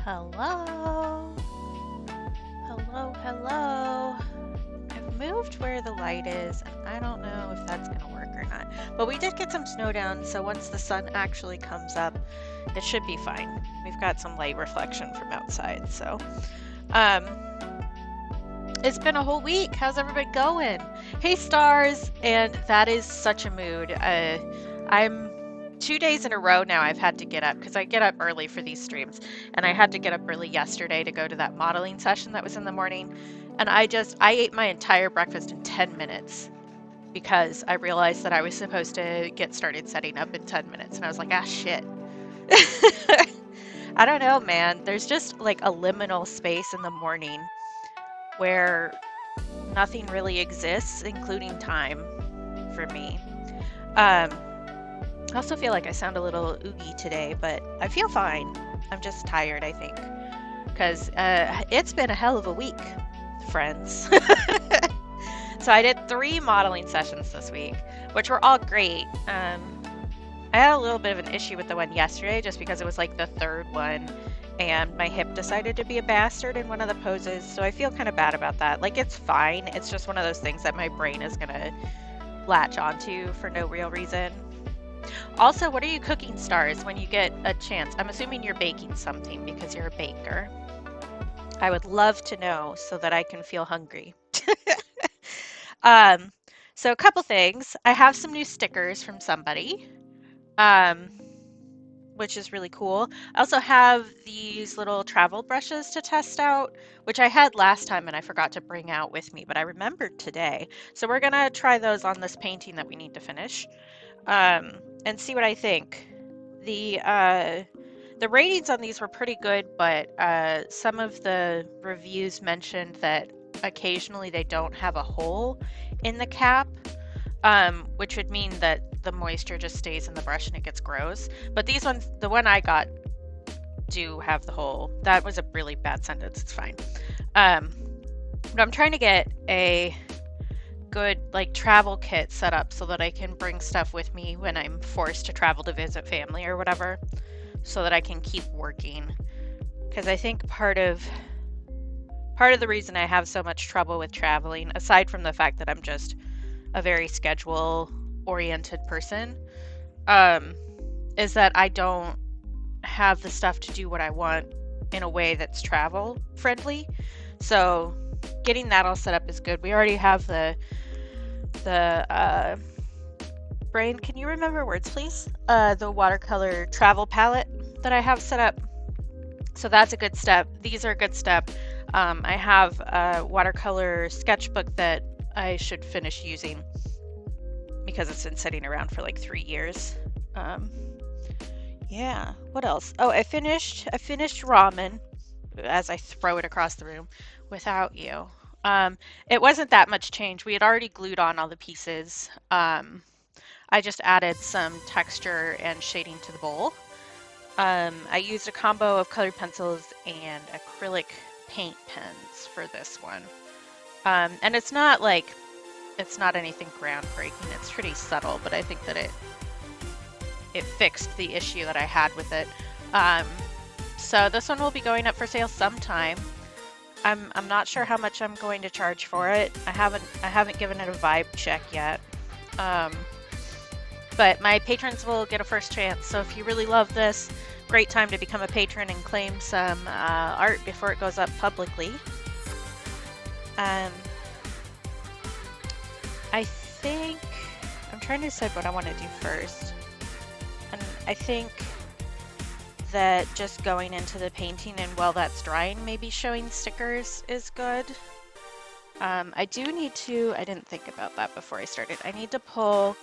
Hello. Hello, hello. I've moved where the light is, and I don't know if that's going to work or not. But we did get some snow down, so once the sun actually comes up, it should be fine. We've got some light reflection from outside, so. Um, it's been a whole week. How's everybody going? Hey, stars! And that is such a mood. I'm 2 days in a row now I've had to get up because I get up early for these streams, and I had to get up early yesterday to go to that modeling session that was in the morning, and I ate my entire breakfast in 10 minutes because I realized that I was supposed to get started setting up in 10 minutes, and I was like, ah, shit. I don't know, man. There's just like a liminal space in the morning where nothing really exists, including time for me. I also feel like I sound a little oogie today, but I feel fine. I'm just tired, I think, because it's been a hell of a week, friends. So I did 3 modeling sessions this week, which were all great. I had a little bit of an issue with the one yesterday just because it was like the 3rd one, and my hip decided to be a bastard in one of the poses, so I feel kind of bad about that. Like, it's fine. It's just one of those things that my brain is going to latch onto for no real reason. Also, what are you cooking, stars, when you get a chance? I'm assuming you're baking something because you're a baker. I would love to know so that I can feel hungry. So a couple things. I have some new stickers from somebody, which is really cool. I also have these little travel brushes to test out, which I had last time and I forgot to bring out with me, but I remembered today. So we're gonna try those on this painting that we need to finish, and see what I think. The ratings on these were pretty good, but some of the reviews mentioned that occasionally they don't have a hole in the cap, which would mean that the moisture just stays in the brush and it gets gross. But these ones, the one I got, do have the hole. That was a really bad sentence. It's fine. But I'm trying to get a good like travel kit set up so that I can bring stuff with me when I'm forced to travel to visit family or whatever, so that I can keep working. Because I think part of the reason I have so much trouble with traveling, aside from the fact that I'm just a very schedule oriented person, is that I don't have the stuff to do what I want in a way that's travel friendly. So getting that all set up is good. We already have the Brain, can you remember words, please? The watercolor travel palette that I have set up. So that's a good step. These are a good step. I have a watercolor sketchbook that I should finish using because it's been sitting around for like 3 years. Yeah, what else? Oh, I finished ramen as I throw it across the room without you. It wasn't that much change. We had already glued on all the pieces. I just added some texture and shading to the bowl. I used a combo of colored pencils and acrylic paint pens for this one. And it's not anything groundbreaking. It's pretty subtle, but I think that it fixed the issue that I had with it. So this one will be going up for sale sometime. I'm not sure how much I'm going to charge for it. I haven't given it a vibe check yet. But my patrons will get a first chance. So if you really love this, great time to become a patron and claim some art before it goes up publicly. I think I'm trying to decide what I want to do first. And I think that just going into the painting and while that's drying, maybe showing stickers is good. I do need to, I didn't think about that before I started. I need to pull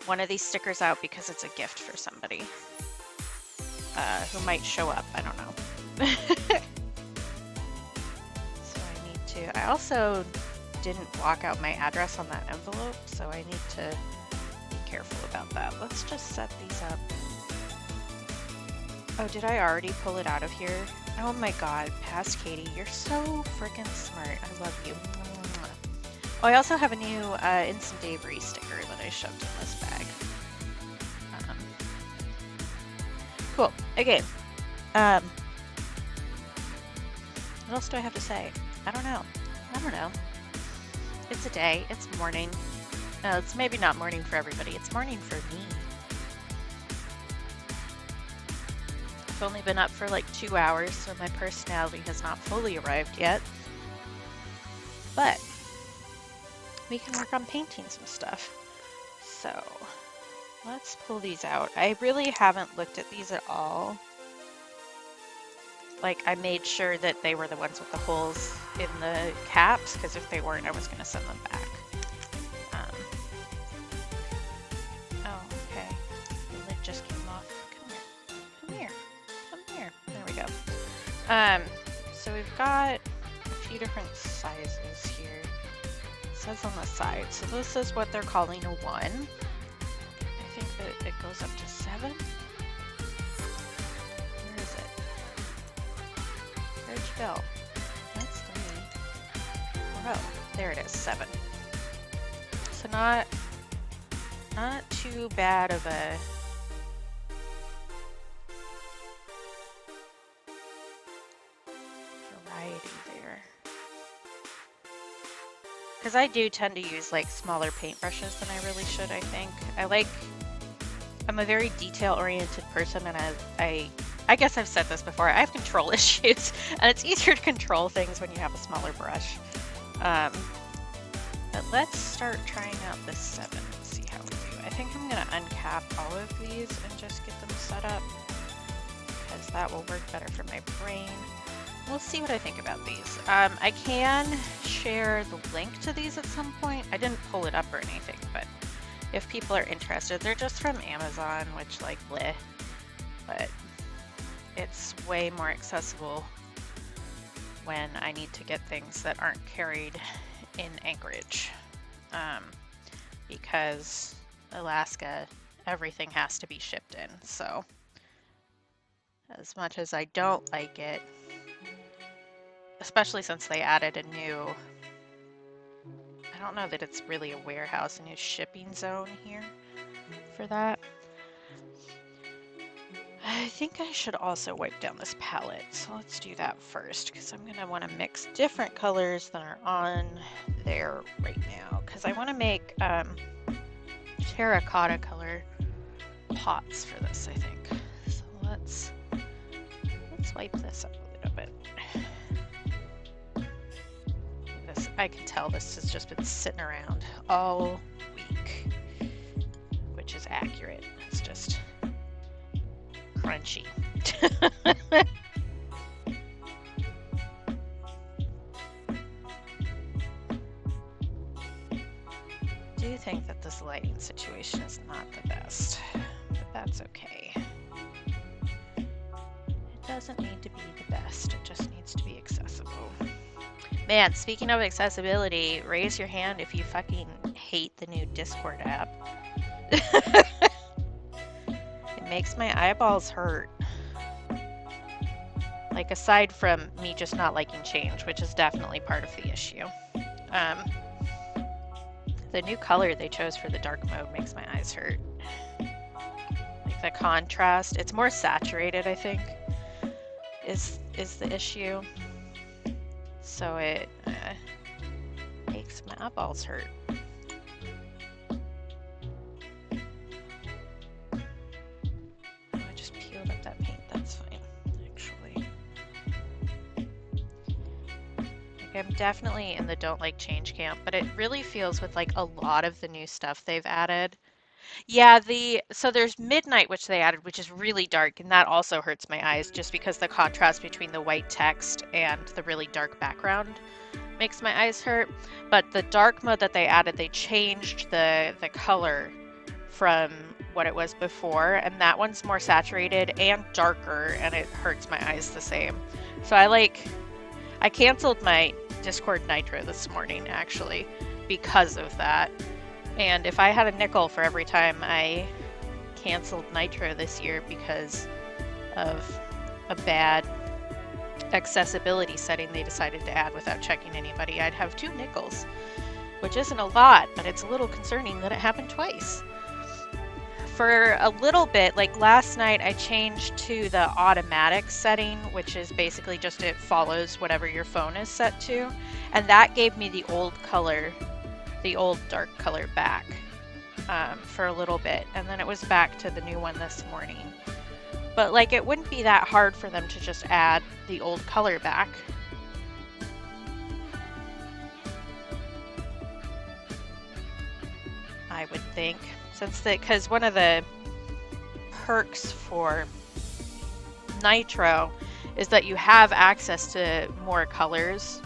one of these stickers out because it's a gift for somebody who might show up. I don't know. So I need to, I also didn't block out my address on that envelope, so I need to be careful about that. Let's just set these up. Oh, did I already pull it out of here? Oh my god, past Katie, you're so freaking smart. I love you. Oh, I also have a new Instant Avery sticker that I shoved in this bag. Cool. Okay. What else do I have to say? I don't know. I don't know. It's a day. It's morning. It's maybe not morning for everybody. It's morning for me. I've only been up for like 2 hours, so my personality has not fully arrived yet. But we can work on painting some stuff. So let's pull these out. I really haven't looked at these at all. Like, I made sure that they were the ones with the holes in the caps, because if they weren't, I was going to send them back. Oh, okay. The lid just came off. Come here. Come here. There we go. So we've got a few different sizes here. It says on the side. So this is what they're calling a 1. I think that it goes up to 7. Where is it? Where'd you go? That's 3. Oh, there it is, 7. So not too bad of a variety there. Because I do tend to use like smaller paintbrushes than I really should, I think. I'm a very detail-oriented person, and I guess I've said this before, I have control issues, and it's easier to control things when you have a smaller brush. But let's start trying out this 7 and see how we do. I think I'm going to uncap all of these and just get them set up, because that will work better for my brain. We'll see what I think about these. I can share the link to these at some point. I didn't pull it up or anything, but if people are interested, they're just from Amazon, which like bleh, but it's way more accessible when I need to get things that aren't carried in Anchorage, because Alaska, everything has to be shipped in. So as much as I don't like it, especially since they added a new, I don't know that it's really a warehouse, a new shipping zone here for that. I think I should also wipe down this palette, so let's do that first, because I'm going to want to mix different colors than are on there right now, because I want to make terracotta color pots for this, I think. So let's wipe this up a little bit. This, I can tell this has just been sitting around all week, which is accurate. It's just crunchy. I do think that this lighting situation is not the best, but that's okay. It doesn't need to be the best, it just needs to be accessible. Man, speaking of accessibility, raise your hand if you fucking hate the new Discord app. It makes my eyeballs hurt. Like, aside from me just not liking change, which is definitely part of the issue. The new color they chose for the dark mode makes my eyes hurt. Like, the contrast, it's more saturated, I think, is the issue. So it makes my eyeballs hurt. I just peeled up that paint, that's fine, actually. Like, I'm definitely in the don't like change camp, but it really feels with like a lot of the new stuff they've added. Yeah, so there's Midnight, which they added, which is really dark, and that also hurts my eyes just because the contrast between the white text and the really dark background makes my eyes hurt. But the dark mode that they added, they changed the color from what it was before, and that one's more saturated and darker, and it hurts my eyes the same. So I canceled my Discord Nitro this morning, actually, because of that. And if I had a nickel for every time I canceled Nitro this year because of a bad accessibility setting they decided to add without checking anybody, I'd have 2 nickels, which isn't a lot, but it's a little concerning that it happened twice. for a little bit, like last night, I changed to the automatic setting, which is basically just it follows whatever your phone is set to. And that gave me the old color, the old dark color back for a little bit. And then it was back to the new one this morning. But like it wouldn't be that hard for them to just add the old color back. I would think, because one of the perks for Nitro is that you have access to more colors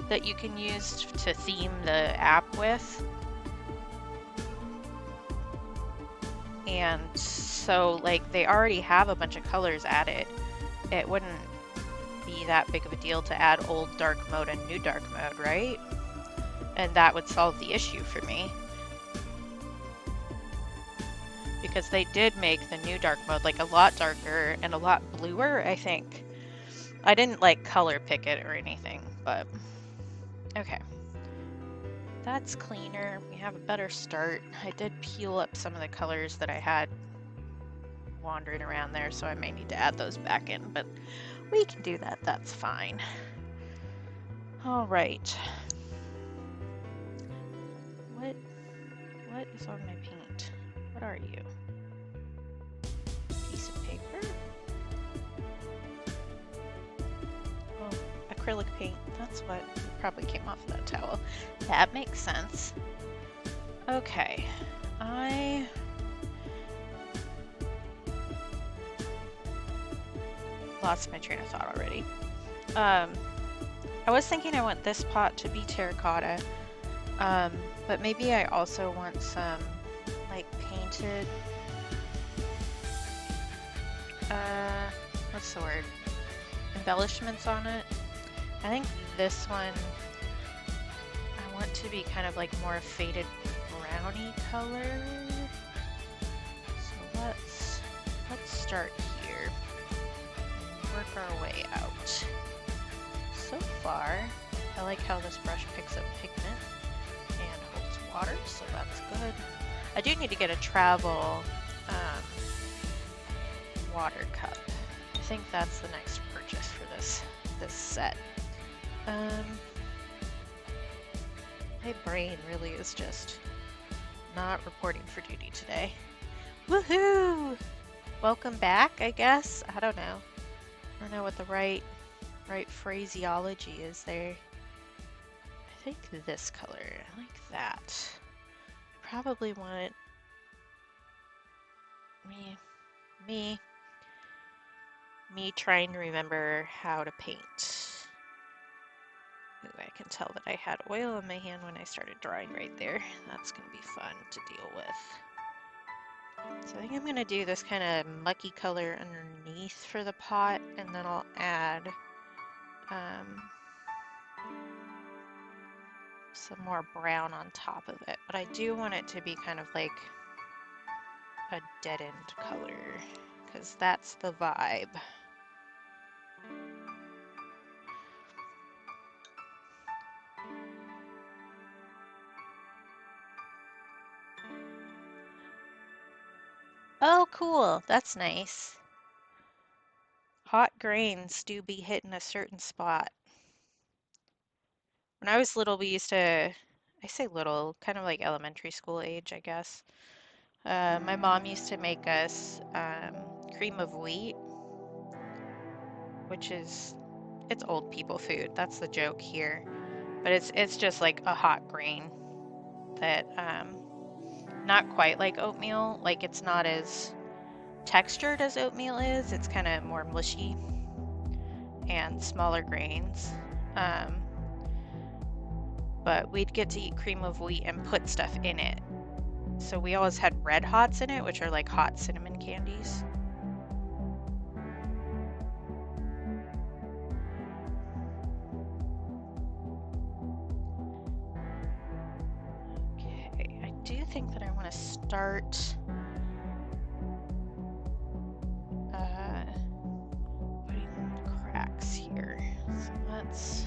that you can use to theme the app with. And so like they already have a bunch of colors added. It wouldn't be that big of a deal to add old dark mode and new dark mode, right? And that would solve the issue for me. Because they did make the new dark mode like a lot darker and a lot bluer, I think. I didn't like color pick it or anything, but okay. That's cleaner. We have a better start. I did peel up some of the colors that I had wandering around there, so I may need to add those back in, but we can do that. That's fine. All right. What is on my paint? What are you? Piece of paper? Oh, acrylic paint. That's what probably came off of that towel. That makes sense. Okay. I lost my train of thought already. I was thinking I want this pot to be terracotta, but maybe I also want some like painted, what's the word? Embellishments on it. I think this one I want to be kind of like more faded browny color. So let's start here. Work our way out. So far, I like how this brush picks up pigment and holds water, so that's good. I do need to get a travel water cup. I think that's the next purchase for this set. My brain really is just not reporting for duty today. Woohoo! Welcome back, I guess. I don't know. I don't know what the right phraseology is there. I think this color. I like that. I probably want me trying to remember how to paint. Ooh, I can tell that I had oil in my hand when I started drawing right there. That's gonna be fun to deal with. So I think I'm gonna do this kind of mucky color underneath for the pot, and then I'll add some more brown on top of it. But I do want it to be kind of like a deadened color, because that's the vibe. Oh, cool. That's nice. Hot grains do be hitting a certain spot. When I was little, we used to, I say little, kind of like elementary school age, I guess. My mom used to make us cream of wheat, which is, it's old people food. That's the joke here. But it's just like a hot grain that, not quite like oatmeal. Like it's not as textured as oatmeal is. It's kind of more mushy and smaller grains. But we'd get to eat cream of wheat and put stuff in it. So we always had Red Hots in it, which are like hot cinnamon candies. Okay, I do think that I want to start putting cracks here. So let's...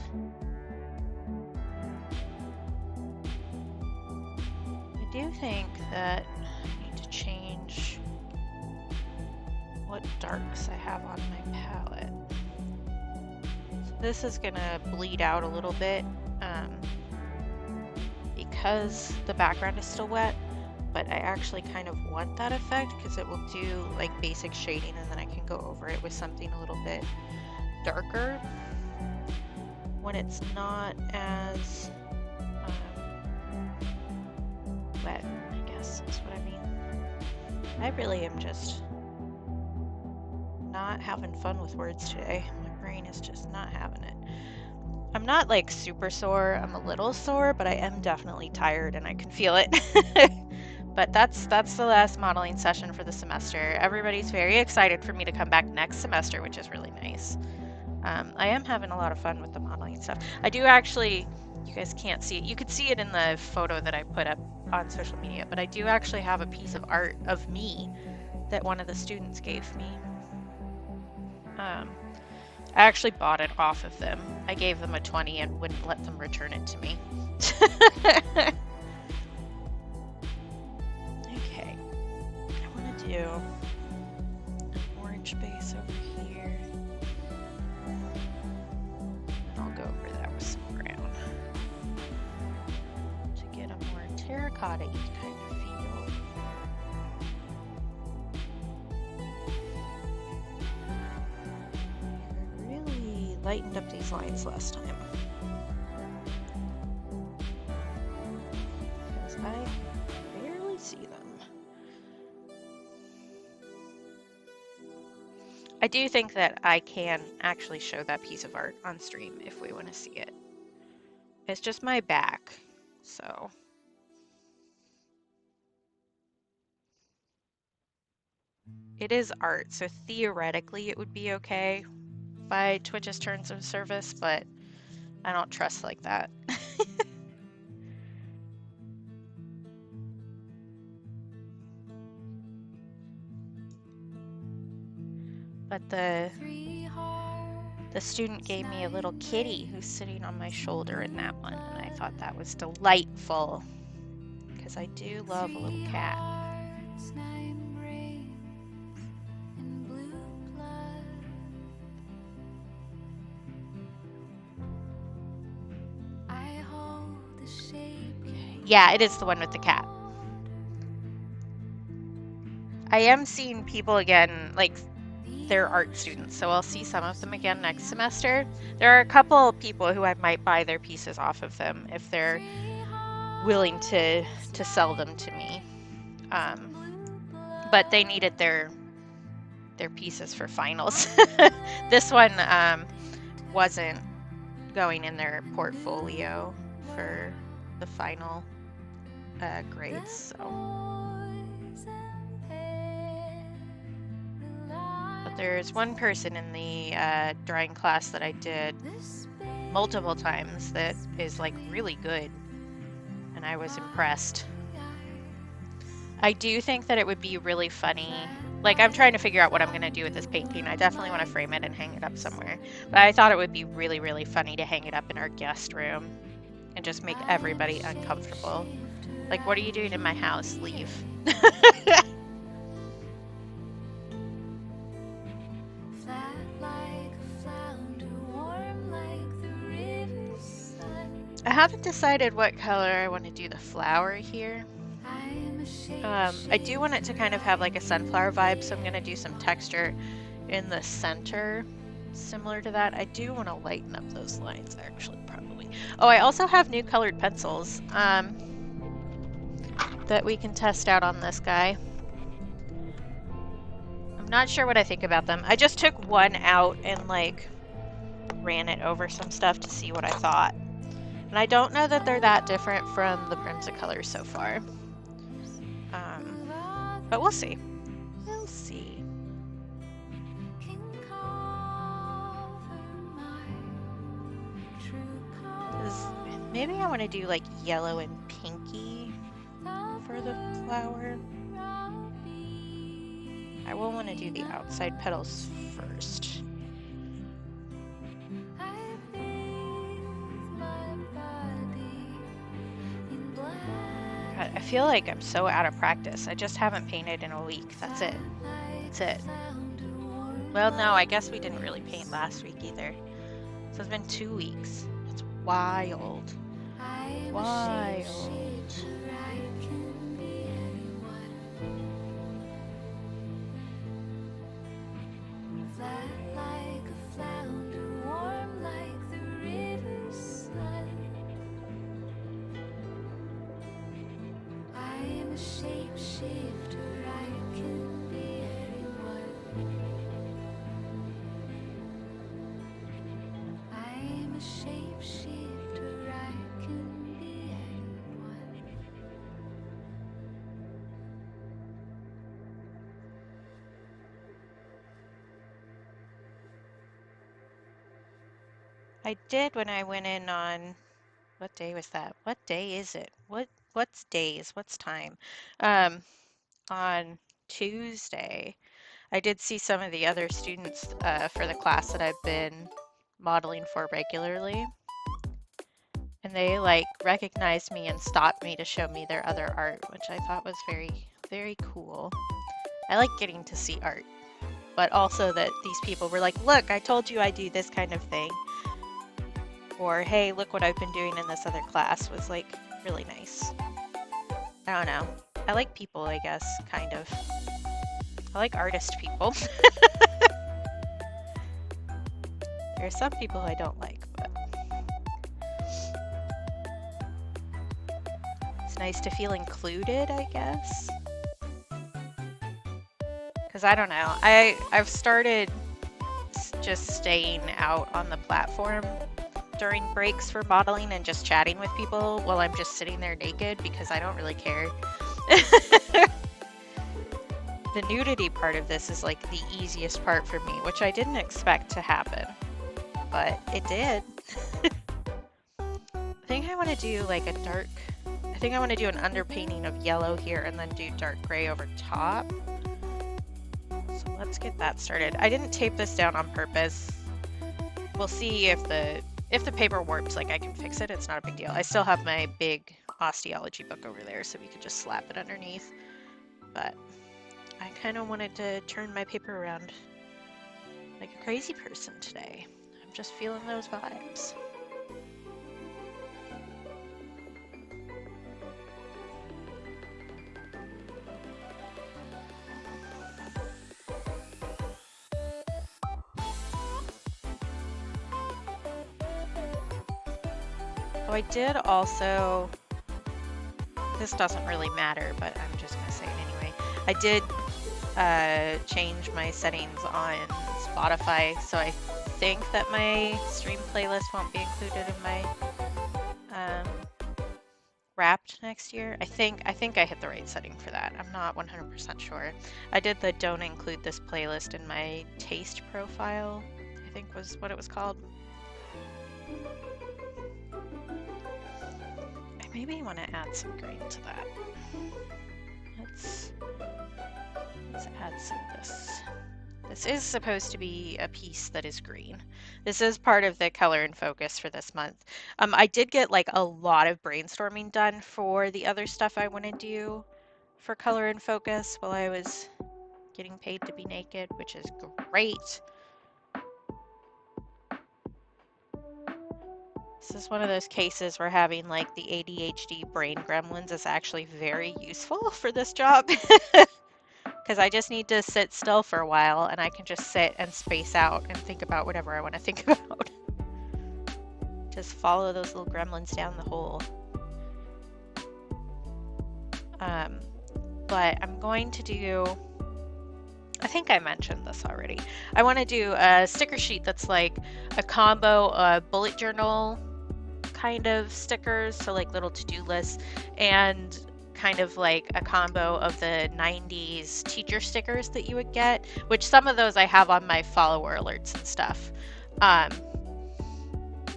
I do think that I need to change change what darks I have on my palette. So this is gonna bleed out a little bit because the background is still wet, but I actually kind of want that effect because it will do like basic shading and then I can go over it with something a little bit darker when it's not as wet, I guess is what I mean. I really am just not having fun with words today. My brain is just not having it. I'm not like super sore, I'm a little sore, but I am definitely tired and I can feel it. But that's the last modeling session for the semester. Everybody's very excited for me to come back next semester, which is really nice. I am having a lot of fun with the modeling stuff. I do actually, you guys can't see it. You could see it in the photo that I put up on social media, but I do actually have a piece of art of me that one of the students gave me. I actually bought it off of them. I gave them a 20 and wouldn't let them return it to me. Okay, I want to do an orange base over here. And I'll go over that with some brown to get a more terracotta-y kind of feel. Really lightened up these lines last time. Because I barely see them. I do think that I can actually show that piece of art on stream if we want to see it. It's just my back, so. It is art, so theoretically it would be okay by Twitch's terms of service, but I don't trust like that. But the student gave me a little kitty who's sitting on my shoulder in that one, and I thought that was delightful because I do love a little cat. Yeah, it is the one with the cat. I am seeing people again, like they're art students, so I'll see some of them again next semester. There are a couple people who I might buy their pieces off of them if they're willing to sell them to me. But they needed their pieces for finals. This one wasn't going in their portfolio for the final grades, so. But there's one person in the drawing class that I did multiple times that is like really good, and I was impressed. I do think that it would be really funny. Like, I'm trying to figure out what I'm going to do with this painting. I definitely want to frame it and hang it up somewhere. But I thought it would be really, really funny to hang it up in our guest room and just make everybody uncomfortable. Like, what are you doing in my house? Leave. I haven't decided what color I want to do the flower here. I do want it to kind of have like a sunflower vibe, so I'm going to do some texture in the center similar to that. I do want to lighten up those lines actually, probably. Oh, I also have new colored pencils that we can test out on this guy. I'm not sure what I think about them. I just took one out and like ran it over some stuff to see what I thought. And I don't know that they're that different from the Dec Color so far. But we'll see. We'll see. Maybe I want to do like yellow and pinky for the flower. I will want to do the outside petals first. God, I feel like I'm so out of practice. I just haven't painted in a week. That's it. That's it. Well, no, I guess we didn't really paint last week either. So it's been 2 weeks. That's wild. Wild. I did when I went in on, what day was that? What day is it? What's days? What's time? On Tuesday, I did see some of the other students for the class that I've been modeling for regularly, and they like recognized me and stopped me to show me their other art, which I thought was very, very cool. I like getting to see art, but also that these people were like, look, I told you I do this kind of thing. Or, hey, look what I've been doing in this other class was like really nice. I don't know. I like people, I guess, kind of. I like artist people. There are some people I don't like, but it's nice to feel included, I guess. Because I don't know. I've started just staying out on the platform during breaks for modeling and just chatting with people while I'm just sitting there naked because I don't really care. The nudity part of this is like the easiest part for me, which I didn't expect to happen, but it did. I think I want to do like a dark, I think I want to do an underpainting of yellow here and then do dark gray over top. So let's get that started. I didn't tape this down on purpose. We'll see if the paper warps, like I can fix it. It's not a big deal. I still have my big osteology book over there, so we could just slap it underneath. But I kind of wanted to turn my paper around like a crazy person today. I'm just feeling those vibes. Oh, I did also, this doesn't really matter, but I'm just going to say it anyway. I did change my settings on Spotify, so I think that my stream playlist won't be included in my Wrapped next year. I think I hit the right setting for that. I'm not 100% sure. I did the don't include this playlist in my taste profile, I think was what it was called. I maybe want to add some green to that. Let's add some of this. This is supposed to be a piece that is green. This is part of the color and focus for this month. I did get like a lot of brainstorming done for the other stuff I want to do for color and focus while I was getting paid to be naked, which is great. This is one of those cases where having like the ADHD brain gremlins is actually very useful for this job. Because I just need to sit still for a while and I can just sit and space out and think about whatever I want to think about. Just follow those little gremlins down the hole. But I'm going to do, I think I mentioned this already. I want to do a sticker sheet that's like a combo bullet journal kind of stickers, so like little to-do lists, and kind of like a combo of the 90s teacher stickers that you would get, which some of those I have on my follower alerts and stuff.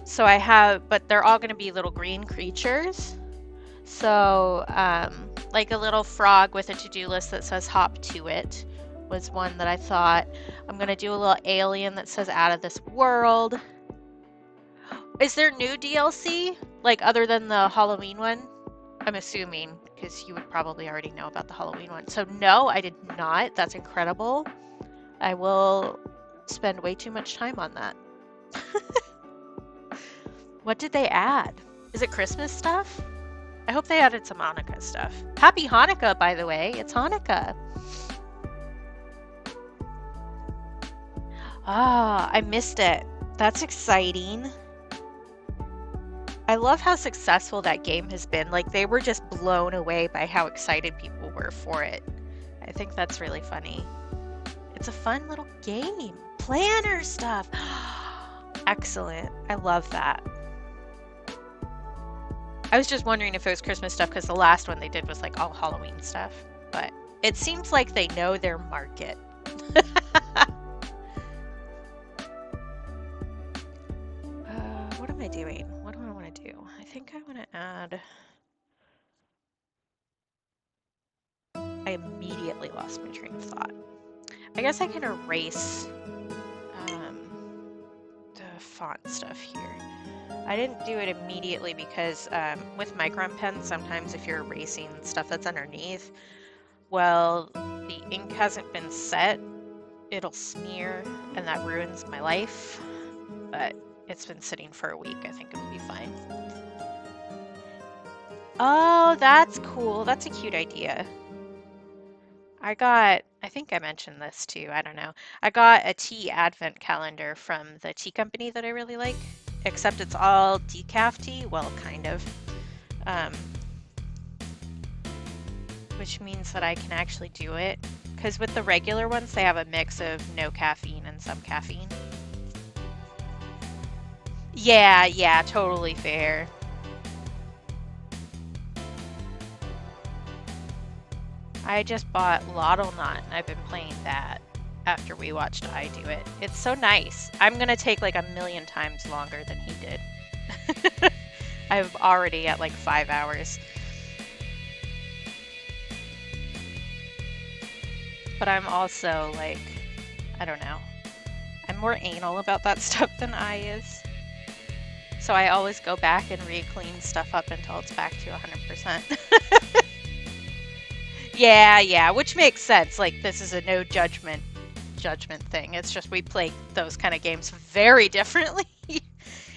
So I have, but they're all going to be little green creatures. So like a little frog with a to-do list that says hop to it was one that I thought. I'm going to do a little alien that says out of this world. Is there new DLC, like other than the Halloween one? I'm assuming, because you would probably already know about the Halloween one. So no, I did not. That's incredible. I will spend way too much time on that. What did they add? Is it Christmas stuff? I hope they added some Hanukkah stuff. Happy Hanukkah, by the way. It's Hanukkah. Ah, I missed it. That's exciting. I love how successful that game has been. Like, they were just blown away by how excited people were for it. I think that's really funny. It's a fun little game. Planner stuff. Excellent. I love that. I was just wondering if it was Christmas stuff because the last one they did was like all Halloween stuff. But it seems like they know their market. What am I doing? What do I want to do? I think I want to add... I immediately lost my train of thought. I guess I can erase the font stuff here. I didn't do it immediately because with micron pens, sometimes if you're erasing stuff that's underneath, well, the ink hasn't been set, it'll smear, and that ruins my life. But it's been sitting for a week. I think it'll be fine. Oh, that's cool. That's a cute idea. I think I mentioned this too, I don't know. I got a tea advent calendar from the tea company that I really like, except it's all decaf tea, well, kind of. Which means that I can actually do it, because with the regular ones, they have a mix of no caffeine and some caffeine. Yeah, totally fair. I just bought Lotto Knot and I've been playing that after we watched I do it. It's so nice. I'm gonna take like 1,000,000 times longer than he did. I'm already at like 5 hours. But I'm also like, I don't know. I'm more anal about that stuff than I is. So I always go back and re-clean stuff up until it's back to 100%. Yeah, which makes sense. Like, this is a no judgment thing. It's just we play those kind of games very differently.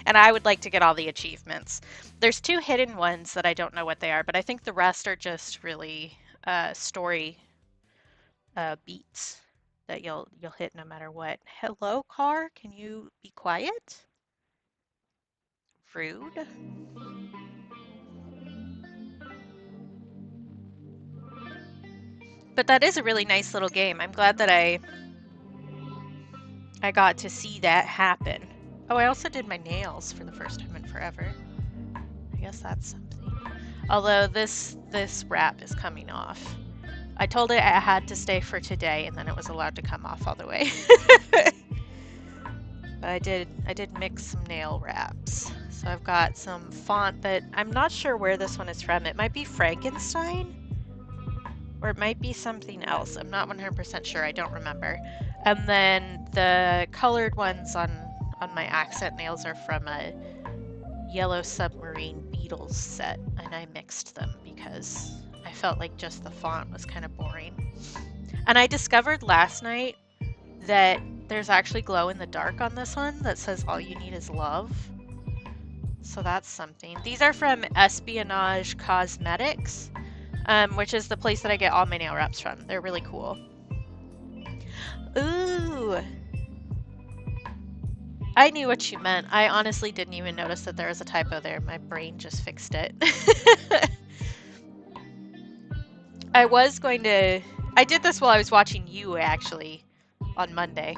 And I would like to get all the achievements. There's 2 hidden ones that I don't know what they are, but I think the rest are just really story beats that you'll hit no matter what. Hello, car. Can you be quiet? Rude. But that is a really nice little game. I'm glad that I got to see that happen. Oh, I also did my nails for the first time in forever. I guess that's something. Although this wrap is coming off. I told it I had to stay for today, and then it was allowed to come off all the way. But I did mix some nail wraps. So I've got some font that I'm not sure where this one is from. It might be Frankenstein, or it might be something else. I'm not 100% sure. I don't remember. And then the colored ones on my accent nails are from a Yellow Submarine Beatles set, and I mixed them because I felt like just the font was kind of boring. And I discovered last night that there's actually glow in the dark on this one that says all you need is love. So that's something. These are from Espionage Cosmetics, which is the place that I get all my nail wraps from. They're really cool. Ooh! I knew what you meant. I honestly didn't even notice that there was a typo there. My brain just fixed it. I did this while I was watching you, actually, on Monday.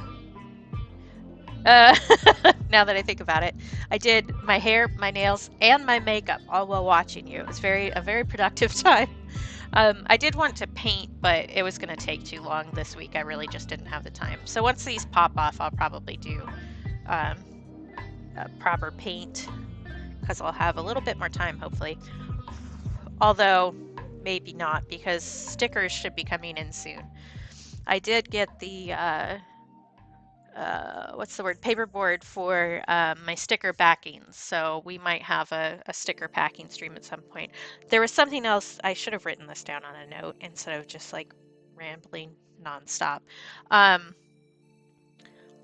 Now that I think about it, I did my hair, my nails, and my makeup all while watching you. It was a very productive time. I did want to paint, but it was going to take too long this week. I really just didn't have the time. So once these pop off, I'll probably do a proper paint because I'll have a little bit more time, hopefully. Although, maybe not, because stickers should be coming in soon. I did get the what's the word? Paperboard for my sticker backings. So we might have a sticker packing stream at some point. There was something else. I should have written this down on a note instead of just like rambling nonstop. Um,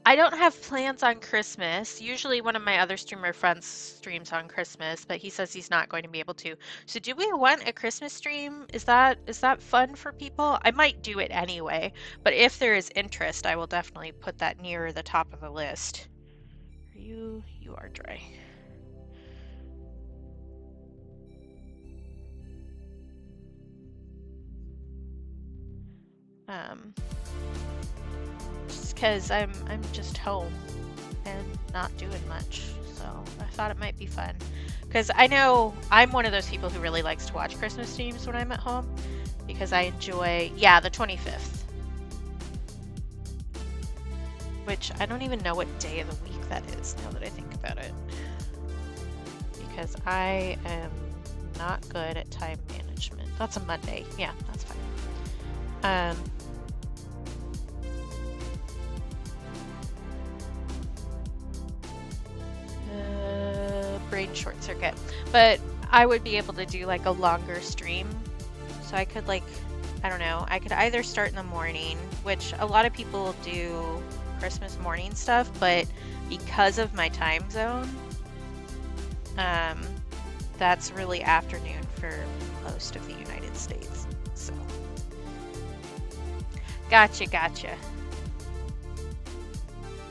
I don't have plans on Christmas. Usually one of my other streamer friends streams on Christmas, but he says he's not going to be able to. So do we want a Christmas stream? Is that fun for people? I might do it anyway, but if there is interest, I will definitely put that near the top of the list. You are dry. Um, just because I'm just home and not doing much. So I thought it might be fun. Because I know I'm one of those people who really likes to watch Christmas streams when I'm at home. Because I enjoy, yeah, the 25th. Which I don't even know what day of the week that is now that I think about it. Because I am not good at time management. That's a Monday. Yeah, that's fine. Brain short circuit. But I would be able to do like a longer stream. So I could like, I don't know, I could either start in the morning, which a lot of people do Christmas morning stuff, but because of my time zone, that's really afternoon for most of the United States. So, gotcha.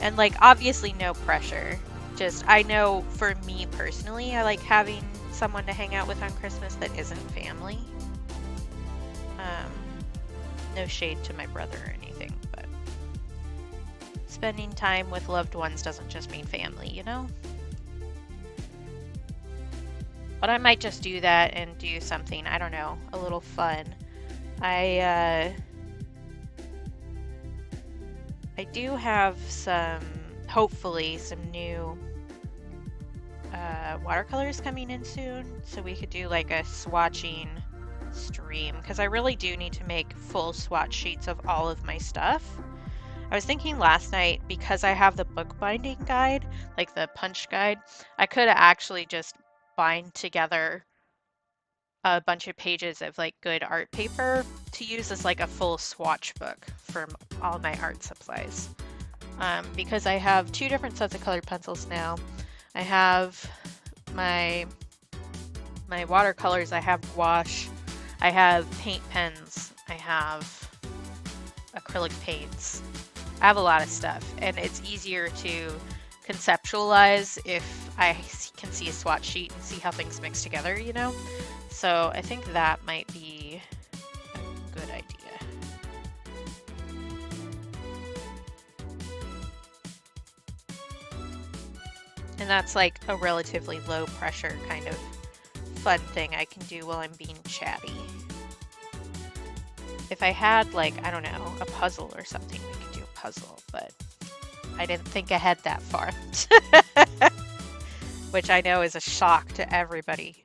And like, obviously no pressure. Just, I know for me personally, I like having someone to hang out with on Christmas that isn't family. No shade to my brother or anything, but spending time with loved ones doesn't just mean family, you know? But I might just do that and do something, I don't know, a little fun. I do have hopefully some new watercolors coming in soon, so we could do like a swatching stream, because I really do need to make full swatch sheets of all of my stuff. I was thinking last night, because I have the bookbinding guide, like the punch guide, I could actually just bind together a bunch of pages of like good art paper to use as like a full swatch book for all my art supplies. Because I have two different sets of colored pencils now. I have my watercolors, I have gouache, I have paint pens, I have acrylic paints. I have a lot of stuff, and it's easier to conceptualize if I can see a swatch sheet and see how things mix together, you know? So I think that might be a good idea. And that's like a relatively low pressure kind of fun thing I can do while I'm being chatty. If I had like, I don't know, a puzzle or something, we could do a puzzle, but I didn't think ahead that far. Which I know is a shock to everybody.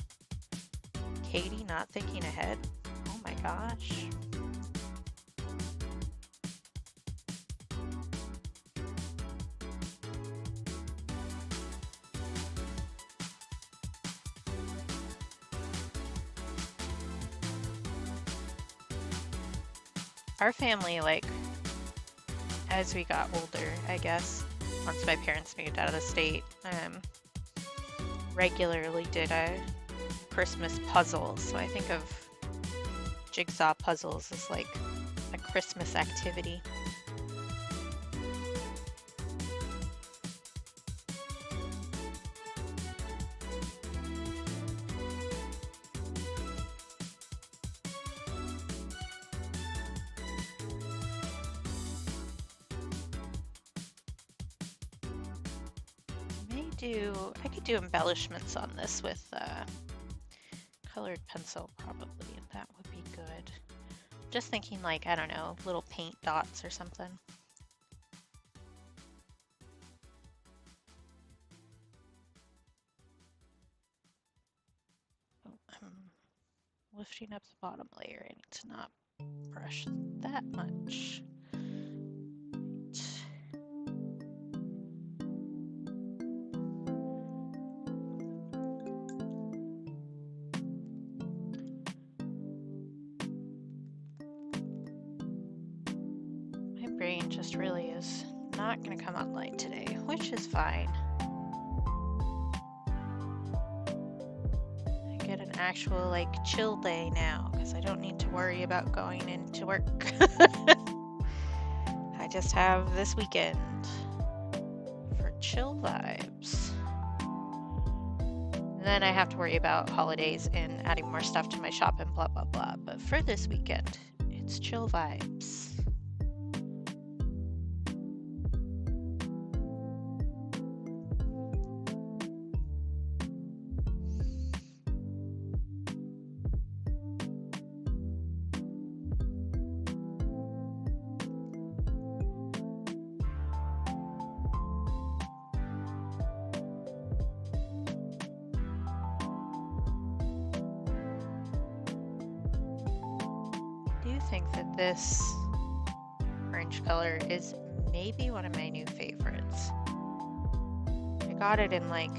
Katie not thinking ahead? Oh my gosh. Our family, like, as we got older, I guess, once my parents moved out of the state, regularly did a Christmas puzzle. So I think of jigsaw puzzles as like a Christmas activity. I could do embellishments on this with colored pencil probably, and that would be good. Just thinking like, I don't know, little paint dots or something. Oh, I'm lifting up the bottom layer. I need to not brush that much. screen just really is not going to come online today, which is fine. I get an actual like chill day now because I don't need to worry about going into work. I just have this weekend for chill vibes. And then I have to worry about holidays and adding more stuff to my shop and blah blah blah. But for this weekend, it's chill vibes. Think that this orange color is maybe one of my new favorites. I got it in like,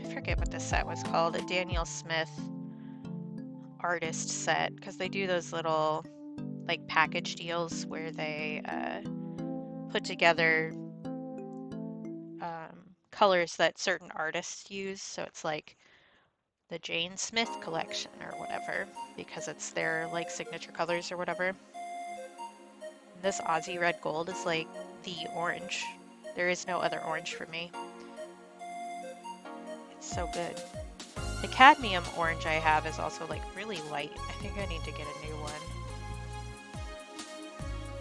I forget what the set was called, a Daniel Smith artist set, because they do those little like package deals where they put together colors that certain artists use. So it's like the Jane Smith collection or whatever, because it's their like signature colors or whatever. This Aussie Red Gold is like the orange. There is no other orange for me. It's so good. The cadmium orange I have is also like really light. I think I need to get a new one.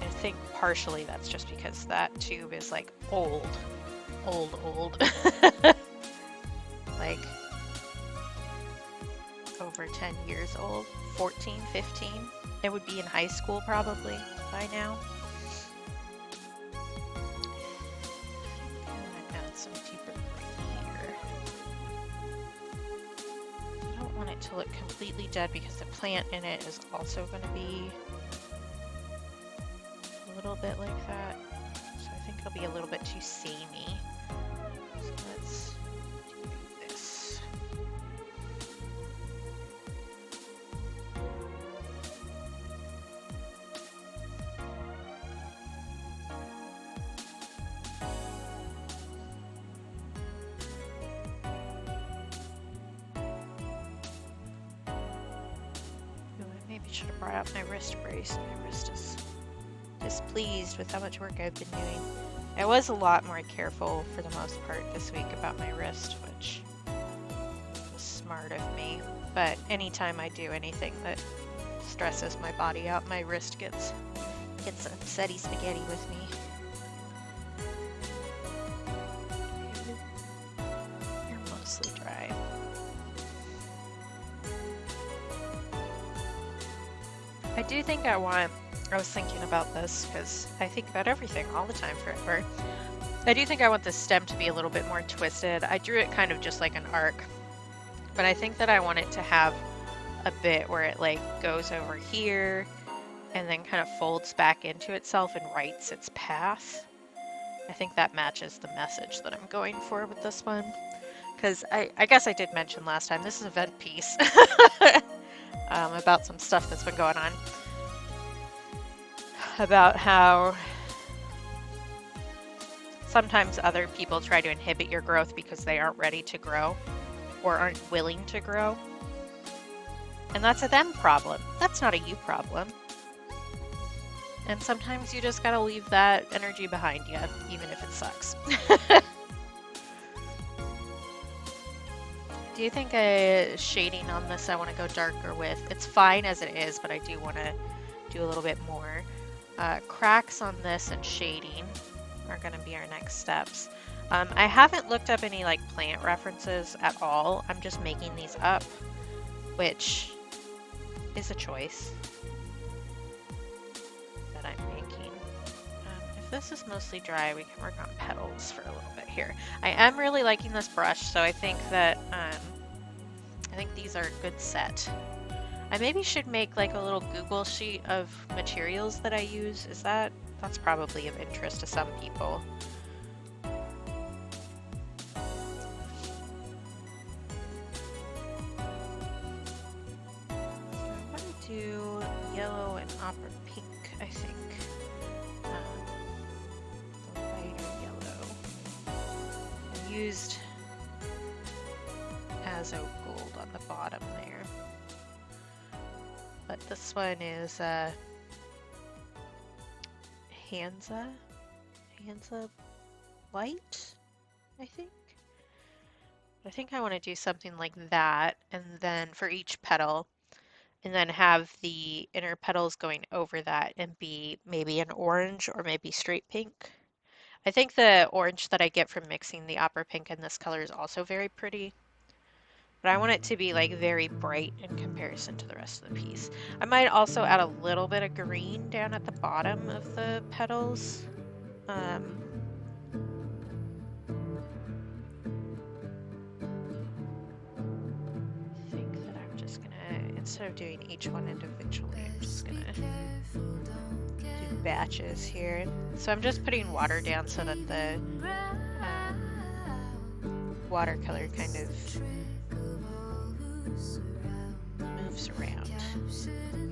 I think partially that's just because that tube is like old. Like over 10 years old, 14, 15. It would be in high school probably by now. I'm gonna add some deeper green here. I don't want it to look completely dead because the plant in it is also going to be a little bit like that. So I think it'll be a little bit too samey. So let's do this. Should have brought out my wrist brace. My wrist is displeased with how much work I've been doing. I was a lot more careful for the most part this week about my wrist, which was smart of me. But anytime I do anything that stresses my body out, my wrist gets upsetty spaghetti with me. You're mostly dry. I do think I was thinking about this because I think about everything all the time forever. I do think I want the stem to be a little bit more twisted. I drew it kind of just like an arc, but I think that I want it to have a bit where it like goes over here and then kind of folds back into itself and writes its path. I think that matches the message that I'm going for with this one. Because I guess I did mention last time, this is a vent piece. About some stuff that's been going on. About how sometimes other people try to inhibit your growth because they aren't ready to grow or aren't willing to grow. And that's a them problem. That's not a you problem. And sometimes you just gotta leave that energy behind you, even if it sucks. Do you think a shading on this I want to go darker with? It's fine as it is, but I do want to do a little bit more. Cracks on this and shading are going to be our next steps. I haven't looked up any like plant references at all. I'm just making these up, which is a choice that I'm making. If this is mostly dry, we can work on petals for a little bit here. I am really liking this brush, so I think that I think these are a good set. I maybe should make like a little Google sheet of materials that I use. That's probably of interest to some people. I'm gonna do yellow and opera pink, I think. used Azo Gold on the bottom there. But this one is Hansa Light, I think. I think I want to do something like that, and then for each petal, and then have the inner petals going over that and be maybe an orange or maybe straight pink. I think the orange that I get from mixing the opera pink and this color is also very pretty, but I want it to be like very bright in comparison to the rest of the piece. I might also add a little bit of green down at the bottom of the petals. I think that I'm just gonna, instead of doing each one individually, I'm just gonna do batches here. So I'm just putting water down so that the watercolor kind of moves around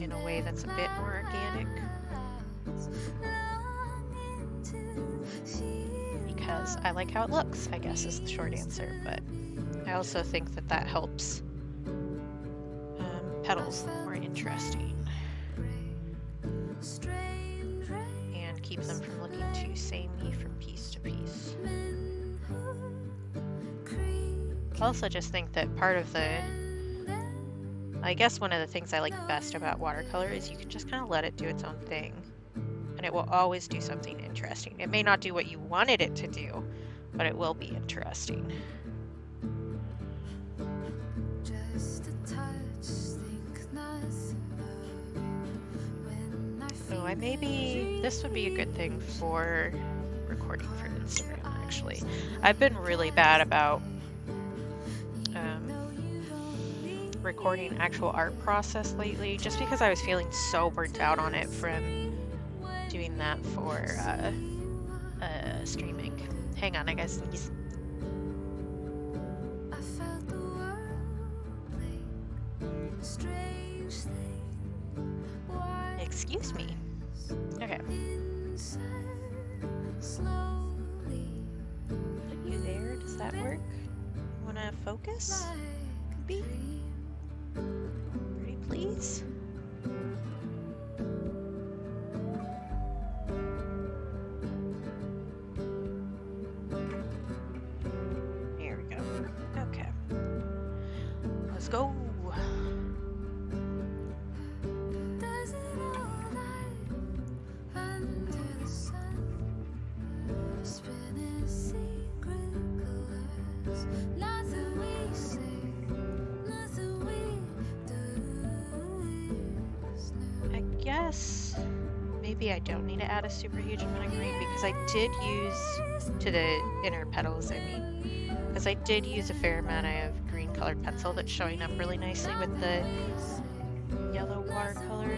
in a way that's a bit more organic. Because I like how it looks, I guess is the short answer, but I also think that that helps petals look more interesting and keep them from looking too samey from piece to piece. I also just think that part of the, I guess one of the things I like best about watercolor is you can just kind of let it do its own thing, and it will always do something interesting. It may not do what you wanted it to do, but it will be interesting. So I maybe, this would be a good thing for recording for Instagram, actually. I've been really bad about recording actual art process lately, just because I was feeling so burnt out on it from doing that for streaming. Hang on, I guess. Excuse me. Okay. Put you there. Does that work? Wanna focus? Be? Pretty please. Here we go. Okay. Let's go. Maybe I don't need to add a super huge amount of green because I did use, to the inner petals I mean, because I did use a fair amount of green colored pencil that's showing up really nicely with the yellow watercolor.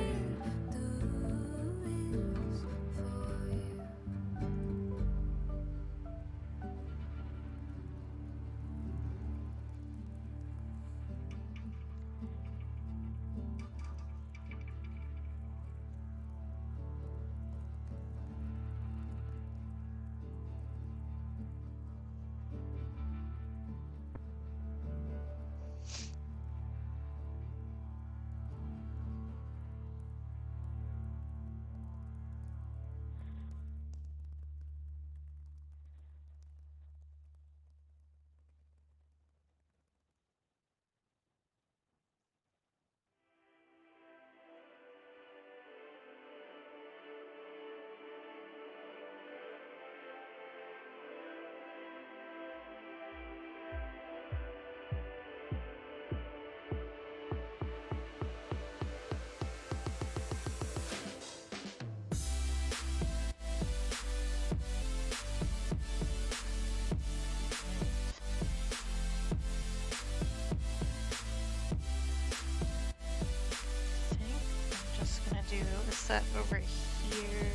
Set over here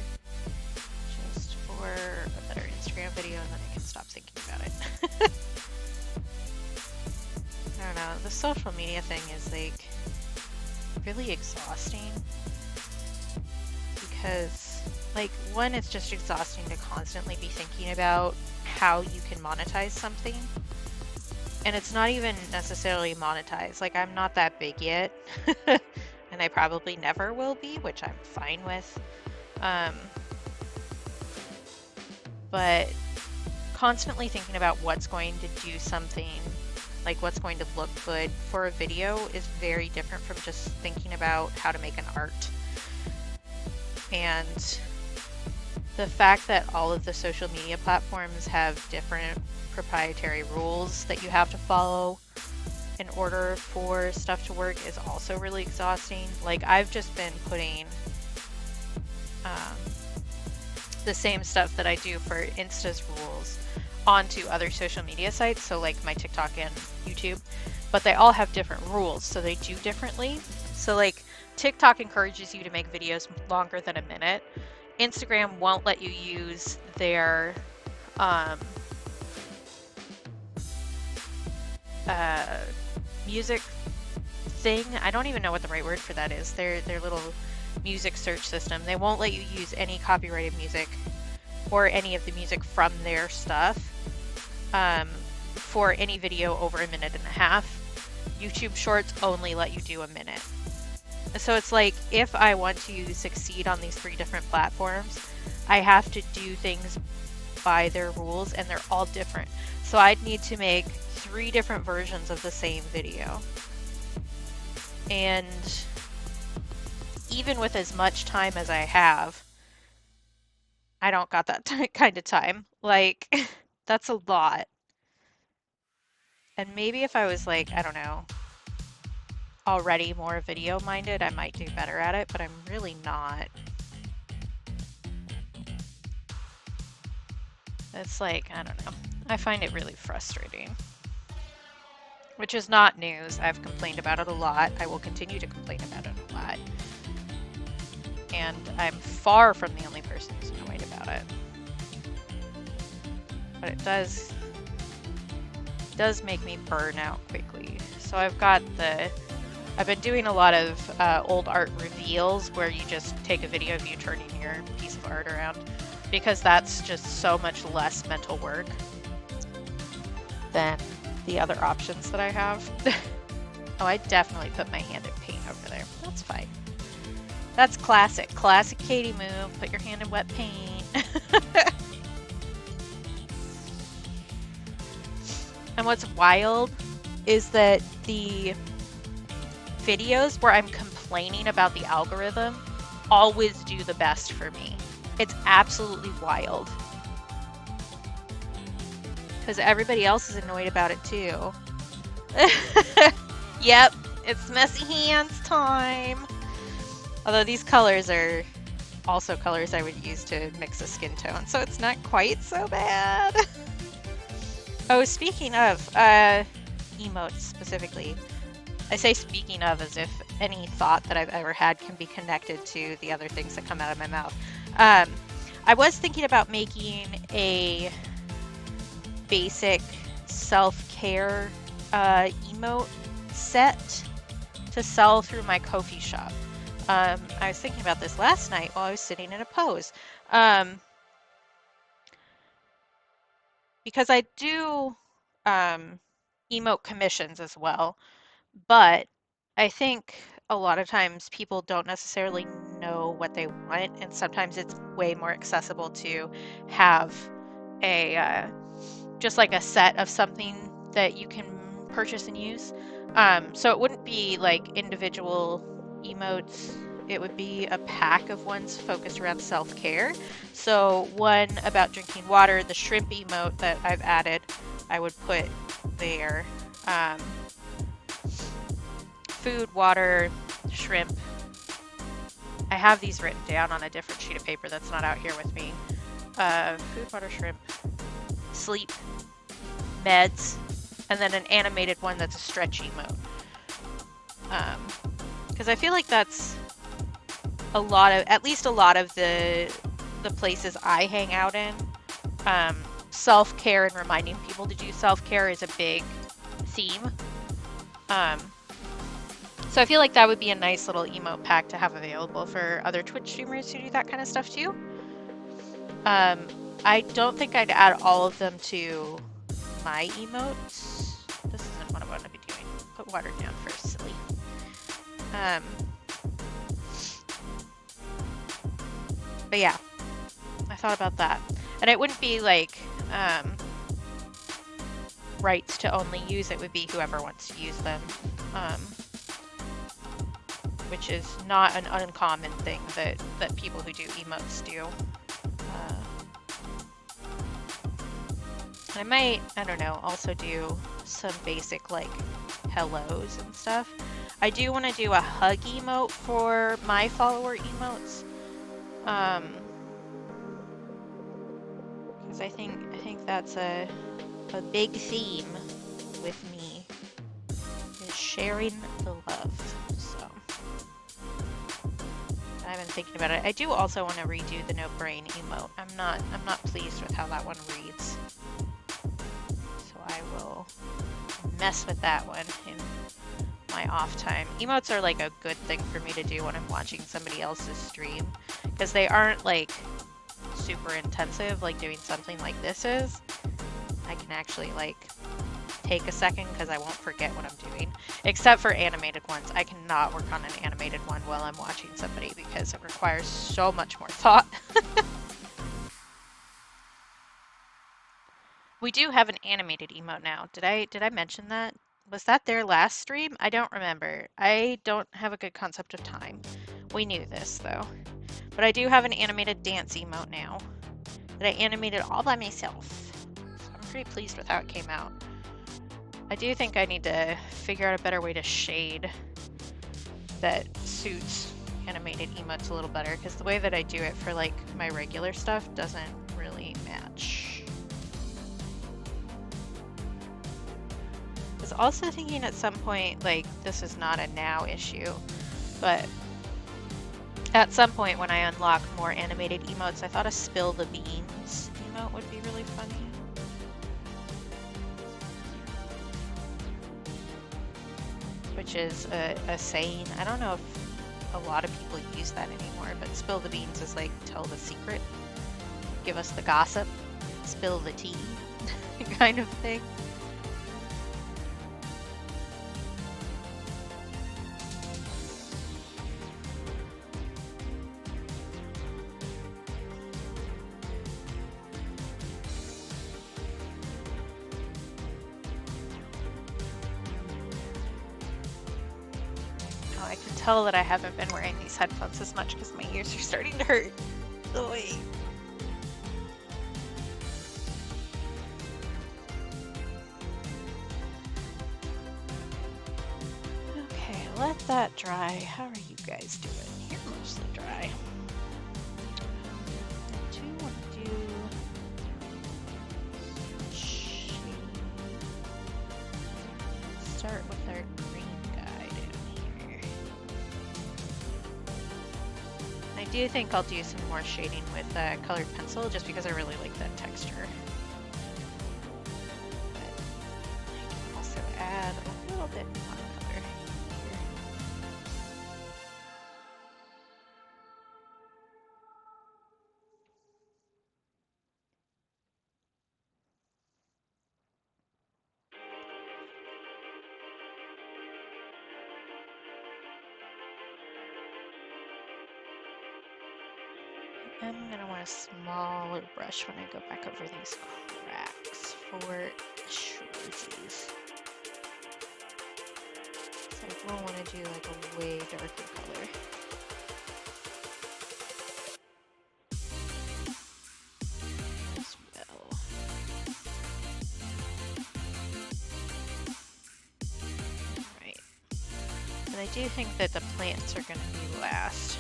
just for a better Instagram video, and then I can stop thinking about it. I don't know, the social media thing is like really exhausting because like one, it's just exhausting to constantly be thinking about how you can monetize something. And it's not even necessarily monetized. Like, I'm not that big yet, and I probably never will be, which I'm fine with. But constantly thinking about what's going to do something, like what's going to look good for a video, is very different from just thinking about how to make an art. And the fact that all of the social media platforms have different proprietary rules that you have to follow in order for stuff to work is also really exhausting. Like, I've just been putting the same stuff that I do for Insta's rules onto other social media sites, so like my TikTok and YouTube, but they all have different rules, so they do differently. So like TikTok encourages you to make videos longer than a minute. Instagram won't let you use their music thing. I don't even know what the right word for that is. Their little music search system. They won't let you use any copyrighted music or any of the music from their stuff for any video over 1.5 minutes. YouTube Shorts only let you do a minute. So it's like, if I want to succeed on these 3 different platforms, I have to do things by their rules, and they're all different. So I'd need to make 3 different versions of the same video. And even with as much time as I have, I don't got that kind of time. Like, that's a lot. And maybe if I was like, I don't know, already more video minded, I might do better at it, but I'm really not. It's like, I don't know. I find it really frustrating. Which is not news. I've complained about it a lot. I will continue to complain about it a lot. And I'm far from the only person who's annoyed about it. But it does make me burn out quickly. So I've been doing a lot of old art reveals, where you just take a video of you turning your piece of art around, because that's just so much less mental work than the other options that I have. Oh, I definitely put my hand in paint over there. That's fine. That's classic Katie move. Put your hand in wet paint. And what's wild is that the videos where I'm complaining about the algorithm always do the best for me. It's absolutely wild. Because everybody else is annoyed about it too. Yep, it's messy hands time. Although these colors are also colors I would use to mix a skin tone, so it's not quite so bad. Oh, speaking of emotes specifically, I say speaking of as if any thought that I've ever had can be connected to the other things that come out of my mouth. I was thinking about making a basic self-care emote set to sell through my Ko-fi shop. I was thinking about this last night while I was sitting in a pose. Because I do emote commissions as well, but I think a lot of times people don't necessarily know what they want, and sometimes it's way more accessible to have a just like a set of something that you can purchase and use. So it wouldn't be like individual emotes, it would be a pack of ones focused around self-care. So one about drinking water, the shrimp emote that I've added, I would put there. Food, water, shrimp. I have these written down on a different sheet of paper that's not out here with me. Food, water, shrimp, sleep, meds, and then an animated one that's a stretch emote. Because I feel like that's at least a lot of the places I hang out in. Self-care and reminding people to do self-care is a big theme. So I feel like that would be a nice little emote pack to have available for other Twitch streamers who do that kind of stuff too. I don't think I'd add all of them to my emotes. This isn't what I want to be doing. Put water down first, silly. But yeah, I thought about that. And it wouldn't be like rights to only use, it would be whoever wants to use them. Which is not an uncommon thing that people who do emotes do. I might, I don't know, also do some basic like hellos and stuff. I do want to do a hug emote for my follower emotes. Because I think that's a big theme with me, is sharing the love. So I've been thinking about it. I do also want to redo the no brain emote. I'm not pleased with how that one reads. So I will mess with that one in my off time. Emotes are like a good thing for me to do when I'm watching somebody else's stream, because they aren't like super intensive like doing something like this is. I can actually like take a second because I won't forget what I'm doing. Except for animated ones. I cannot work on an animated one while I'm watching somebody because it requires so much more thought. We do have an animated emote now. Did I mention that? Was that their last stream? I don't remember. I don't have a good concept of time. We knew this though. But I do have an animated dance emote now that I animated all by myself. So I'm pretty pleased with how it came out. I do think I need to figure out a better way to shade that suits animated emotes a little better, because the way that I do it for like my regular stuff doesn't really match. I was also thinking at some point, like this is not a now issue, but at some point when I unlock more animated emotes, I thought a spill the beans emote would be really funny. Which is a saying. I don't know if a lot of people use that anymore, but spill the beans is like tell the secret, give us the gossip, spill the tea kind of thing. I can tell that I haven't been wearing these headphones as much because my ears are starting to hurt. Oh, wait. Okay, let that dry. How are you guys doing? You're mostly dry. I do want to do start with our green guy down here. I do think I'll do some more shading with colored pencil just because I really like that texture. But I can also add a little bit more color here. I'm gonna want a smaller brush when I go back over these cracks for shorties. So I will want to do like a way darker color. As well. Alright. And I do think that the plants are gonna be last.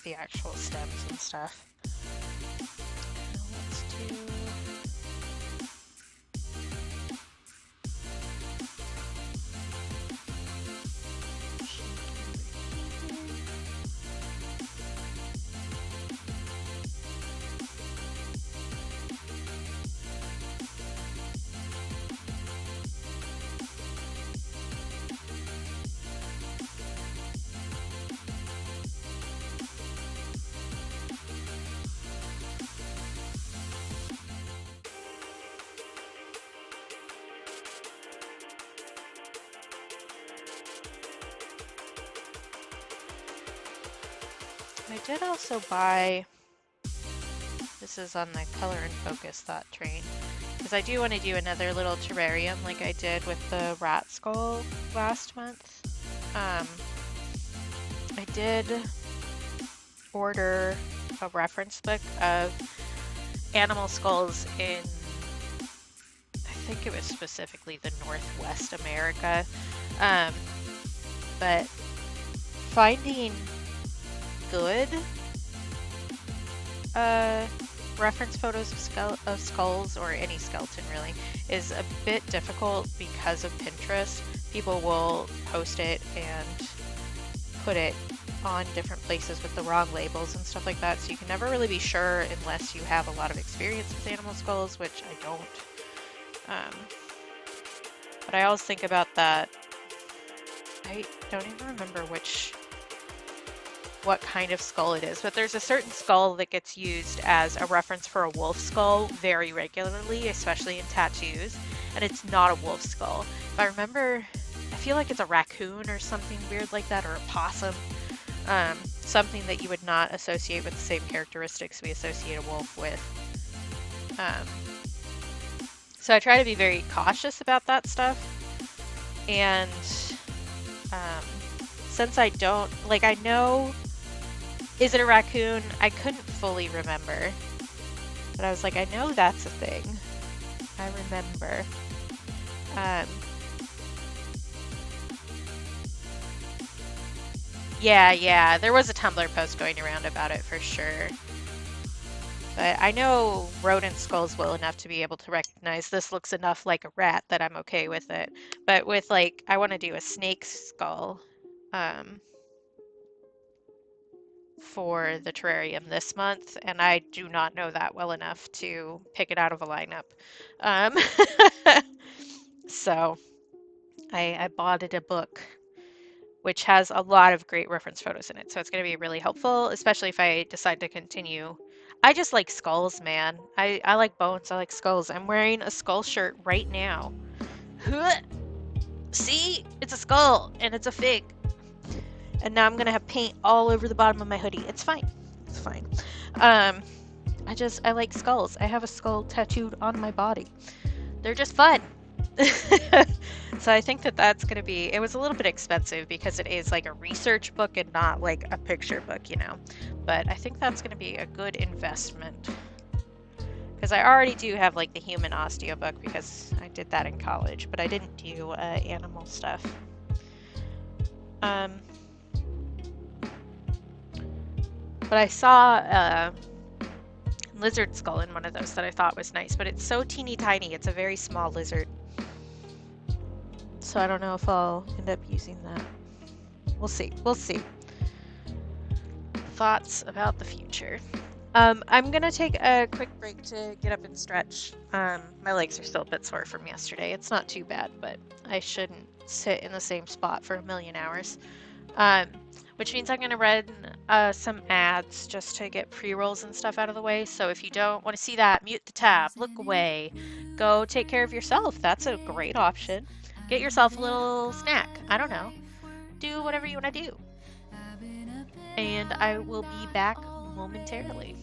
The actual stems and stuff. Now let's do I did also buy, this is on the Color and Focus thought train, because I do want to do another little terrarium like I did with the rat skull last month. I did order a reference book of animal skulls in, I think it was specifically the Northwest America, but finding good reference photos of skulls, or any skeleton really, is a bit difficult because of Pinterest. People will post it and put it on different places with the wrong labels and stuff like that, so you can never really be sure unless you have a lot of experience with animal skulls, which I don't. But I always think about that. I don't even remember what kind of skull it is, but there's a certain skull that gets used as a reference for a wolf skull very regularly, especially in tattoos, and it's not a wolf skull. If I remember, I feel like it's a raccoon or something weird like that, or a possum, something that you would not associate with the same characteristics we associate a wolf with. So I try to be very cautious about that stuff, and since I don't, like, I know, is it a raccoon? I couldn't fully remember, but I was like, I know that's a thing. I remember. Yeah, there was a Tumblr post going around about it for sure. But I know rodent skulls well enough to be able to recognize this looks enough like a rat that I'm okay with it. But with, like, I want to do a snake skull for the terrarium this month, and I do not know that well enough to pick it out of a lineup. So I bought it a book, which has a lot of great reference photos in it. So it's going to be really helpful, especially if I decide to continue. I just like skulls, man. I like bones. I like skulls. I'm wearing a skull shirt right now. See? It's a skull, and it's a fig. And now I'm going to have paint all over the bottom of my hoodie. It's fine. It's fine. I like skulls. I have a skull tattooed on my body. They're just fun. So I think that that's going to be, it was a little bit expensive because it is like a research book and not like a picture book, you know. But I think that's going to be a good investment. Because I already do have like the human osteo book because I did that in college, but I didn't do animal stuff. But I saw a lizard skull in one of those that I thought was nice, but it's so teeny tiny. It's a very small lizard. So I don't know if I'll end up using that. We'll see. We'll see. Thoughts about the future. I'm gonna take a quick break to get up and stretch. My legs are still a bit sore from yesterday. It's not too bad, but I shouldn't sit in the same spot for a million hours. Which means I'm gonna run some ads just to get pre-rolls and stuff out of the way. So if you don't want to see that, mute the tab, look away, go take care of yourself. That's a great option. Get yourself a little snack. I don't know. Do whatever you want to do. And I will be back momentarily.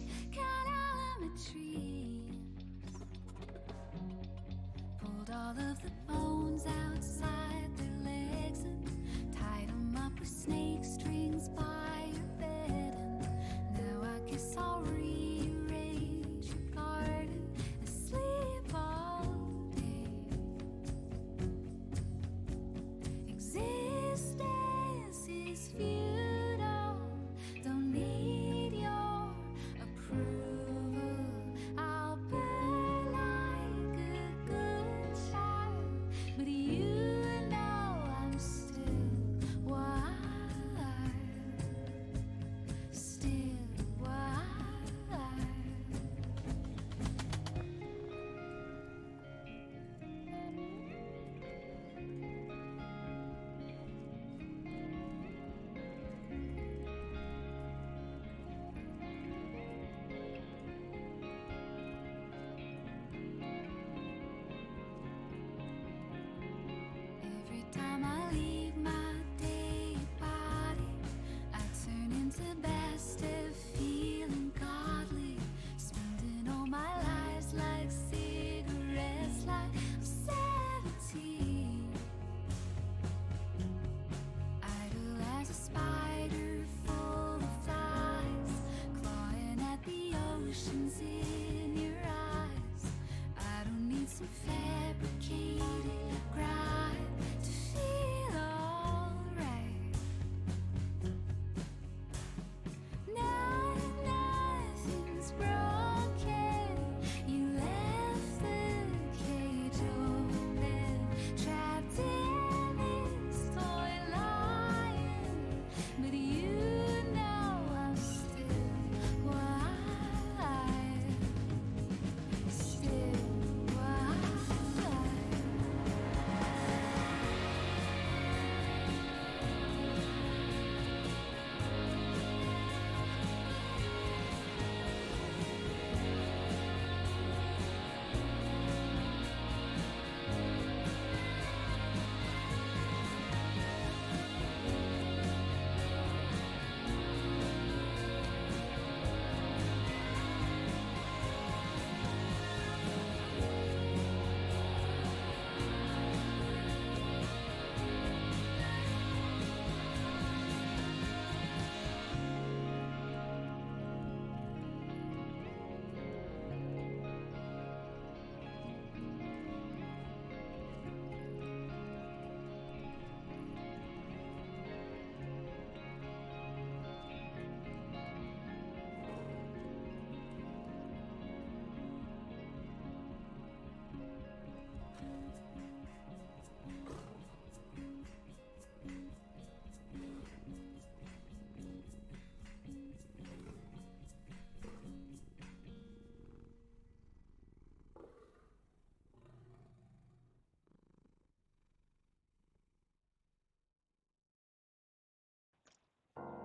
Pulled all of the bones outside their legs and tied them up with snake strings by your bed. And now I guess I'll rearrange your garden and sleep all day. Existence is futile, don't need your approval. I'll burn like a good child, but you and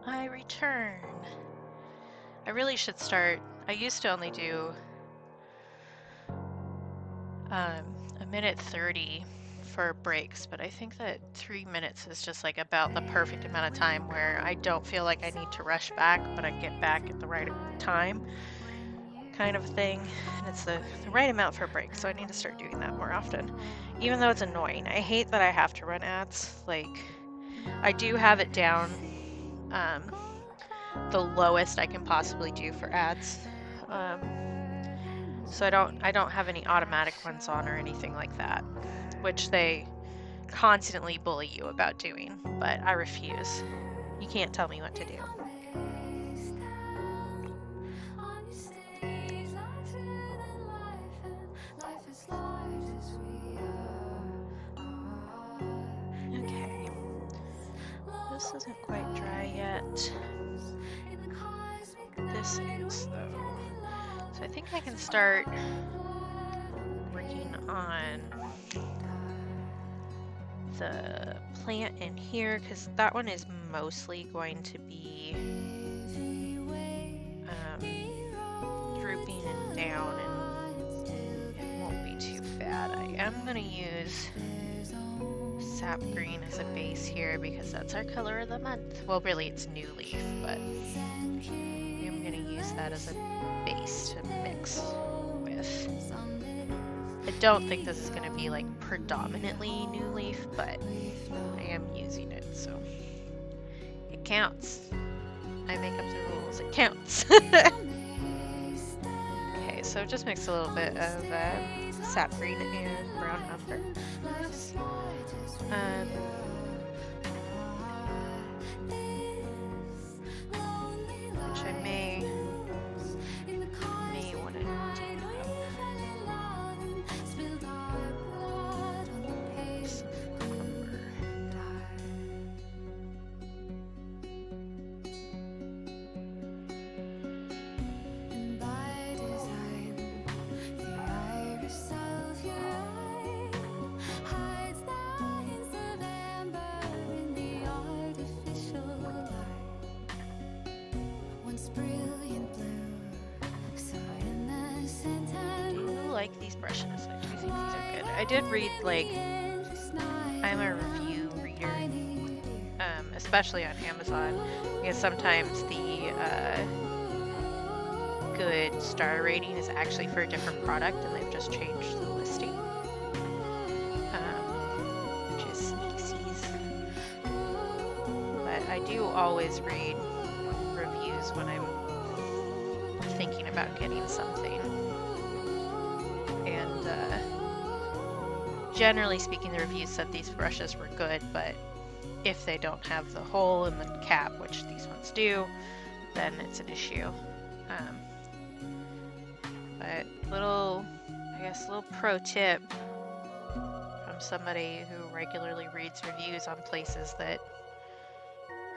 I return. I really should start. I used to only do 1:30 for breaks, but I think that 3 minutes is just like about the perfect amount of time where I don't feel like I need to rush back, but I get back at the right time, kind of thing. And it's the right amount for a break, so I need to start doing that more often. Even though it's annoying. I hate that I have to run ads. Like, I do have it down the lowest I can possibly do for ads. So I don't have any automatic ones on or anything like that, which they constantly bully you about doing, but I refuse. You can't tell me what to do. Okay. This isn't quite dry yet. This is, though. So I think I can start working on the plant in here, because that one is mostly going to be drooping and down, and it won't be too bad. I am going to use sap green as a base here because that's our color of the month. Well, really it's new leaf, but I'm going to use that as a base to mix with. I don't think this is going to be like predominantly new leaf, but I am using it, so it counts. I make up the rules, it counts. Okay, so just mix a little bit of sap green and brown umber. Which I may want to deep up. Like these brushes. I do think these are good. I did read, like, I'm a review reader, especially on Amazon, because sometimes the good star rating is actually for a different product and they've just changed the listing, which is sneaksies. But I do always read reviews when I'm thinking about getting something. And generally speaking, the reviews said these brushes were good, but if they don't have the hole in the cap, which these ones do, then it's an issue. But little pro tip from somebody who regularly reads reviews on places that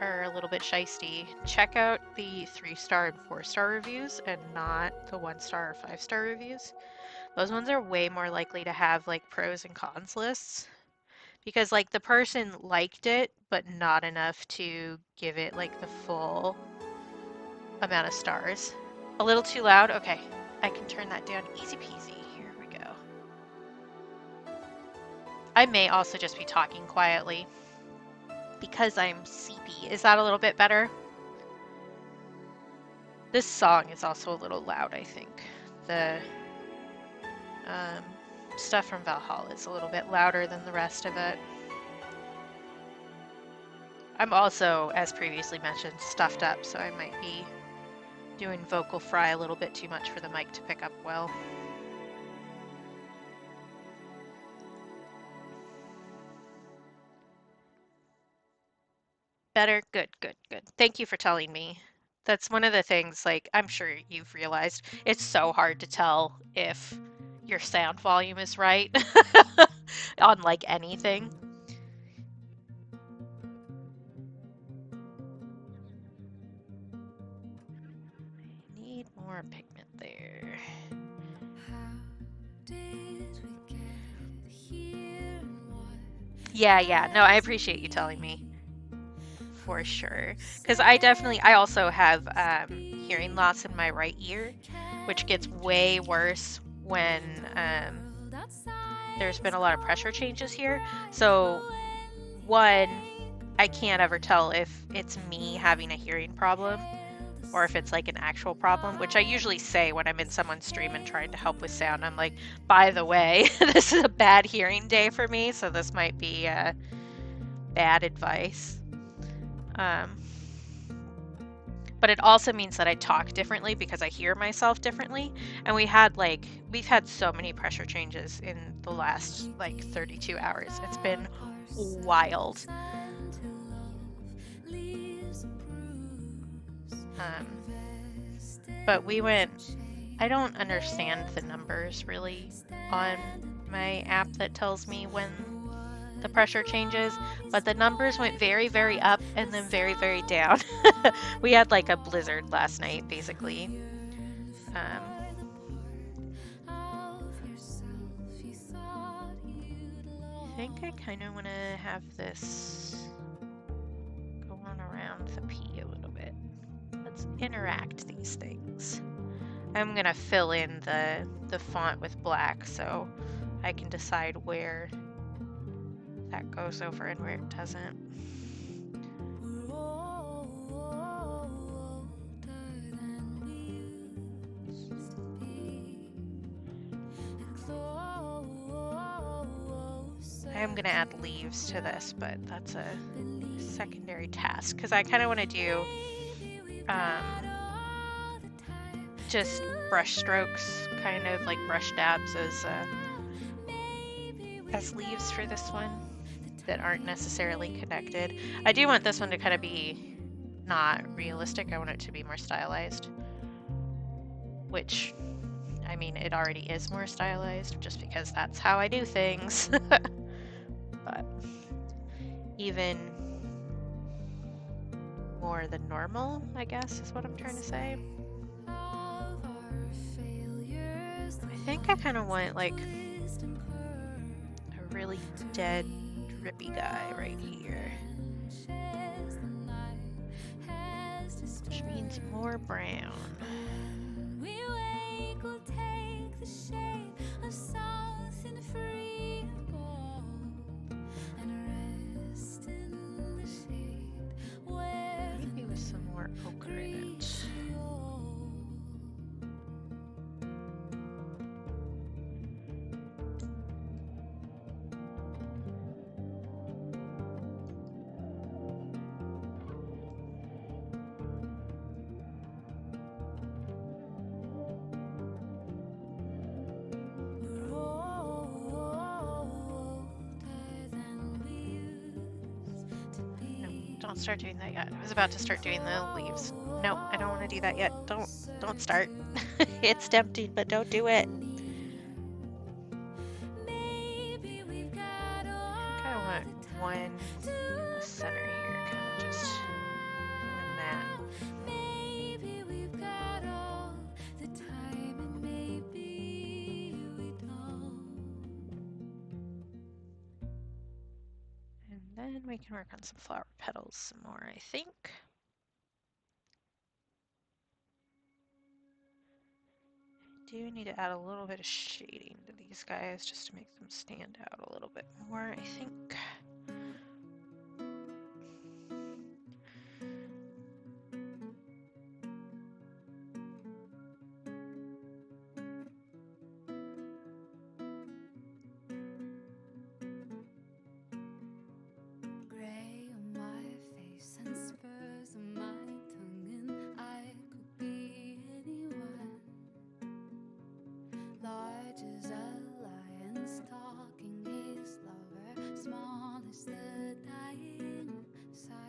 are a little bit shisty: check out the 3-star and 4-star reviews and not the 1-star or 5-star reviews. Those ones are way more likely to have like pros and cons lists, because like the person liked it, but not enough to give it like the full amount of stars. A little too loud? Okay, I can turn that down easy peasy. Here we go. I may also just be talking quietly because I'm sleepy. Is that a little bit better? This song is also a little loud, I think. The stuff from Valhalla is a little bit louder than the rest of it. I'm also, as previously mentioned, stuffed up, so I might be doing vocal fry a little bit too much for the mic to pick up well. Better? Good, good, good. Thank you for telling me. That's one of the things, like, I'm sure you've realized, it's so hard to tell if your sound volume is right on like anything. I need more pigment there. Yeah, no, I appreciate you telling me. for sure. Because I also have hearing loss in my right ear, which gets way worse when there's been a lot of pressure changes here. So, one, I can't ever tell if it's me having a hearing problem or if it's like an actual problem, which I usually say when I'm in someone's stream and trying to help with sound. I'm like, by the way, this is a bad hearing day for me, so this might be bad advice. But it also means that I talk differently because I hear myself differently. And we've had so many pressure changes in the last like 32 hours. It's been wild. But I don't understand the numbers really on my app that tells me when the pressure changes, but the numbers went very, very up and then very, very down. We had like a blizzard last night, basically. I think I kind of want to have this go on around the P a little bit. Let's interact these things. I'm gonna fill in the font with black so I can decide where that goes over and where it doesn't. I am gonna add leaves to this, but that's a secondary task because I kind of want to do just brush strokes, kind of like brush dabs as leaves for this one that aren't necessarily connected. I do want this one to kind of be not realistic. I want it to be more stylized, which, I mean, it already is more stylized just because that's how I do things. But even more than normal, I guess, is what I'm trying to say. I think I kind of want like a really dead, drippy guy right here. Which means more brown. Maybe with some more ochre in it. Don't start doing that yet. I was about to start doing the leaves. No, I don't want to do that yet. Don't start. It's tempting, but don't do it. I think I want one in the center here, kind of just doing that. And then we can work on some flower petals some more, I think. I do need to add a little bit of shading to these guys just to make them stand out a little bit more, I think.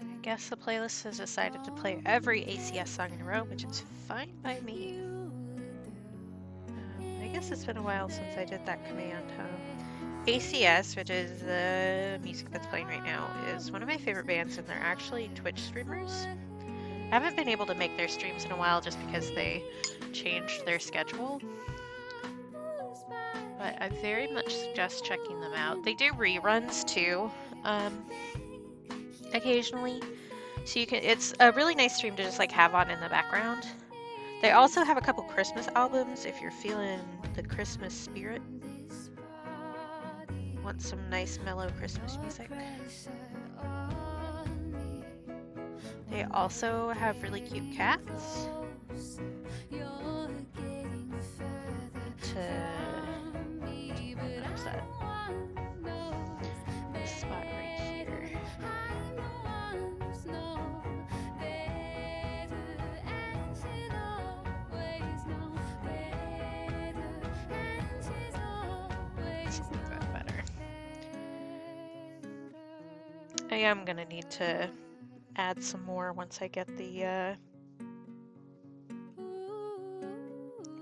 I guess the playlist has decided to play every ACS song in a row, which is fine by me. I guess it's been a while since I did that command, huh? ACS, which is the music that's playing right now, is one of my favorite bands, and they're actually Twitch streamers. I haven't been able to make their streams in a while just because they changed their schedule. But I very much suggest checking them out. They do reruns too, occasionally, So you can, it's a really nice stream to just like have on in the background. They also have a couple Christmas albums if you're feeling the Christmas spirit. Want some nice mellow Christmas music. They also have really cute cats. Where's that? This spot right here. Let's make that better. I am gonna need to add some more once I get the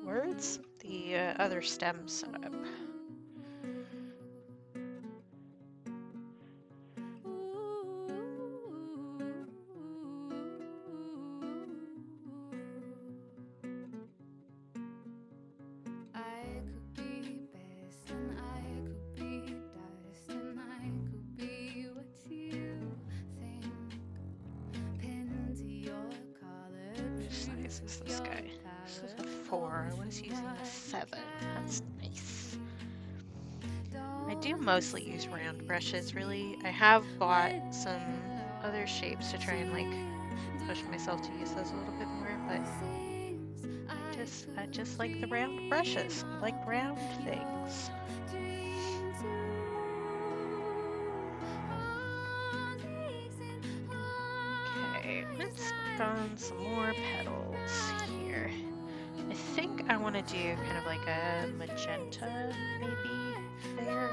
words, the other stems set up. Is this guy? This is a 4. I was using a 7. That's nice. I do mostly use round brushes, really. I have bought some other shapes to try and like push myself to use those a little bit more, but I just like the round brushes. I like round things. Okay, let's work on some more petals here. I think I want to do kind of like a magenta maybe there,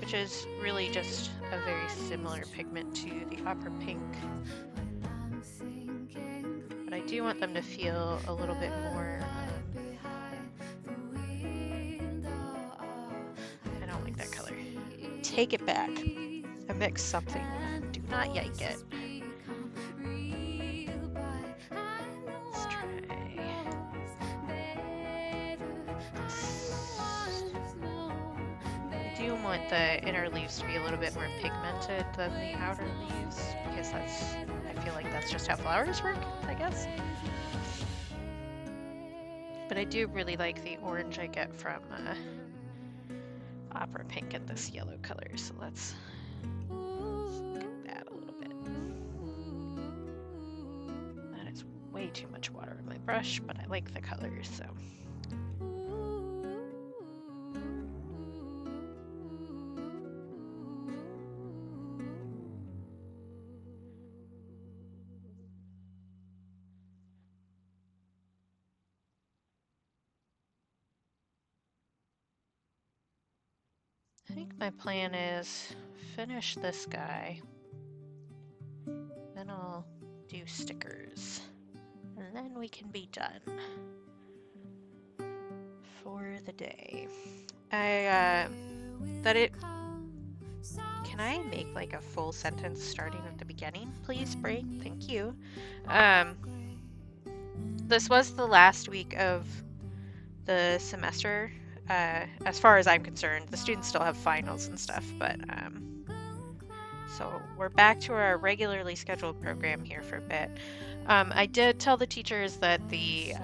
which is really just a very similar pigment to the opera pink. But I do want them to feel a little bit more, I don't like that color. Take it back. I mixed something. Do not yike it. Let's try I do want the inner leaves to be a little bit more pigmented than the outer leaves, because I feel like that's just how flowers work, I guess. But I do really like the orange I get from opera pink and this yellow color, so let's look at that a little bit. That is way too much water in my brush, but I like the colors, so. I think my plan is finish this guy, then I'll do stickers, and then we can be done for the day. Can I make like a full sentence starting at the beginning, please, Brain? Thank you. This was the last week of the semester. As far as I'm concerned, the students still have finals and stuff, but so we're back to our regularly scheduled program here for a bit. I did tell the teachers that the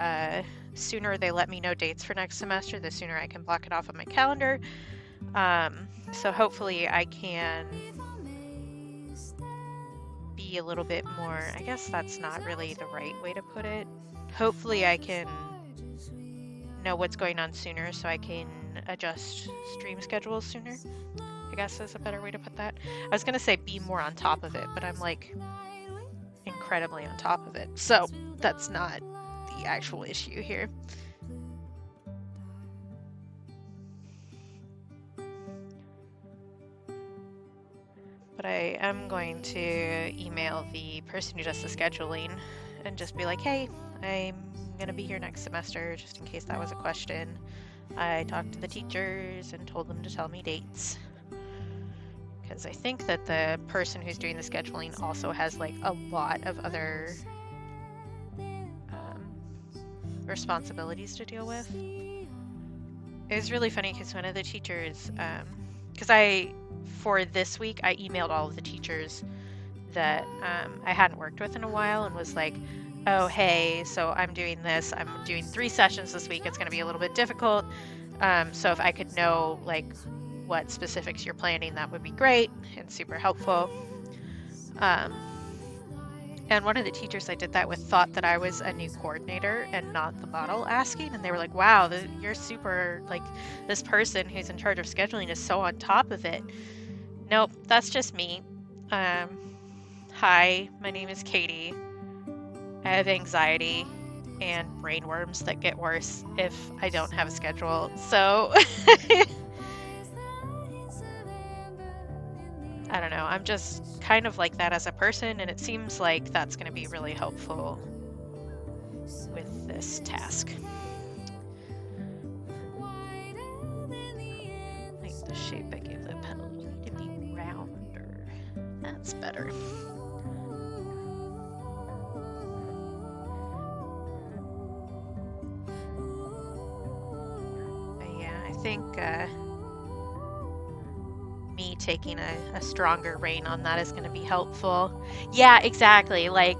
sooner they let me know dates for next semester, the sooner I can block it off on my calendar. So hopefully I can be a little bit more, I guess that's not really the right way to put it. Hopefully I can know what's going on sooner so I can adjust stream schedules sooner, I guess is a better way to put that. I was gonna say be more on top of it, but I'm like incredibly on top of it, so that's not the actual issue here. But I am going to email the person who does the scheduling and just be like, hey, I'm gonna be here next semester, just in case that was a question. I talked to the teachers and told them to tell me dates, because I think that the person who's doing the scheduling also has like a lot of other responsibilities to deal with. It was really funny because one of the teachers, because for this week I emailed all of the teachers that I hadn't worked with in a while and was like, oh, hey, so I'm doing this. I'm doing 3 sessions this week. It's going to be a little bit difficult. So if I could know like what specifics you're planning, that would be great and super helpful. And one of the teachers I did that with thought that I was a new coordinator and not the model asking. And they were like, wow, you're super, like, this person who's in charge of scheduling is so on top of it. Nope, that's just me. Hi, my name is Katie. I have anxiety and brainworms that get worse if I don't have a schedule. So I don't know, I'm just kind of like that as a person, and it seems like that's going to be really helpful with this task. Like the shape I gave the petal, you need to be rounder. That's better. But yeah, I think me taking a stronger rein on that is going to be helpful. Yeah, exactly. Like,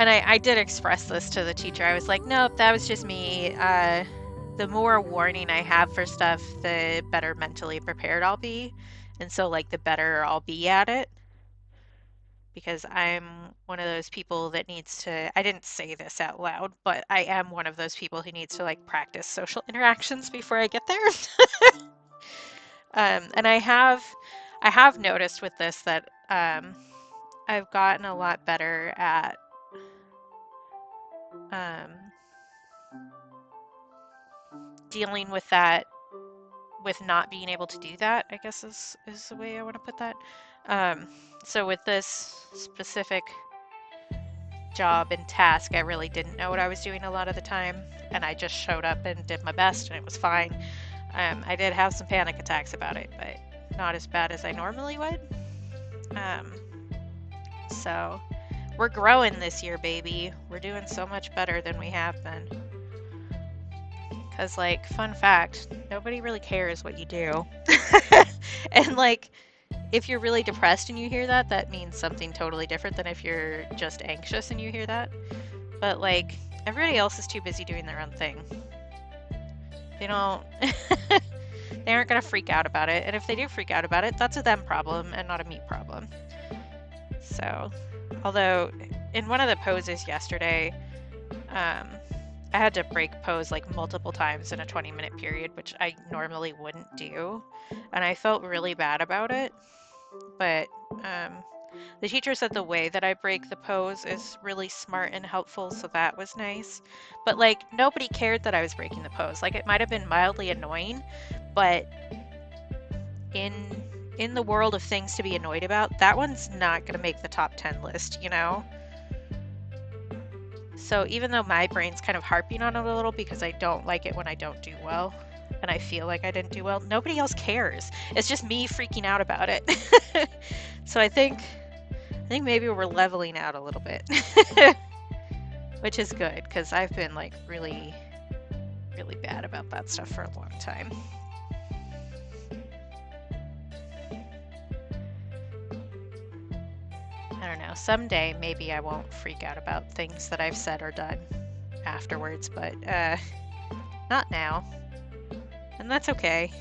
and I did express this to the teacher. I was like, nope, that was just me. The more warning I have for stuff, the better mentally prepared I'll be. And so, like, the better I'll be at it. Because I'm one of those people that needs to, I didn't say this out loud, but I am one of those people who needs to, like, practice social interactions before I get there. And I have noticed with this that I've gotten a lot better at dealing with that, with not being able to do that, I guess is the way I want to put that. So with this specific job and task, I really didn't know what I was doing a lot of the time, and I just showed up and did my best, and it was fine. I did have some panic attacks about it, but not as bad as I normally would. So we're growing this year, baby. We're doing so much better than we have been. Because, like, fun fact, nobody really cares what you do. And, like, if you're really depressed and you hear that, that means something totally different than if you're just anxious and you hear that. But, like, everybody else is too busy doing their own thing. They don't... They aren't going to freak out about it. And if they do freak out about it, that's a them problem and not a me problem. So, although, in one of the poses yesterday, I had to break pose like multiple times in a 20-minute period, which I normally wouldn't do. And I felt really bad about it. But the teacher said the way that I break the pose is really smart and helpful, so that was nice. But like, nobody cared that I was breaking the pose. Like, it might have been mildly annoying, but in the world of things to be annoyed about, that one's not going to make the top 10 list, you know? So even though my brain's kind of harping on it a little because I don't like it when I don't do well, and I feel like I didn't do well, nobody else cares. It's just me freaking out about it. So I think maybe we're leveling out a little bit, which is good because I've been like really, really bad about that stuff for a long time. I don't know, someday maybe I won't freak out about things that I've said or done afterwards, but not now. And that's okay.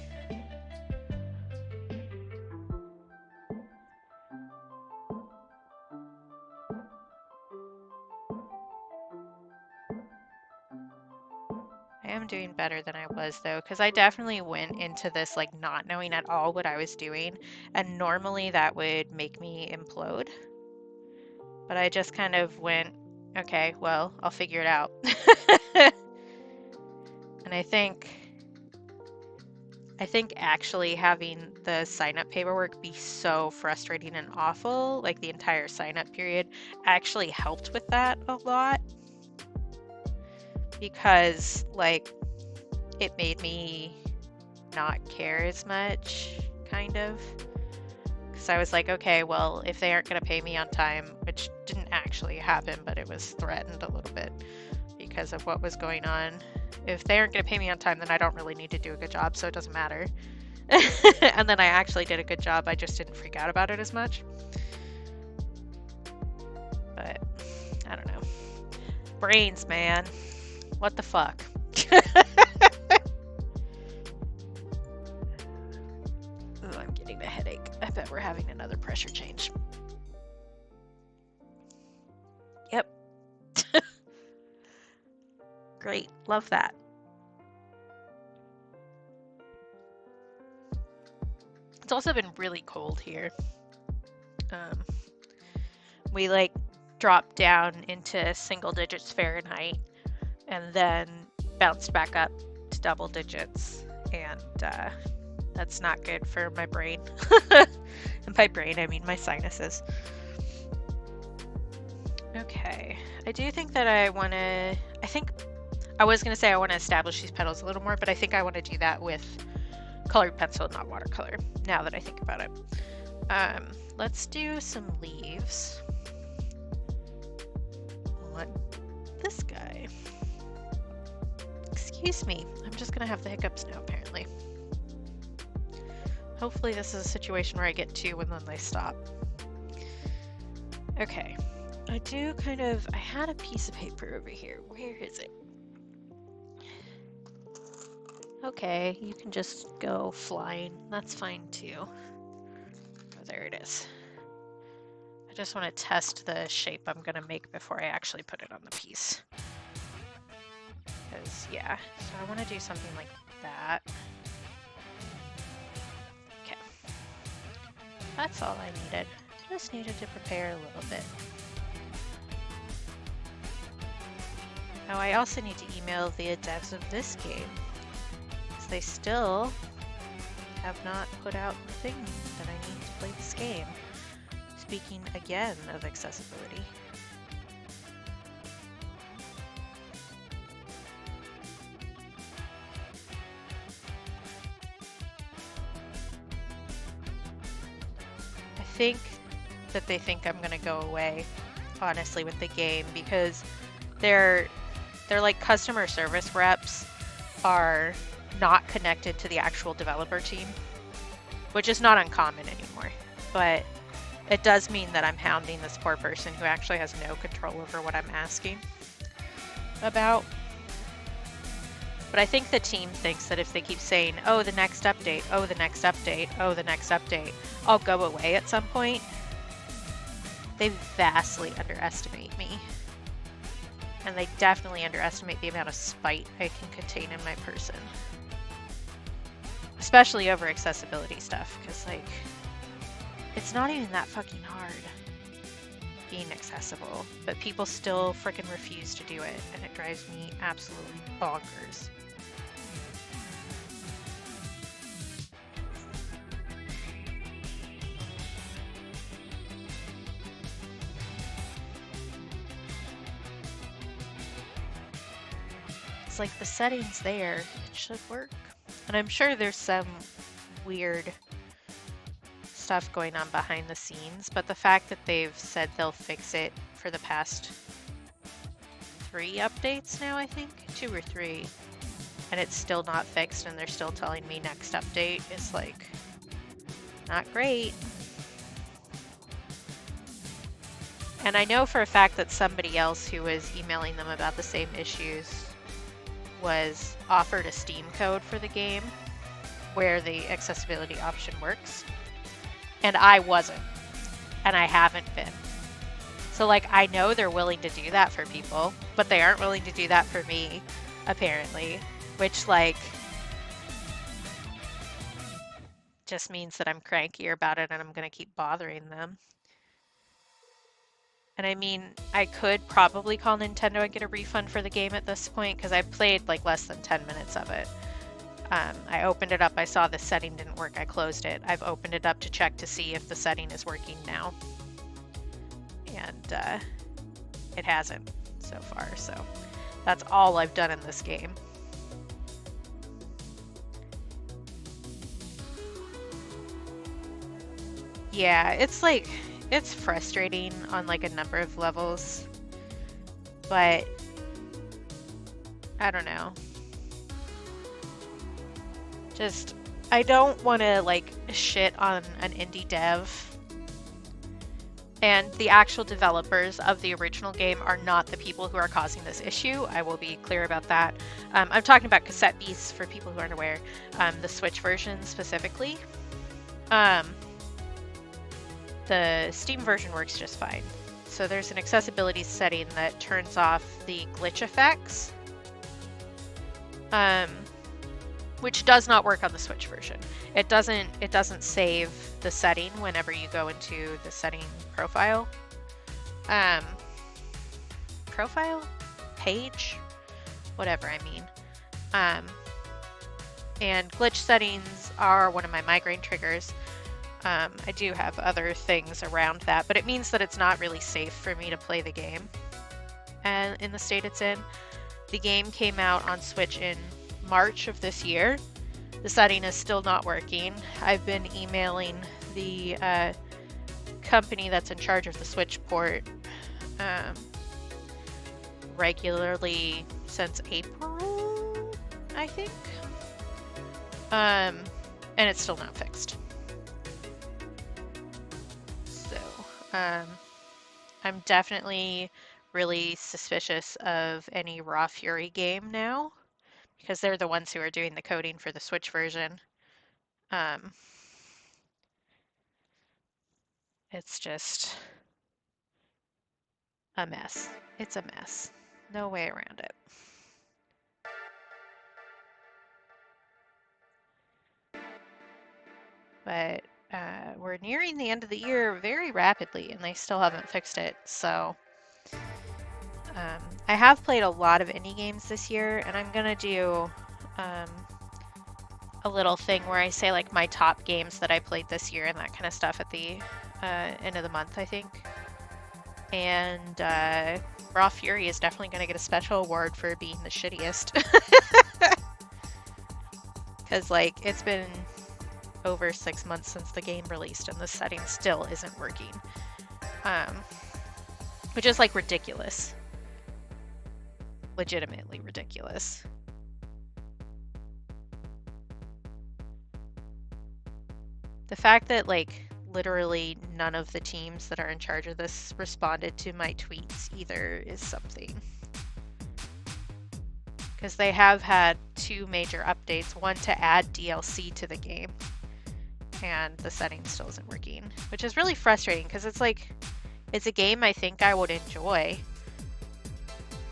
I am doing better than I was though, because I definitely went into this like not knowing at all what I was doing, and normally that would make me implode. But I just kind of went, okay, well, I'll figure it out. And I think actually having the sign-up paperwork be so frustrating and awful, like the entire sign-up period, actually helped with that a lot. Because, like, it made me not care as much, kind of. Because I was like, okay, well, if they aren't going to pay me on time, which didn't actually happen, but it was threatened a little bit because of what was going on. If they aren't going to pay me on time, then I don't really need to do a good job, so it doesn't matter. And then I actually did a good job, I just didn't freak out about it as much. brains, man. What the fuck? Oh, I'm getting a headache. I bet we're having another pressure change. Yep. Great. Love that. It's also been really cold here. We like dropped down into single digits Fahrenheit and then bounced back up to double digits, and that's not good for my brain. And by brain, I mean my sinuses. Okay, I do think that I want to, I was going to say I want to establish these petals a little more, but I think I want to do that with colored pencil, not watercolor, now that I think about it. Let's do some leaves on this guy. Excuse me, I'm just gonna have the hiccups now, apparently. Hopefully this is a situation where I get two and then they stop. Okay, I had a piece of paper over here. Where is it? Okay, you can just go flying. That's fine too. Oh, there it is. I just want to test the shape I'm going to make before I actually put it on the piece. Because, yeah, so I want to do something like that. Okay. That's all I needed. Just needed to prepare a little bit. Oh, I also need to email the devs of this game, because they still have not put out the thing that I need to play this game. Speaking again of accessibility. I think that they think I'm gonna go away, honestly, with the game, because they're like customer service reps are not connected to the actual developer team, which is not uncommon anymore, but it does mean that I'm hounding this poor person who actually has no control over what I'm asking about. But I think the team thinks that if they keep saying, oh, the next update, oh, the next update, oh, the next update, I'll go away at some point. They vastly underestimate me. And they definitely underestimate the amount of spite I can contain in my person. Especially over accessibility stuff, because, like, it's not even that fucking hard being accessible, but people still frickin' refuse to do it, and it drives me absolutely bonkers. It's like the settings there, it should work. And I'm sure there's some weird stuff going on behind the scenes, but the fact that they've said they'll fix it for the past 3 updates now, I think, 2 or 3, and it's still not fixed, and they're still telling me next update is like not great. And I know for a fact that somebody else who was emailing them about the same issues was offered a Steam code for the game where the accessibility option works. And I wasn't. And I haven't been. So, like, I know they're willing to do that for people, but they aren't willing to do that for me, apparently. Which, like, just means that I'm crankier about it and I'm gonna keep bothering them. And I mean, I could probably call Nintendo and get a refund for the game at this point, because I played like less than 10 minutes of it. I opened it up, I saw the setting didn't work, I closed it. I've opened it up to check to see if the setting is working now. And it hasn't so far, so that's all I've done in this game. Yeah, it's like, it's frustrating on like a number of levels, but I don't know. Just, I don't want to like shit on an indie dev And the actual developers of the original game are not the people who are causing this issue. I will be clear about that. I'm talking about Cassette Beasts for people who aren't aware, the Switch version specifically. The Steam version works just fine. So there's an accessibility setting that turns off the glitch effects, which does not work on the Switch version. It doesn't save the setting whenever you go into the setting profile. Profile? Page? Whatever I mean. And glitch settings are one of my migraine triggers. I do have other things around that, but it means that it's not really safe for me to play the game. And in the state it's in, the game came out on Switch in March of this year. The setting is still not working. I've been emailing the company that's in charge of the Switch port regularly since April, I think. And it's still not fixed. So, I'm definitely really suspicious of any Raw Fury game now, because they're the ones who are doing the coding for the Switch version. It's just a mess. It's a mess. No way around it. But we're nearing the end of the year very rapidly, and they still haven't fixed it. So I have played a lot of indie games this year, and I'm gonna do a little thing where I say like my top games that I played this year and that kind of stuff at the end of the month, I think. And Raw Fury is definitely gonna get a special award for being the shittiest. Because like it's been over 6 months since the game released and the setting still isn't working. Which is like ridiculous. Legitimately ridiculous. The fact that like literally none of the teams that are in charge of this responded to my tweets either is something. Because they have had 2 major updates, one to add DLC to the game, and the setting still isn't working, which is really frustrating because it's like, it's a game I think I would enjoy.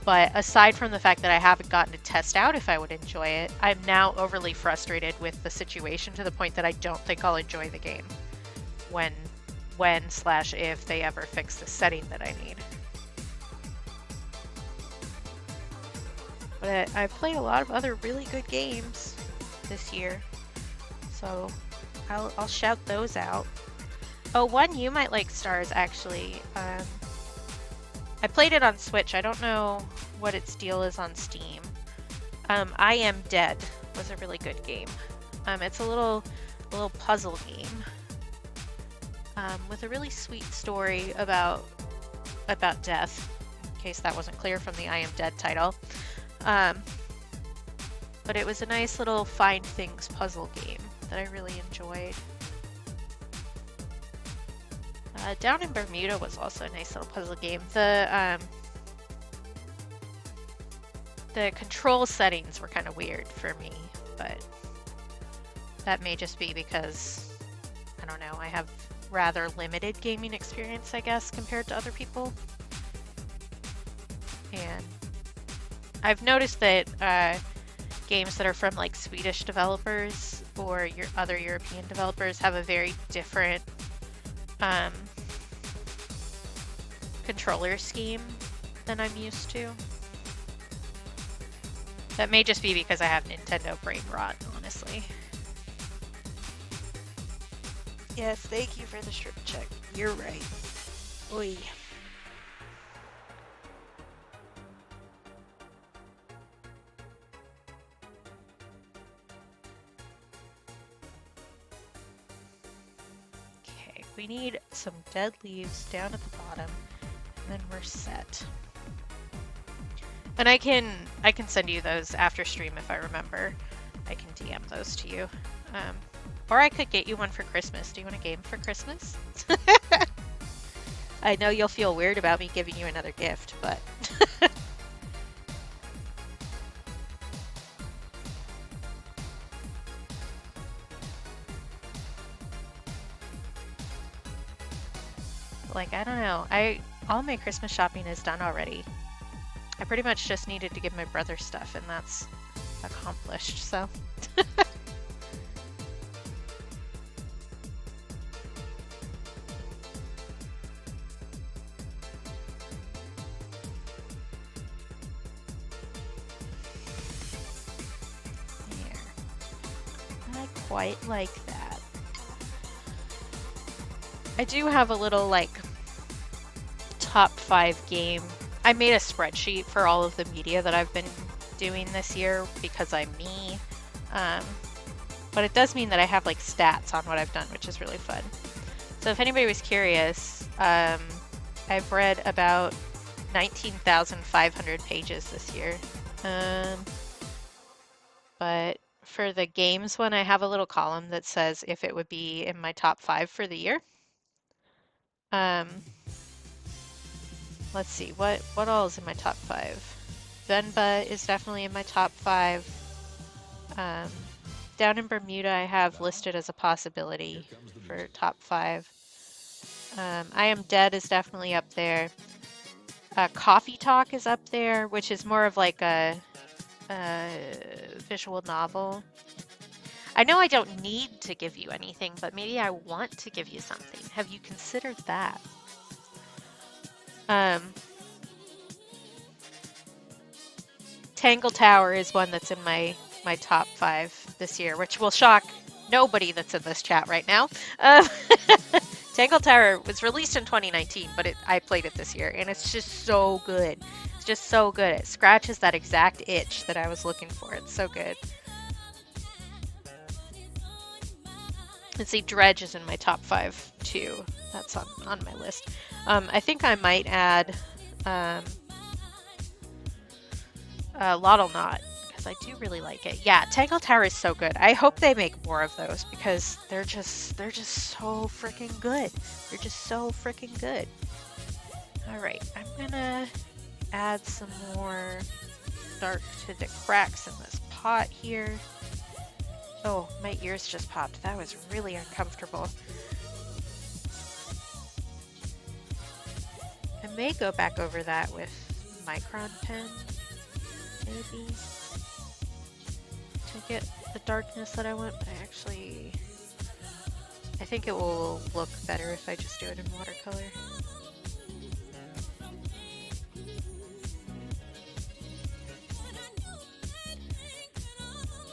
But aside from the fact that I haven't gotten to test out if I would enjoy it, I'm now overly frustrated with the situation to the point that I don't think I'll enjoy the game when/if they ever fix the setting that I need. But I've played a lot of other really good games this year, so I'll shout those out. Oh, one you might like, Stars, actually. I played it on Switch. I don't know what its deal is on Steam. I Am Dead was a really good game. It's a little puzzle game with a really sweet story about death, in case that wasn't clear from the I Am Dead title. But it was a nice little find things puzzle game that I really enjoyed. Down in Bermuda was also a nice little puzzle game. The control settings were kind of weird for me, but that may just be because, I don't know, I have rather limited gaming experience, I guess, compared to other people. And I've noticed that games that are from like Swedish developers or your other European developers have a very different controller scheme than I'm used to. That may just be because I have Nintendo brain rot, honestly. Yes, thank you for the strip check. You're right. Oy. Okay, we need some dead leaves down at the bottom, and then we're set. And I can send you those after stream if I remember. I can DM those to you. Or I could get you one for Christmas. Do you want a game for Christmas? I know you'll feel weird about me giving you another gift, but like I don't know. All my Christmas shopping is done already. I pretty much just needed to give my brother stuff and that's accomplished. So here. I quite like that. I do have a little like top 5 game. I made a spreadsheet for all of the media that I've been doing this year because I'm me. But it does mean that I have like stats on what I've done, which is really fun. So if anybody was curious, I've read about 19,500 pages this year. But for the games one, I have a little column that says if it would be in my top 5 for the year. Let's see, what all is in my top 5? Venba is definitely in my top 5. Down in Bermuda, I have listed as a possibility for top 5. I Am Dead is definitely up there. Coffee Talk is up there, which is more of like a visual novel. I know I don't need to give you anything, but maybe I want to give you something. Have you considered that? Tangle Tower is one that's in my top 5 this year, which will shock nobody that's in this chat right now. Tangle Tower was released in 2019, but I played it this year, and it's just so good. It's just so good. It scratches that exact itch that I was looking for. It's so good. Let's see, Dredge is in my top 5 too. That's on my list. I think I might add Lottle Knot because I do really like it. Yeah, Tangle Tower is so good. I hope they make more of those because they're just so freaking good. They're just so freaking good. All right, I'm gonna add some more dark to the cracks in this pot here. Oh, my ears just popped. That was really uncomfortable. I may go back over that with Micron pen, maybe, to get the darkness that I want, but I think it will look better if I just do it in watercolor.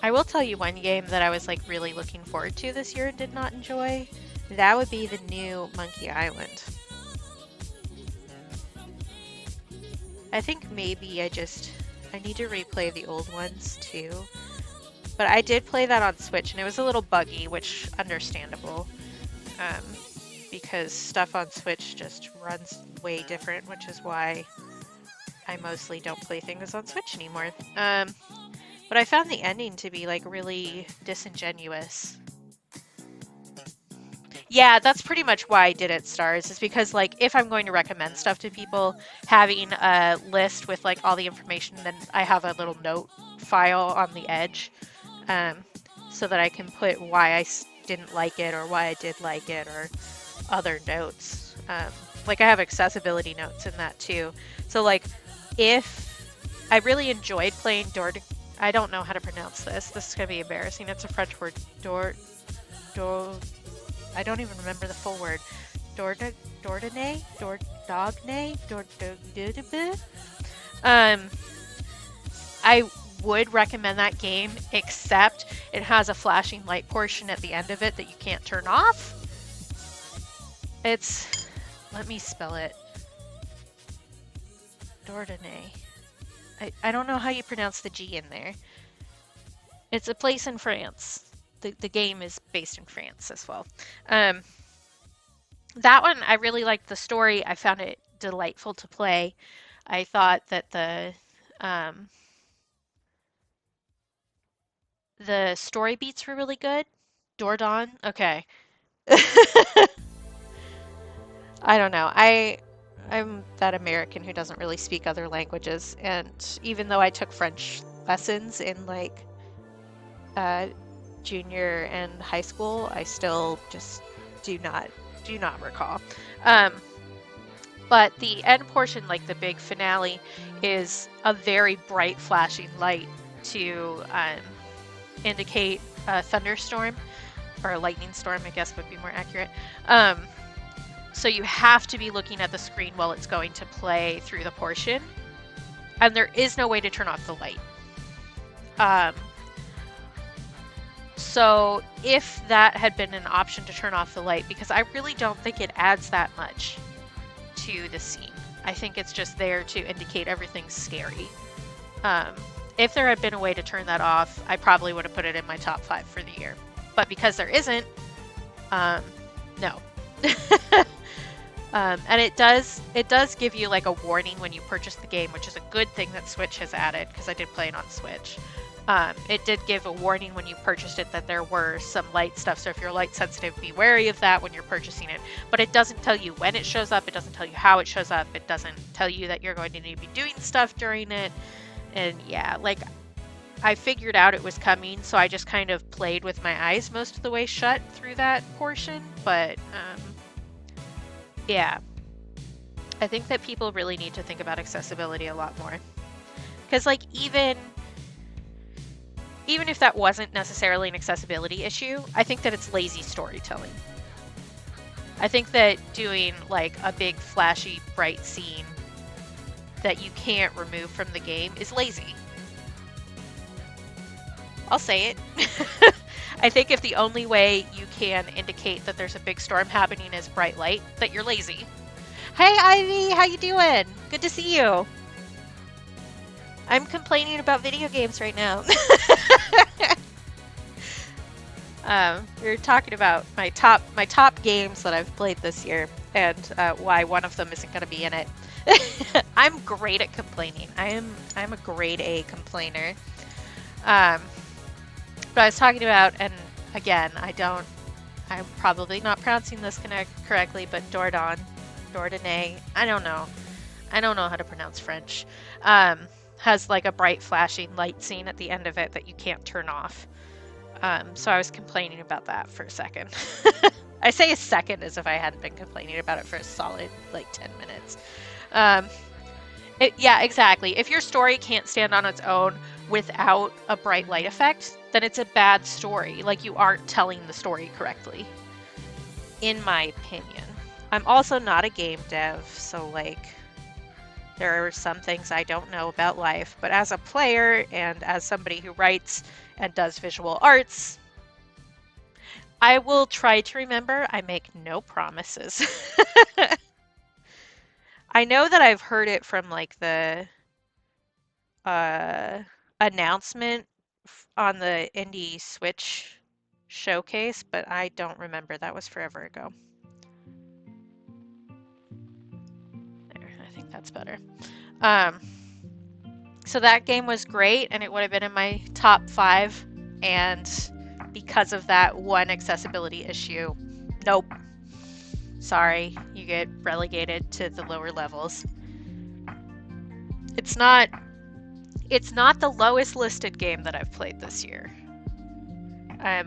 I will tell you one game that I was like really looking forward to this year and did not enjoy. That would be the new Monkey Island. I think maybe I need to replay the old ones too. But I did play that on Switch and it was a little buggy, which understandable. Because stuff on Switch just runs way different, which is why I mostly don't play things on Switch anymore. But I found the ending to be like really disingenuous. Yeah, that's pretty much why I did it, Stars, is because like if I'm going to recommend stuff to people, having a list with like all the information, then I have a little note file on the edge, so that I can put why I didn't like it or why I did like it or other notes. Like I have accessibility notes in that too. So like if I really enjoyed playing I don't know how to pronounce this. This is gonna be embarrassing. It's a French word. I don't even remember the full word. Dordogne? I would recommend that game, except it has a flashing light portion at the end of it that you can't turn off. Let me spell it. Dordogne. I don't know how you pronounce the G in there. It's a place in France. The game is based in France as well. That one, I really liked the story. I found it delightful to play. I thought that the story beats were really good. Dordogne? Okay. I don't know. I'm that American who doesn't really speak other languages, and even though I took French lessons in like uh, junior and high school, I still just do not do not recall. Um, but the end portion, like the big finale, is a very bright flashing light to indicate a thunderstorm or a lightning storm, I guess would be more accurate. Um, so you have to be looking at the screen while it's going to play through the portion, and there is no way to turn off the light. So if that had been an option to turn off the light, because I really don't think it adds that much to the scene. I think it's just there to indicate everything's scary. If there had been a way to turn that off, I probably would have put it in my top 5 for the year. But because there isn't, no. And it does give you like a warning when you purchase the game, which is a good thing that Switch has added, because I did play it on Switch. It did give a warning when you purchased it that there were some light stuff, so if you're light sensitive, be wary of that when you're purchasing it. But it doesn't tell you when it shows up, it doesn't tell you how it shows up, it doesn't tell you that you're going to need to be doing stuff during it. And yeah, like I figured out it was coming, so I just kind of played with my eyes most of the way shut through that portion. But yeah, I think that people really need to think about accessibility a lot more. Because like even if that wasn't necessarily an accessibility issue, I think that it's lazy storytelling. I think that doing like a big flashy bright scene that you can't remove from the game is lazy. I'll say it. I think if the only way you can indicate that there's a big storm happening is bright light, that you're lazy. Hey Ivy, how you doing? Good to see you. I'm complaining about video games right now. We were talking about my top games that I've played this year, and why one of them isn't going to be in it. I'm great at complaining. I'm a grade A complainer. But I was talking about, and again, I'm probably not pronouncing this correctly, but Dordogne, I don't know how to pronounce French. Has like a bright flashing light scene at the end of it that you can't turn off. So I was complaining about that for a second. I say a second as if I hadn't been complaining about it for a solid like 10 minutes. Yeah, exactly. If your story can't stand on its own without a bright light effect, then it's a bad story. Like you aren't telling the story correctly, in my opinion. I'm also not a game dev, so like there are some things I don't know about life, but as a player and as somebody who writes and does visual arts, I will try to remember I make no promises. I know that I've heard it from like the announcement on the Indie Switch showcase, but I don't remember. That was forever ago. There, I think that's better. So that game was great, and it would have been in my top 5, and because of that one accessibility issue, nope. Sorry, you get relegated to the lower levels. It's not the lowest listed game that I've played this year.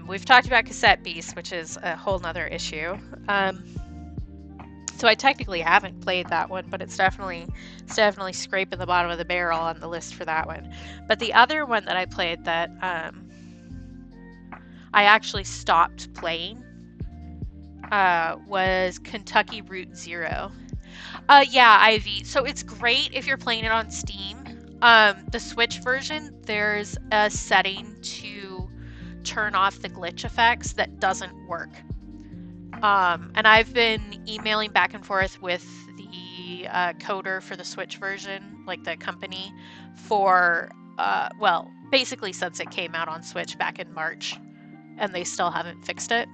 We've talked about Cassette Beast, which is a whole nother issue. So I technically haven't played that one, but it's definitely scraping the bottom of the barrel on the list for that one. But the other one that I played that I actually stopped playing was Kentucky Route Zero. Yeah, Ivy. So it's great if you're playing it on Steam. The Switch version, there's a setting to turn off the glitch effects that doesn't work. And I've been emailing back and forth with the coder for the Switch version, like the company, for, well, basically since it came out on Switch back in March, and they still haven't fixed it.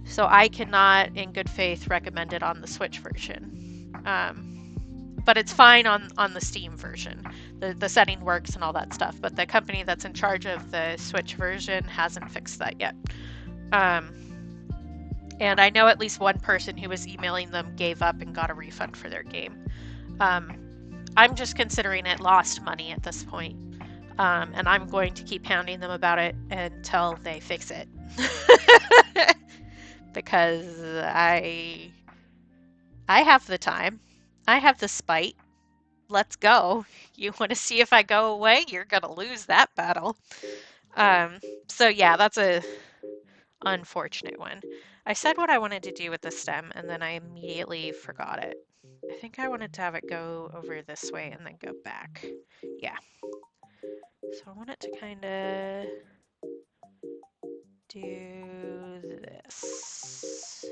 So I cannot, in good faith, recommend it on the Switch version. But it's fine on the Steam version. The setting works and all that stuff, but the company that's in charge of the Switch version hasn't fixed that yet. And I know at least one person who was emailing them gave up and got a refund for their game. I'm just considering it lost money at this point. And I'm going to keep hounding them about it until they fix it. Because I have the time. I have the spite. Let's go. You want to see if I go away? You're gonna lose that battle. So yeah, that's a unfortunate one. I said what I wanted to do with the stem, and then I immediately forgot it. I think I wanted to have it go over this way and then go back. Yeah. So I want it to kind of do this.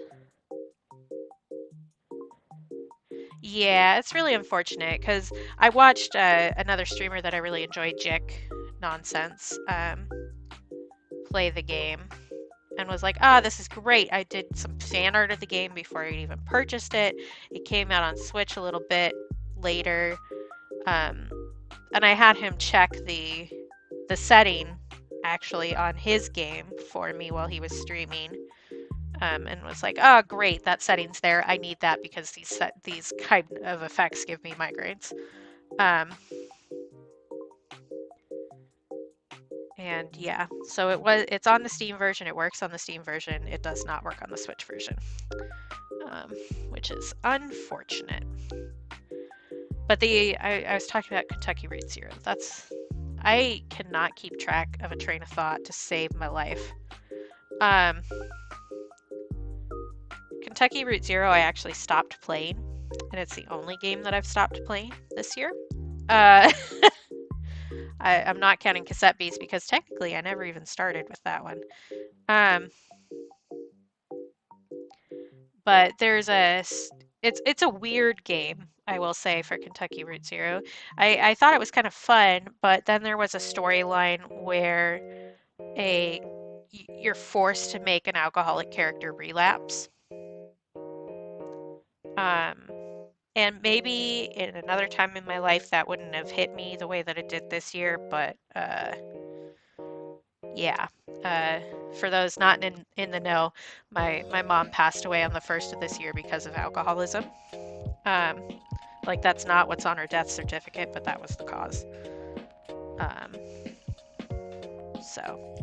Yeah, it's really unfortunate because I watched another streamer that I really enjoyed, Dec Nonsense, play the game and was like, ah, this is great. I did some fan art of the game before I even purchased it. It came out on Switch a little bit later. And I had him check the setting actually on his game for me while he was streaming. And was like, oh, great, that setting's there. I need that because these kind of effects give me migraines. And yeah, so it's on the Steam version. It works on the Steam version. It does not work on the Switch version, which is unfortunate. But I was talking about Kentucky Route Zero. I cannot keep track of a train of thought to save my life. Kentucky Route Zero, I actually stopped playing, and it's the only game that I've stopped playing this year. I'm not counting Cassette Beast because technically I never even started with that one. But it's a weird game, I will say, for Kentucky Route Zero. I thought it was kind of fun, but then there was a storyline where you're forced to make an alcoholic character relapse. And maybe in another time in my life that wouldn't have hit me the way that it did this year, but yeah. For those not in the know, my mom passed away on the 1st of this year because of alcoholism. Like that's not what's on her death certificate, but that was the cause. So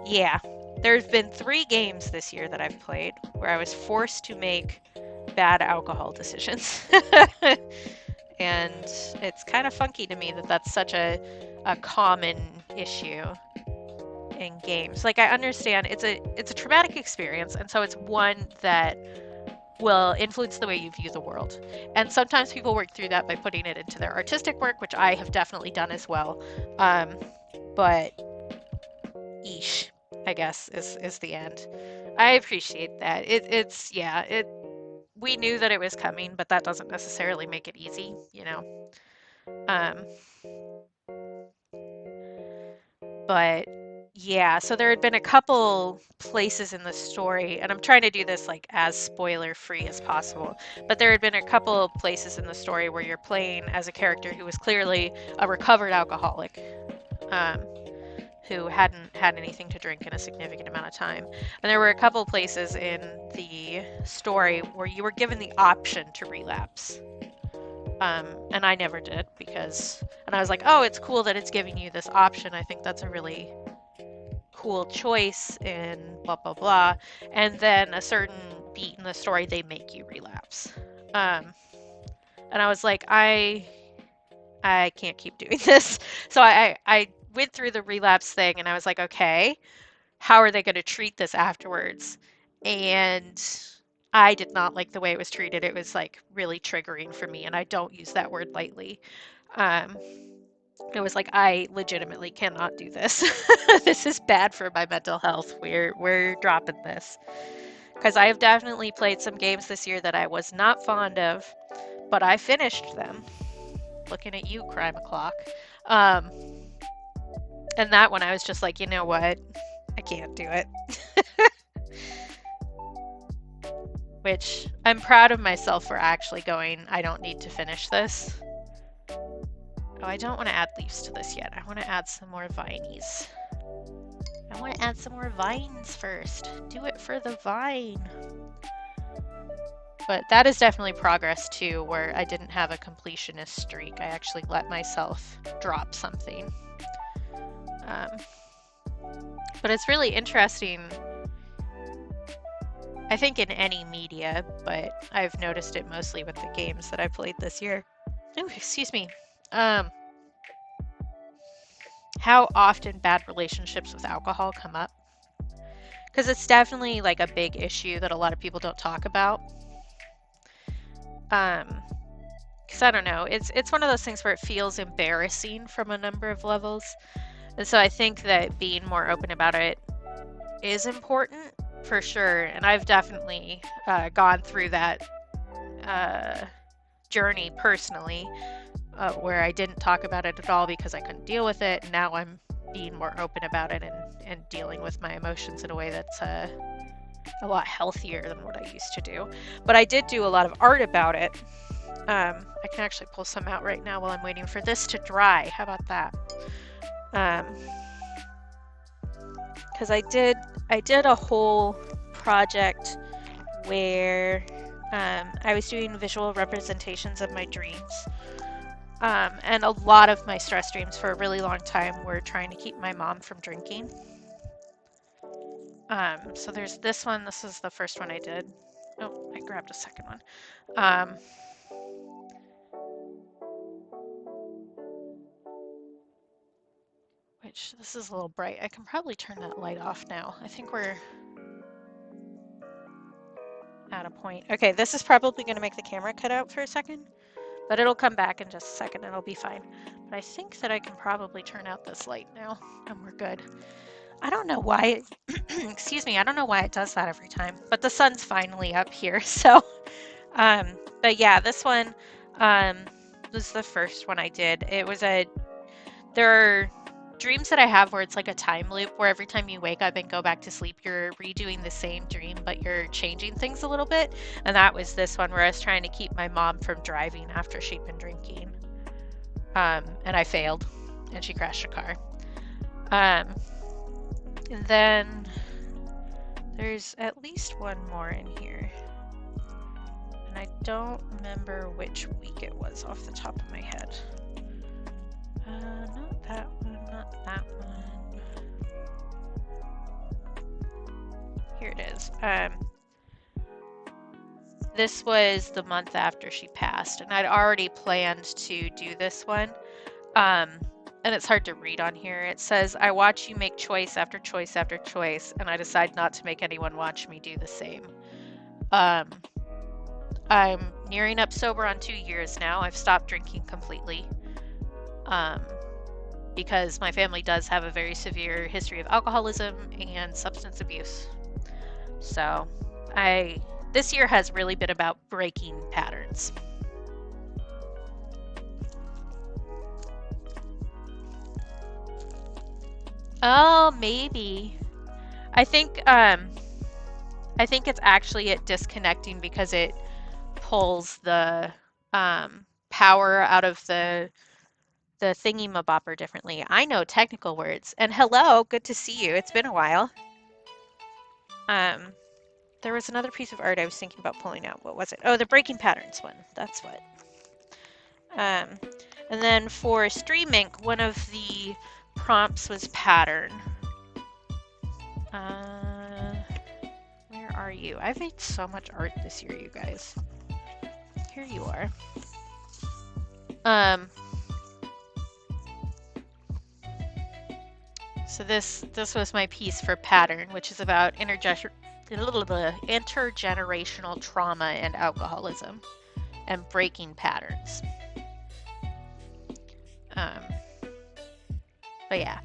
yeah, there's been 3 games this year that I've played where I was forced to make bad alcohol decisions. And it's kind of funky to me that that's such a common issue in games. Like I understand it's a traumatic experience, and so it's one that will influence the way you view the world. And sometimes people work through that by putting it into their artistic work, which I have definitely done as well. But eesh, I guess is the end. I appreciate that. We knew that it was coming, but that doesn't necessarily make it easy, you know. But yeah, so there had been a couple places in the story, and I'm trying to do this like as spoiler free as possible, but there had been a couple places in the story where you're playing as a character who was clearly a recovered alcoholic, who hadn't had anything to drink in a significant amount of time. And there were a couple places in the story where you were given the option to relapse. And I never did and I was like, oh, it's cool that it's giving you this option. I think that's a really cool choice and blah, blah, blah. And then a certain beat in the story, they make you relapse. And I was like, I can't keep doing this. So I went through the relapse thing and I was like, okay, how are they going to treat this afterwards? And I did not like the way it was treated. It was like really triggering for me, and I don't use that word lightly. It was like, I legitimately cannot do this. This is bad for my mental health. We're dropping this. Because I have definitely played some games this year that I was not fond of, but I finished them. Looking at you, Crime O'Clock. And that one I was just like, you know what? I can't do it. Which I'm proud of myself for actually going, I don't need to finish this. Oh, I don't want to add leaves to this yet. I want to add some more vinies. I want to add some more vines first. Do it for the vine. But that is definitely progress too, where I didn't have a completionist streak. I actually let myself drop something. Um, but it's really interesting, I think, in any media, but I've noticed it mostly with the games that I played this year. Oh, excuse me. How often bad relationships with alcohol come up. Because it's definitely like a big issue that a lot of people don't talk about. Because I don't know, it's one of those things where it feels embarrassing from a number of levels. And so I think that being more open about it is important for sure. And I've definitely gone through that journey personally, where I didn't talk about it at all because I couldn't deal with it. And now I'm being more open about it and dealing with my emotions in a way that's a lot healthier than what I used to do. But I did do a lot of art about it. I can actually pull some out right now while I'm waiting for this to dry. How about that? Because I did a whole project where I was doing visual representations of my dreams. And a lot of my stress dreams for a really long time were trying to keep my mom from drinking. So there's this one. This is the first one I did. Oh, I grabbed a second one. Which, this is a little bright. I can probably turn that light off now. I think we're at a point. Okay, this is probably going to make the camera cut out for a second, but it'll come back in just a second. It'll be fine. But I think that I can probably turn out this light now, and we're good. I don't know why, excuse me, I don't know why it does that every time, but the sun's finally up here, so, but yeah, this one was the first one I did. It was there are dreams that I have where it's like a time loop where every time you wake up and go back to sleep, you're redoing the same dream, but you're changing things a little bit. And that was this one where I was trying to keep my mom from driving after she'd been drinking. And I failed, and she crashed a car. And then there's at least one more in here. And I don't remember which week it was off the top of my head. Not that one, not that one. Here it is. This was the month after she passed, and I'd already planned to do this one. And it's hard to read on here. It says, I watch you make choice after choice after choice, and I decide not to make anyone watch me do the same. I'm nearing up sober on 2 years now. I've stopped drinking completely. Because my family does have a very severe history of alcoholism and substance abuse. So this year has really been about breaking patterns. Oh, maybe. I think it's actually it disconnecting because it pulls the power out of the thingy-mabopper differently. I know technical words. And hello, good to see you. It's been a while. There was another piece of art I was thinking about pulling out. What was it? Oh, the breaking patterns one. That's what. And then for Stream Inc, one of the prompts was pattern. Where are you? I've made so much art this year, you guys. Here you are. So this was my piece for pattern, which is about intergenerational trauma and alcoholism and breaking patterns. But yeah,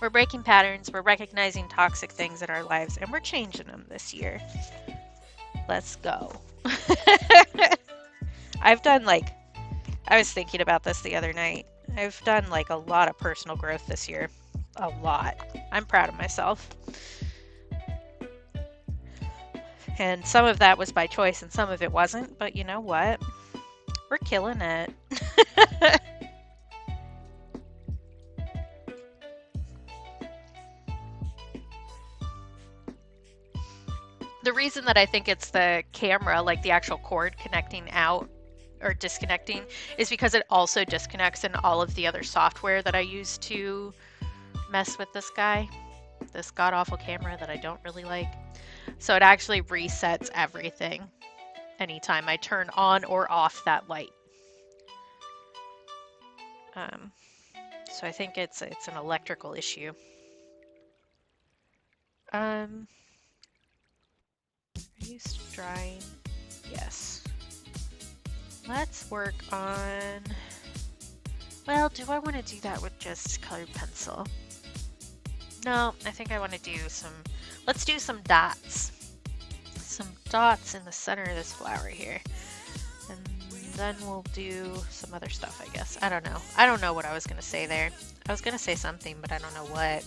we're breaking patterns, we're recognizing toxic things in our lives, and we're changing them this year. Let's go. I've done I was thinking about this the other night. I've done a lot of personal growth this year. A lot. I'm proud of myself. And some of that was by choice and some of it wasn't, but you know what? We're killing it. The reason that I think it's the camera, like the actual cord connecting out or disconnecting, is because it also disconnects in all of the other software that I use to mess with this guy, this god awful camera that I don't really like. So it actually resets everything anytime I turn on or off that light. Um, so I think it's an electrical issue. Are you drying? Yes. Let's work on. Well, do I want to do that with just colored pencil? No, I think I want to do some. Let's do some dots. Some dots in the center of this flower here. And then we'll do some other stuff, I guess. I don't know. I don't know what I was going to say there. I was going to say something, but I don't know what.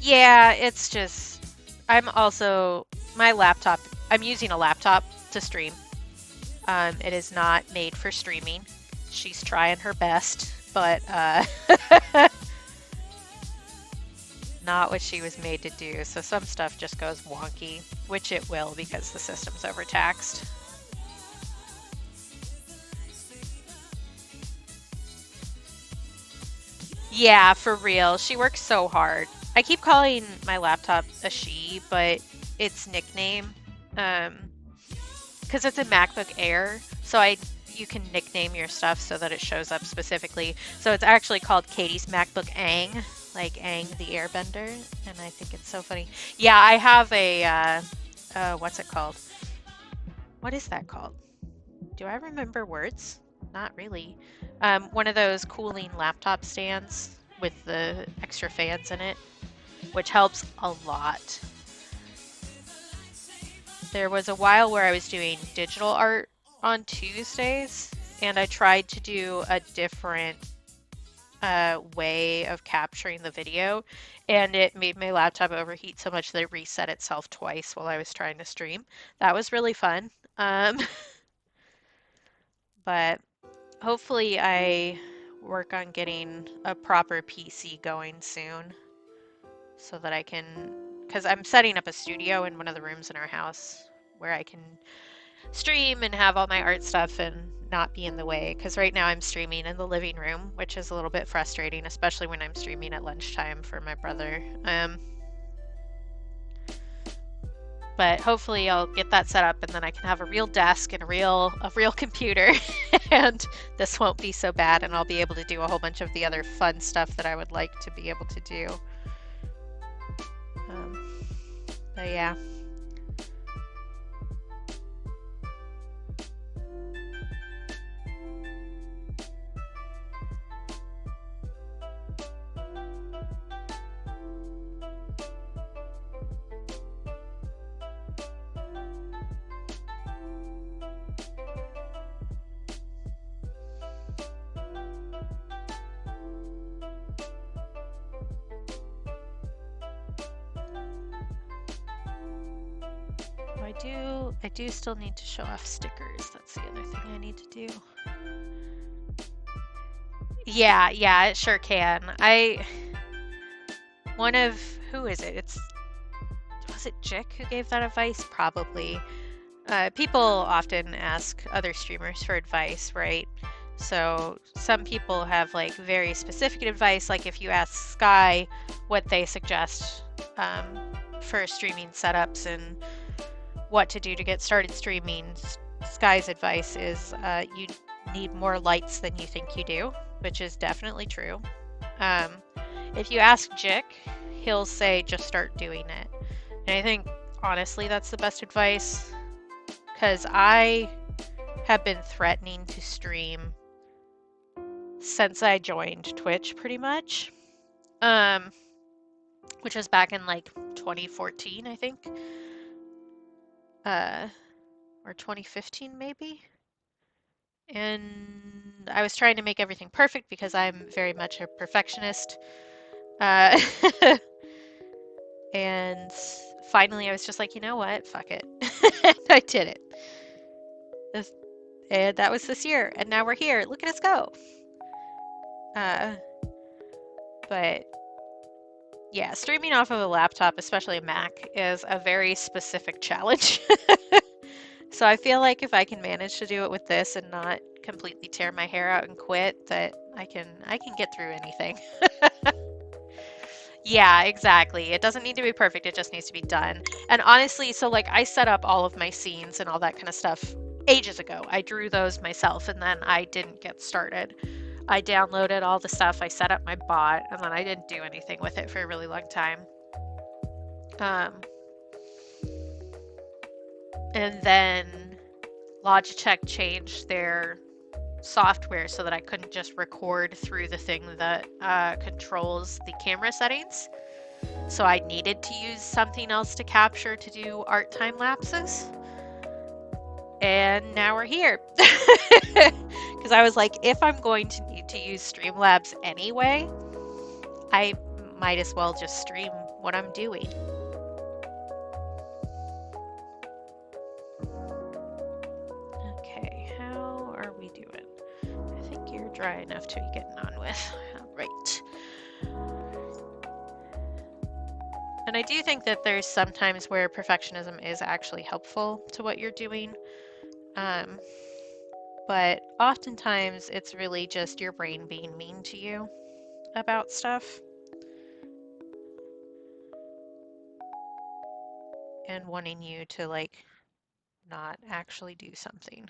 Yeah, it's just, my laptop, I'm using a laptop to stream. It is not made for streaming. She's trying her best, but not what she was made to do. So some stuff just goes wonky, which it will because the system's overtaxed. Yeah, for real. She works so hard. I keep calling my laptop a she, but it's nickname. Because it's a MacBook Air, so you can nickname your stuff so that it shows up specifically. So it's actually called Katie's MacBook Aang, like Aang the Airbender, and I think it's so funny. Yeah, I have a what's it called? What is that called? Do I remember words? Not really. One of those cooling laptop stands with the extra fans in it, which helps a lot. There was a while where I was doing digital art on Tuesdays, and I tried to do a different way of capturing the video, and it made my laptop overheat so much that it reset itself twice while I was trying to stream. That was really fun. But hopefully I work on getting a proper PC going soon so that I can, because I'm setting up a studio in one of the rooms in our house where I can stream and have all my art stuff and not be in the way, because right now I'm streaming in the living room, which is a little bit frustrating, especially when I'm streaming at lunchtime for my brother. But hopefully I'll get that set up and then I can have a real desk and a real computer and this won't be so bad and I'll be able to do a whole bunch of the other fun stuff that I would like to be able to do. But yeah. I do still need to show off stickers. That's the other thing I need to do. Yeah, it sure can. Who is it? Was it Jick who gave that advice? Probably. People often ask other streamers for advice, right? So some people have like very specific advice, like if you ask Sky what they suggest for streaming setups and what to do to get started streaming, Sky's advice is you need more lights than you think you do, which is definitely true. If you ask Jick, he'll say just start doing it. And I think honestly that's the best advice, because I have been threatening to stream since I joined Twitch pretty much, which was back in like 2014 I think. Or 2015 maybe. And I was trying to make everything perfect because I'm very much a perfectionist. Uh, and finally, I was just like, you know what? Fuck it. And I did it. This, and that was this year. And now we're here. Look at us go. Uh, but yeah, streaming off of a laptop, especially a Mac, is a very specific challenge. So I feel like if I can manage to do it with this and not completely tear my hair out and quit, that I can get through anything. Yeah, exactly. It doesn't need to be perfect, it just needs to be done. And honestly, so like I set up all of my scenes and all that kind of stuff ages ago. I drew those myself and then I didn't get started. I downloaded all the stuff, I set up my bot, and then I didn't do anything with it for a really long time. Um, and then Logitech changed their software so that I couldn't just record through the thing that controls the camera settings. So I needed to use something else to capture to do art time lapses. And now we're here. Because I was like, if I'm going to need to use Streamlabs anyway, I might as well just stream what I'm doing. Okay, how are we doing? I think you're dry enough to be getting on with. All right. And I do think that there's sometimes where perfectionism is actually helpful to what you're doing. But oftentimes it's really just your brain being mean to you about stuff. And wanting you to like not actually do something.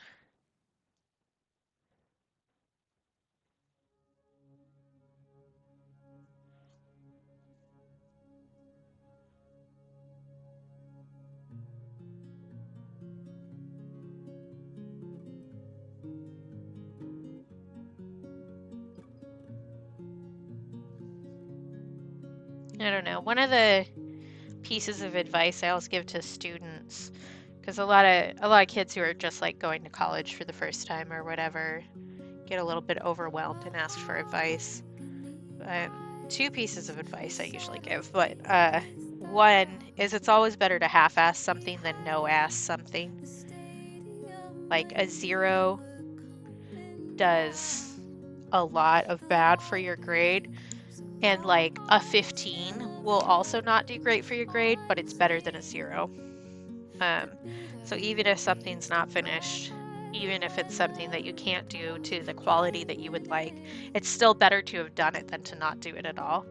I don't know. One of the pieces of advice I always give to students, because a lot of kids who are just like going to college for the first time or whatever get a little bit overwhelmed and ask for advice. Two pieces of advice I usually give, but one is it's always better to half-ass something than no-ass something. Like a 0 does a lot of bad for your grade, and like a 15 will also not do great for your grade, but it's better than a 0. So even if something's not finished, even if it's something that you can't do to the quality that you would like, it's still better to have done it than to not do it at all,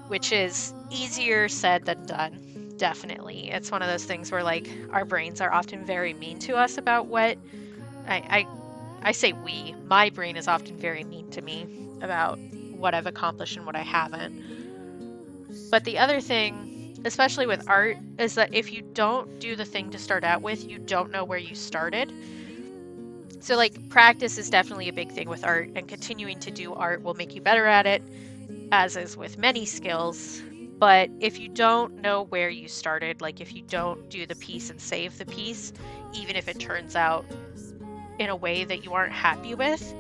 which is easier said than done. Definitely. It's one of those things where like our brains are often very mean to us about what I say my brain is often very mean to me about what I've accomplished and what I haven't. But the other thing, especially with art, is that if you don't do the thing to start out with, you don't know where you started. So like practice is definitely a big thing with art, and continuing to do art will make you better at it, as is with many skills. But if you don't know where you started, like if you don't do the piece and save the piece, even if it turns out in a way that you aren't happy with,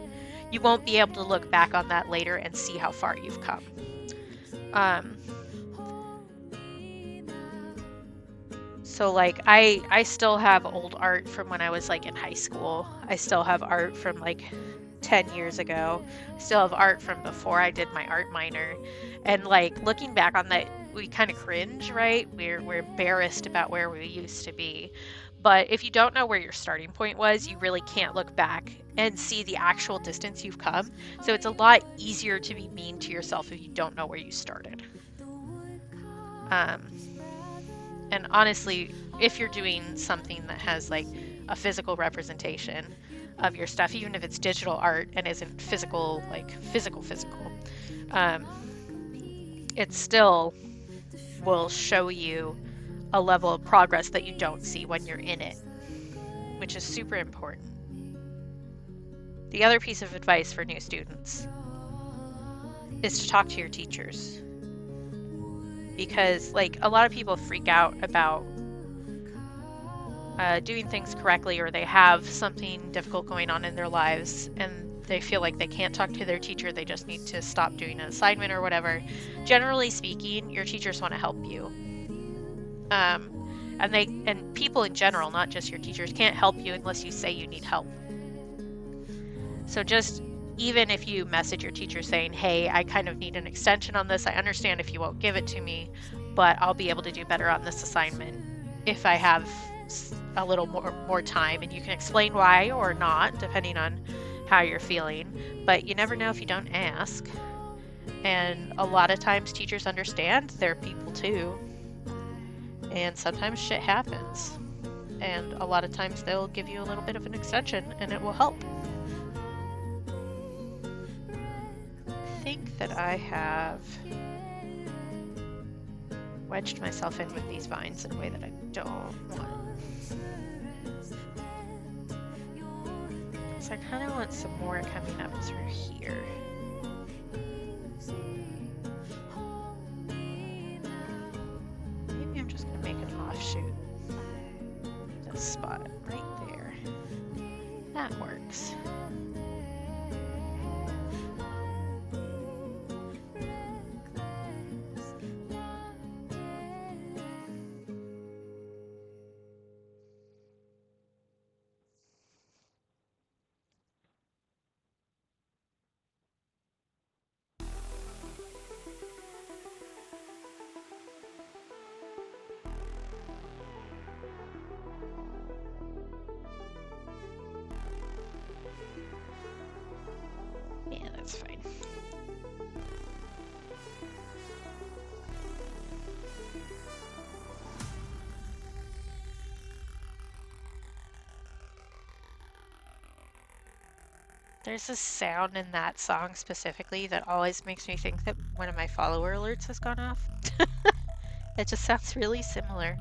you won't be able to look back on that later and see how far you've come. So like I still have old art from when I was like in high school. I still have art from like 10 years ago. I still have art from before I did my art minor. And like looking back on that, we kind of cringe, right? We're embarrassed about where we used to be. But if you don't know where your starting point was, you really can't look back and see the actual distance you've come. So it's a lot easier to be mean to yourself if you don't know where you started. And honestly, if you're doing something that has like a physical representation of your stuff, even if it's digital art and isn't physical, like physical, it still will show you a level of progress that you don't see when you're in it, which is super important. The other piece of advice for new students is to talk to your teachers. Because like a lot of people freak out about doing things correctly, or they have something difficult going on in their lives and they feel like they can't talk to their teacher, they just need to stop doing an assignment or whatever. Generally speaking, your teachers want to help you. And people in general, not just your teachers, can't help you unless you say you need help. So just even if you message your teacher saying, hey, I kind of need an extension on this, I understand if you won't give it to me, but I'll be able to do better on this assignment if I have a little more time, and you can explain why or not, depending on how you're feeling. But you never know if you don't ask. And a lot of times teachers understand they're people too. And sometimes shit happens. And a lot of times they'll give you a little bit of an extension and it will help. I think that I have wedged myself in with these vines in a way that I don't want. So I kind of want some more coming up through here. Maybe I'm just going to make an offshoot. This spot right there. That works. Yeah, that's fine. There's a sound in that song specifically that always makes me think that one of my follower alerts has gone off. It just sounds really similar.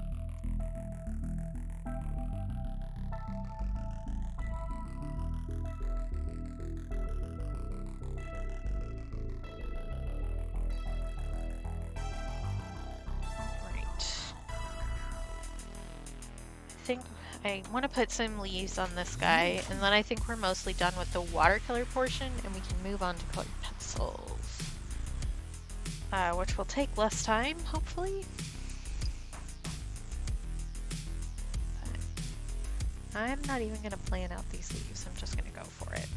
I want to put some leaves on this guy, and then I think we're mostly done with the watercolor portion, and we can move on to colored pencils, which will take less time, hopefully. But I'm not even going to plan out these leaves, I'm just going to go for it.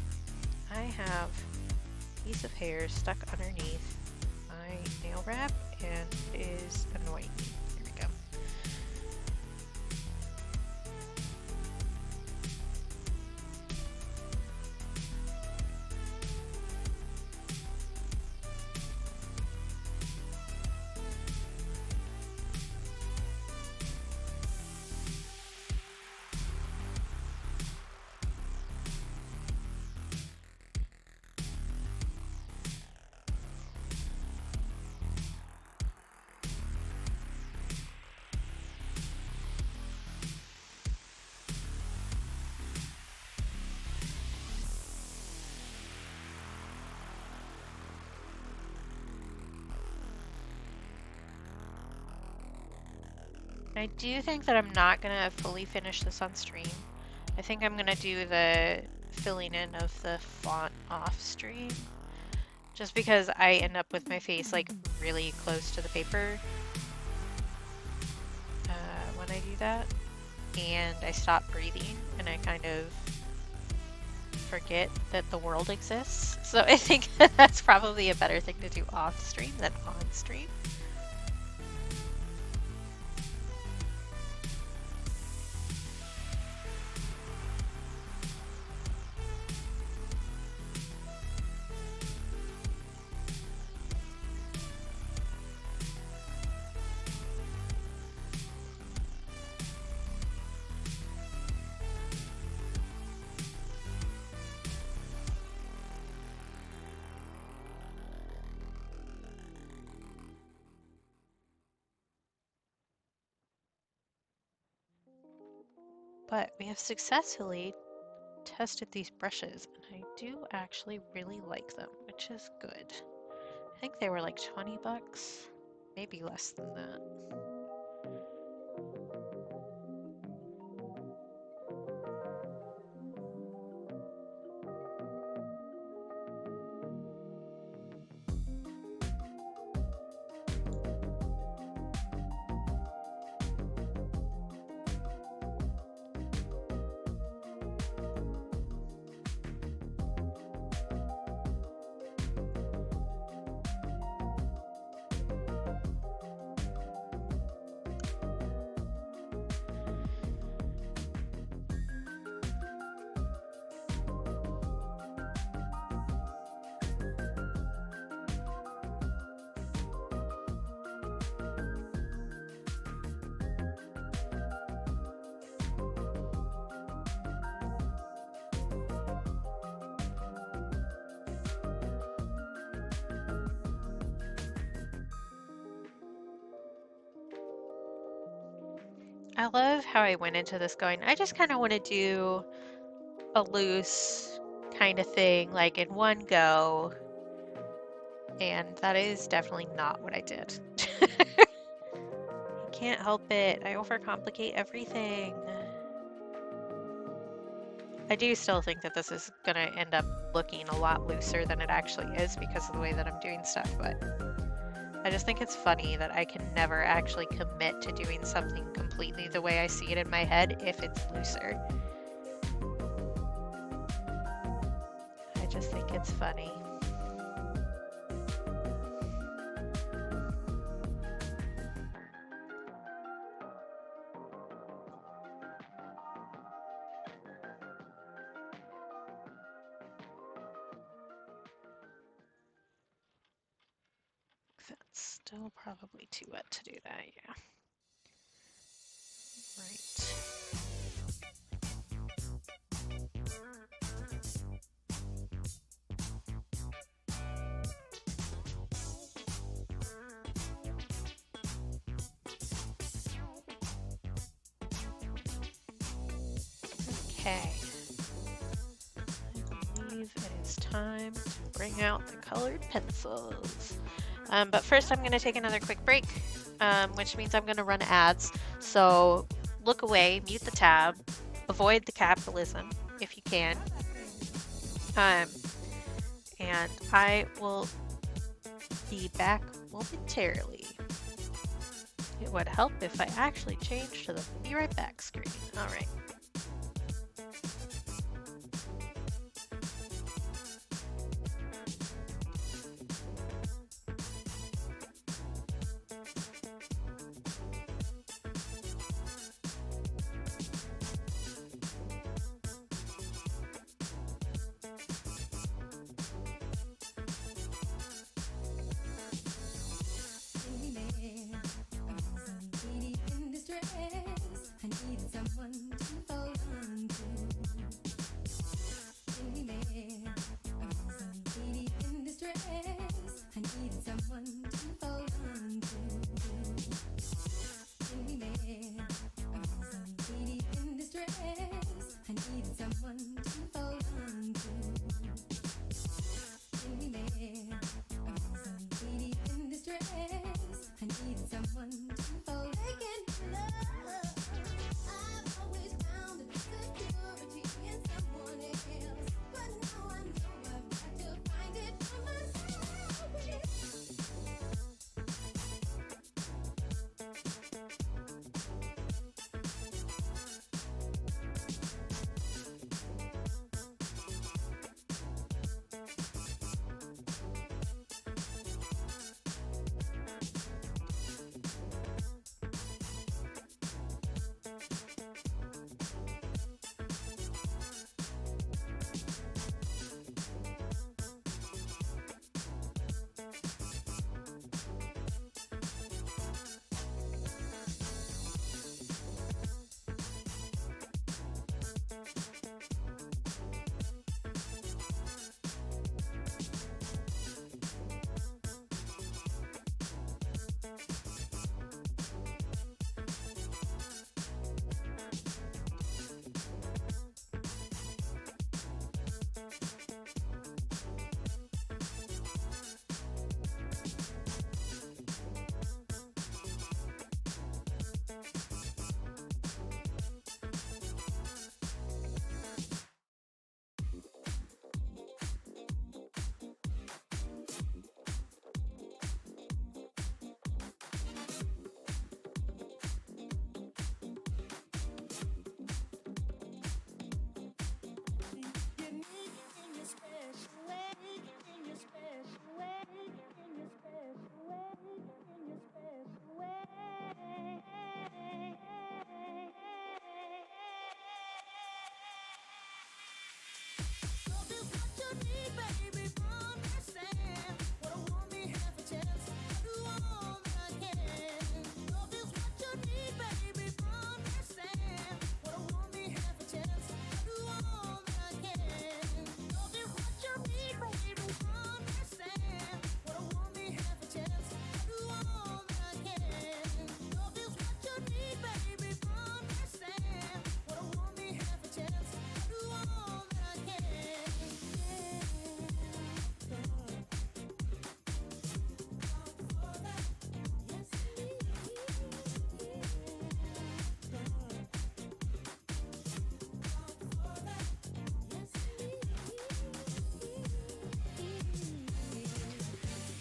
I have a piece of hair stuck underneath my nail wrap, and it is annoying me. There we go. I do think that I'm not going to fully finish this on stream. I think I'm going to do the filling in of the font off stream. Just because I end up with my face like really close to the paper when I do that. And I stop breathing and I kind of forget that the world exists. So I think that's probably a better thing to do off stream than on stream. But we have successfully tested these brushes, and I do actually really like them, which is good. I think they were like 20 bucks, maybe less than that. I love how I went into this going, I just kind of want to do a loose kind of thing, like in one go, and that is definitely not what I did. I can't help it. I overcomplicate everything. I do still think that this is going to end up looking a lot looser than it actually is because of the way that I'm doing stuff, but I just think it's funny that I can never actually commit to doing something completely the way I see it in my head if it's looser. I just think it's funny. That's still probably too wet to do that, yeah. Right. Okay. I believe it is time to bring out the colored pencils. But first I'm going to take another quick break, which means I'm going to run ads. So look away, mute the tab, avoid the capitalism if you can. And I will be back momentarily. It would help if I actually changed to the be right back screen. All right. I needed someone to hold on to. Baby, I was a lady in distress. I needed someone to hold on to. Baby, I was a lady in distress. I needed someone to hold on to. Baby, I was a lady in distress. I needed someone to hold. Taking love, I've always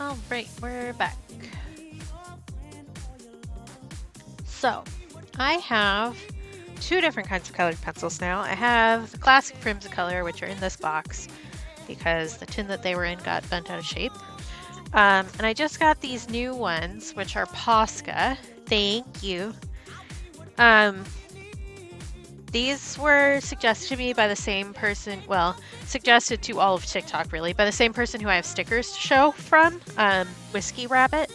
All right, we're back. So, I have two different kinds of colored pencils now. I have the classic Color, which are in this box because the tin that they were in got bent out of shape. And I just got these new ones, which are Posca. Thank you. These were suggested to me by the same person, well, suggested to all of TikTok really, by the same person who I have stickers to show from, Whiskey Rabbit,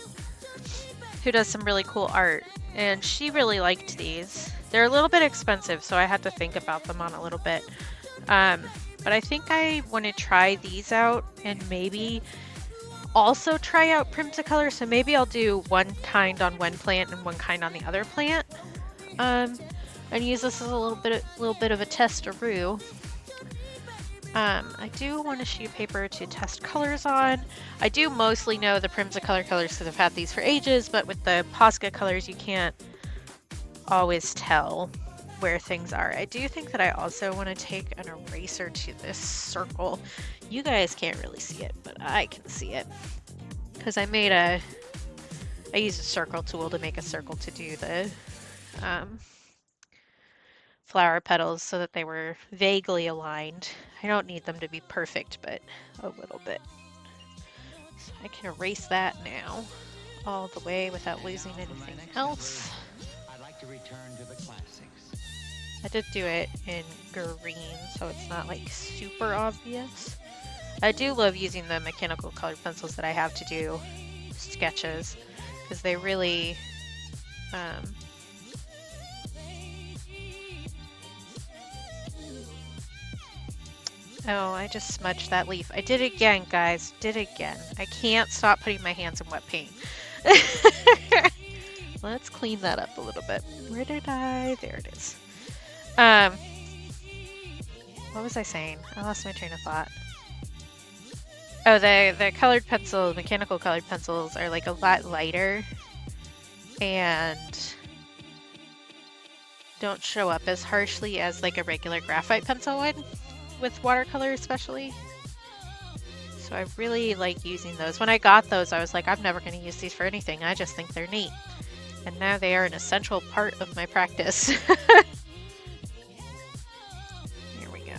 who does some really cool art. And she really liked these. They're a little bit expensive, so I had to think about them on a little bit. But I think I want to try these out and maybe also try out Color. So maybe I'll do one kind on one plant and one kind on the other plant. And use this as a little bit of a testaroo. I do want a sheet of paper to test colors on. I do mostly know the Color colors because I've had these for ages, but with the Posca colors, you can't always tell where things are. I do think that I also want to take an eraser to this circle. You guys can't really see it, but I can see it because I used a circle tool to make a circle to do the flower petals so that they were vaguely aligned. I don't need them to be perfect, but a little bit. So I can erase that now all the way without losing anything else. I'd like to return to the classics. I did do it in green, so it's not like super obvious. I do love using the mechanical colored pencils that I have to do sketches because they really oh, I just smudged that leaf. I did it again, guys. Did it again. I can't stop putting my hands in wet paint. Let's clean that up a little bit. Where did I? There it is. What was I saying? I lost my train of thought. Oh, the colored pencils, mechanical colored pencils are like a lot lighter and don't show up as harshly as like a regular graphite pencil would. With watercolor especially. So I really like using those. When I got those, I was like, I'm never going to use these for anything. I just think they're neat. And now they are an essential part of my practice. Here we go.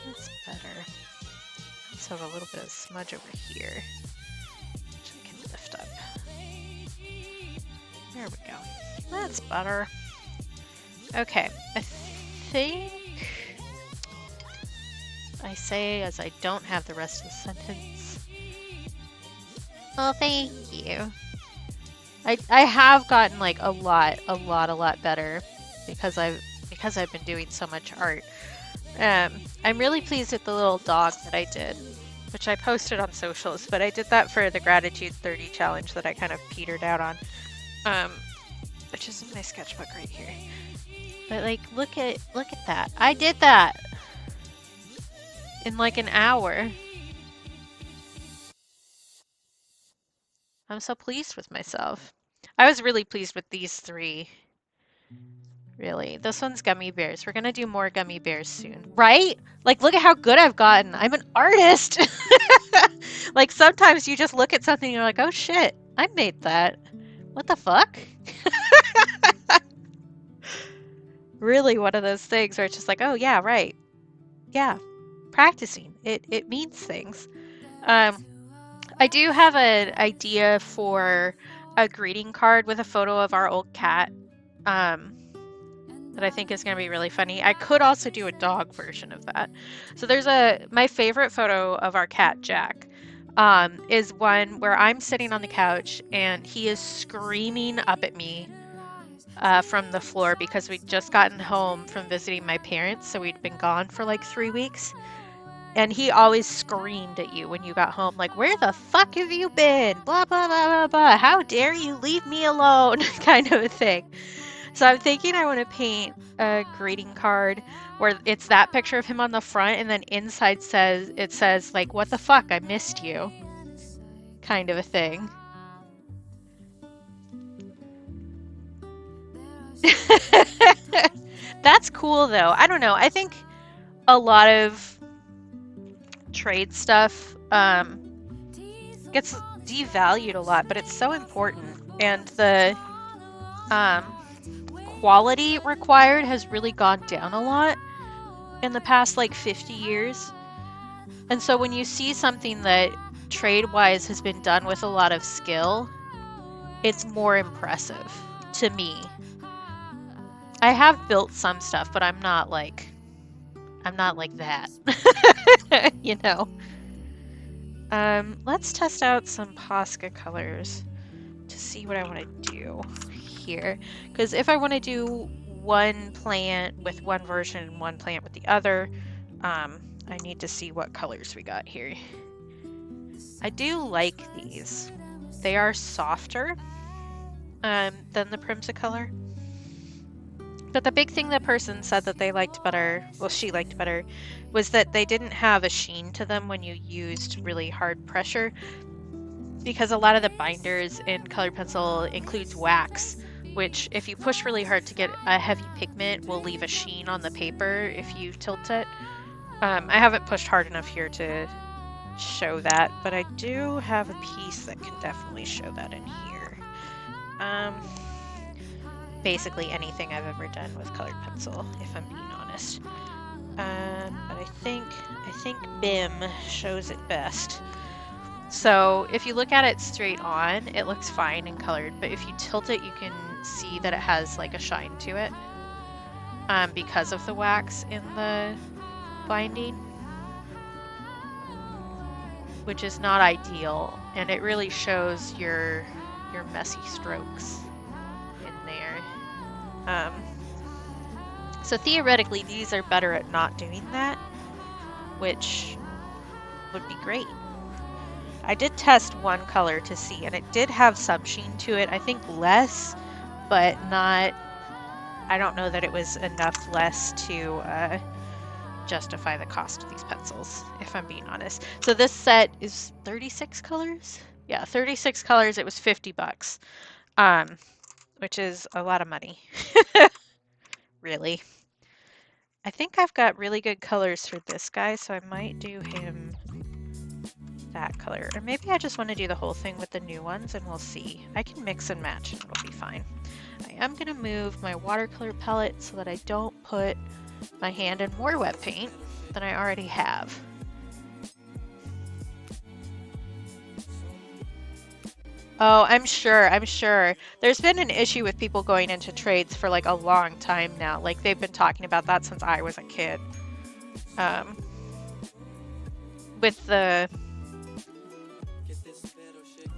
That's better. Let's have a little bit of smudge over here, which I can lift up. There we go. That's better. Okay, I think I say as I don't have the rest of the sentence. Oh, thank you. I have gotten like a lot better because I've been doing so much art. I'm really pleased with the little dog that I did, which I posted on socials, but I did that for the Gratitude 30 challenge that I kind of petered out on, which is in my sketchbook right here. But like, look at that. I did that in like an hour. I'm so pleased with myself. I was really pleased with these three. Really. This one's gummy bears. We're gonna do more gummy bears soon. Right? Like, look at how good I've gotten. I'm an artist. Like, sometimes you just look at something and you're like, oh shit, I made that. What the fuck? Really one of those things where it's just like, oh yeah, right. Yeah. Practicing. It means things. I do have an idea for a greeting card with a photo of our old cat that I think is going to be really funny. I could also do a dog version of that. So there's my favorite photo of our cat, Jack, is one where I'm sitting on the couch and he is screaming up at me from the floor because we'd just gotten home from visiting my parents. So we'd been gone for like 3 weeks. And he always screamed at you when you got home, like, where the fuck have you been? Blah, blah, blah, blah, blah. How dare you leave me alone? Kind of a thing. So I'm thinking I want to paint a greeting card where it's that picture of him on the front and then inside it says like, what the fuck? I missed you. Kind of a thing. That's cool though. I don't know. I think a lot of trade stuff gets devalued a lot, but it's so important. And the um, quality required has really gone down a lot in the past like 50 years. And so when you see something that trade-wise has been done with a lot of skill, it's more impressive to me. I have built some stuff, but I'm not like that. You know. Let's test out some Posca colors to see what I want to do here. Because if I want to do one plant with one version and one plant with the other, I need to see what colors we got here. I do like these. They are softer than the Primsacolor. But the big thing the person said that they liked better, well, she liked better, was that they didn't have a sheen to them when you used really hard pressure, because a lot of the binders in colored pencil includes wax, which if you push really hard to get a heavy pigment will leave a sheen on the paper if you tilt it. I haven't pushed hard enough here to show that, but I do have a piece that can definitely show that in here. Basically anything I've ever done with colored pencil, if I'm being honest. But I think BIM shows it best. So if you look at it straight on, it looks fine and colored, but if you tilt it, you can see that it has like a shine to it because of the wax in the binding, which is not ideal, and it really shows your messy strokes in there. So theoretically, these are better at not doing that, which would be great. I did test one color to see, and it did have some sheen to it. I think less, but not, I don't know that it was enough less to justify the cost of these pencils, if I'm being honest. So this set is 36 colors? Yeah, 36 colors. It was 50 bucks, which is a lot of money, really. I think I've got really good colors for this guy, so I might do him that color. Or maybe I just want to do the whole thing with the new ones and we'll see. I can mix and match and it'll be fine. I am going to move my watercolor palette so that I don't put my hand in more wet paint than I already have. Oh, I'm sure. There's been an issue with people going into trades for like a long time now. Like they've been talking about that since I was a kid. With the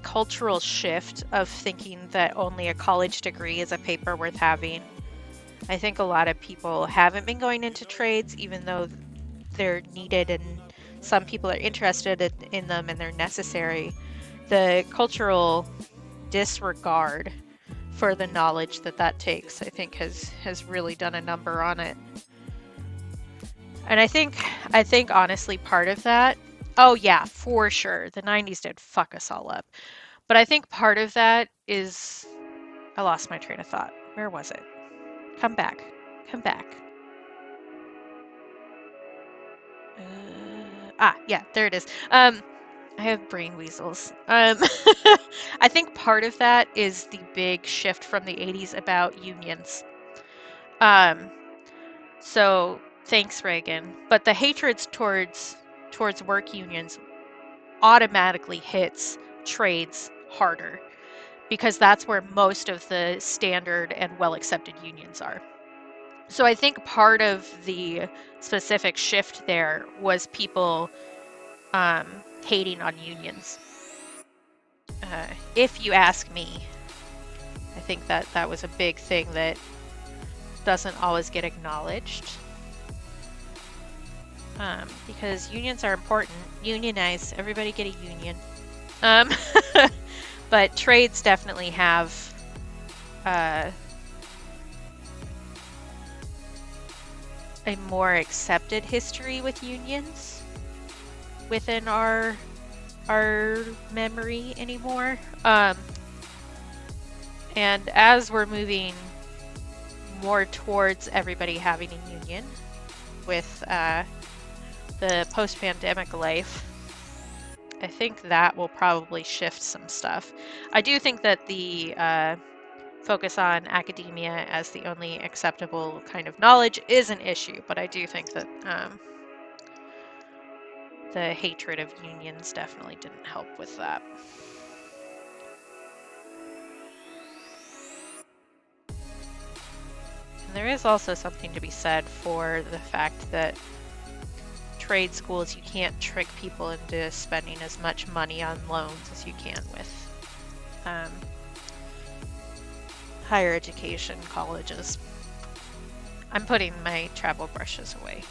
cultural shift of thinking that only a college degree is a paper worth having, I think a lot of people haven't been going into trades even though they're needed and some people are interested in them and they're necessary. The cultural disregard for the knowledge that takes, I think, has really done a number on it. And I think honestly part of that, oh yeah, for sure, the 90s did fuck us all up. But I think part of that is, I lost my train of thought. Where was it? Come back. Yeah, there it is. I have brain weasels. I think part of that is the big shift from the 80s about unions. So thanks, Reagan. But the hatreds towards work unions automatically hits trades harder because that's where most of the standard and well-accepted unions are. So I think part of the specific shift there was people hating on unions. If you ask me, I think that was a big thing that doesn't always get acknowledged. Because unions are important. Unionize. Everybody get a union. But trades definitely have a more accepted history with unions within our memory anymore. And as we're moving more towards everybody having a union with the post-pandemic life, I think that will probably shift some stuff. I do think that the focus on academia as the only acceptable kind of knowledge is an issue, but I do think that the hatred of unions definitely didn't help with that. And there is also something to be said for the fact that trade schools, you can't trick people into spending as much money on loans as you can with higher education colleges. I'm putting my travel brushes away.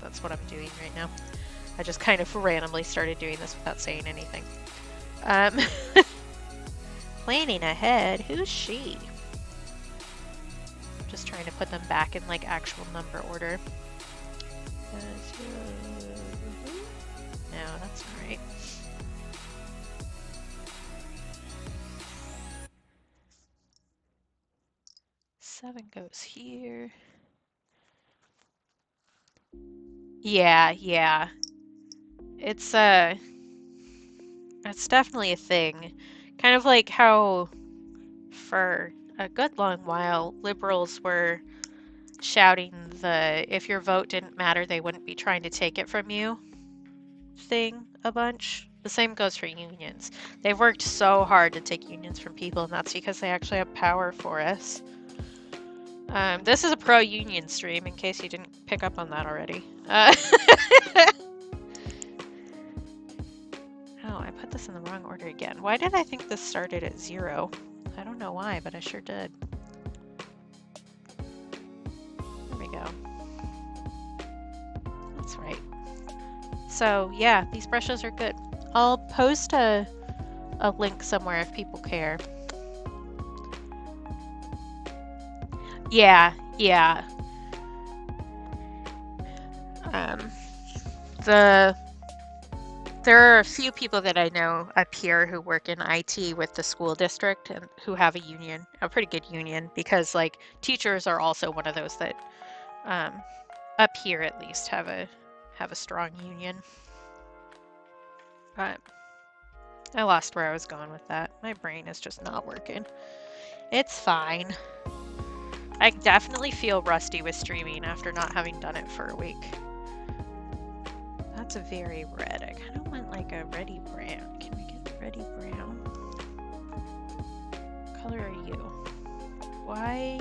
That's what I'm doing right now. I just kind of randomly started doing this without saying anything. Planning ahead. Who's she? I'm just trying to put them back in like actual number order. No, that's not right. Seven goes here. Yeah. It's definitely a thing. Kind of like how for a good long while liberals were shouting the if your vote didn't matter, they wouldn't be trying to take it from you thing a bunch. The same goes for unions. They've worked so hard to take unions from people, and that's because they actually have power for us. This is a pro-union stream, in case you didn't pick up on that already. Oh, I put this in the wrong order again. Why did I think this started at 0? I don't know why, but I sure did. There we go. That's right. So yeah, these brushes are good. I'll post a link somewhere if people care. Yeah. There are a few people that I know up here who work in IT with the school district and who have a union, a pretty good union, because like teachers are also one of those that up here at least have a strong union. But I lost where I was going with that. My brain is just not working. It's fine. I definitely feel rusty with streaming after not having done it for a week. That's a very red. I kind of want like a reddy brown. Can we get reddy brown? What color are you? Why?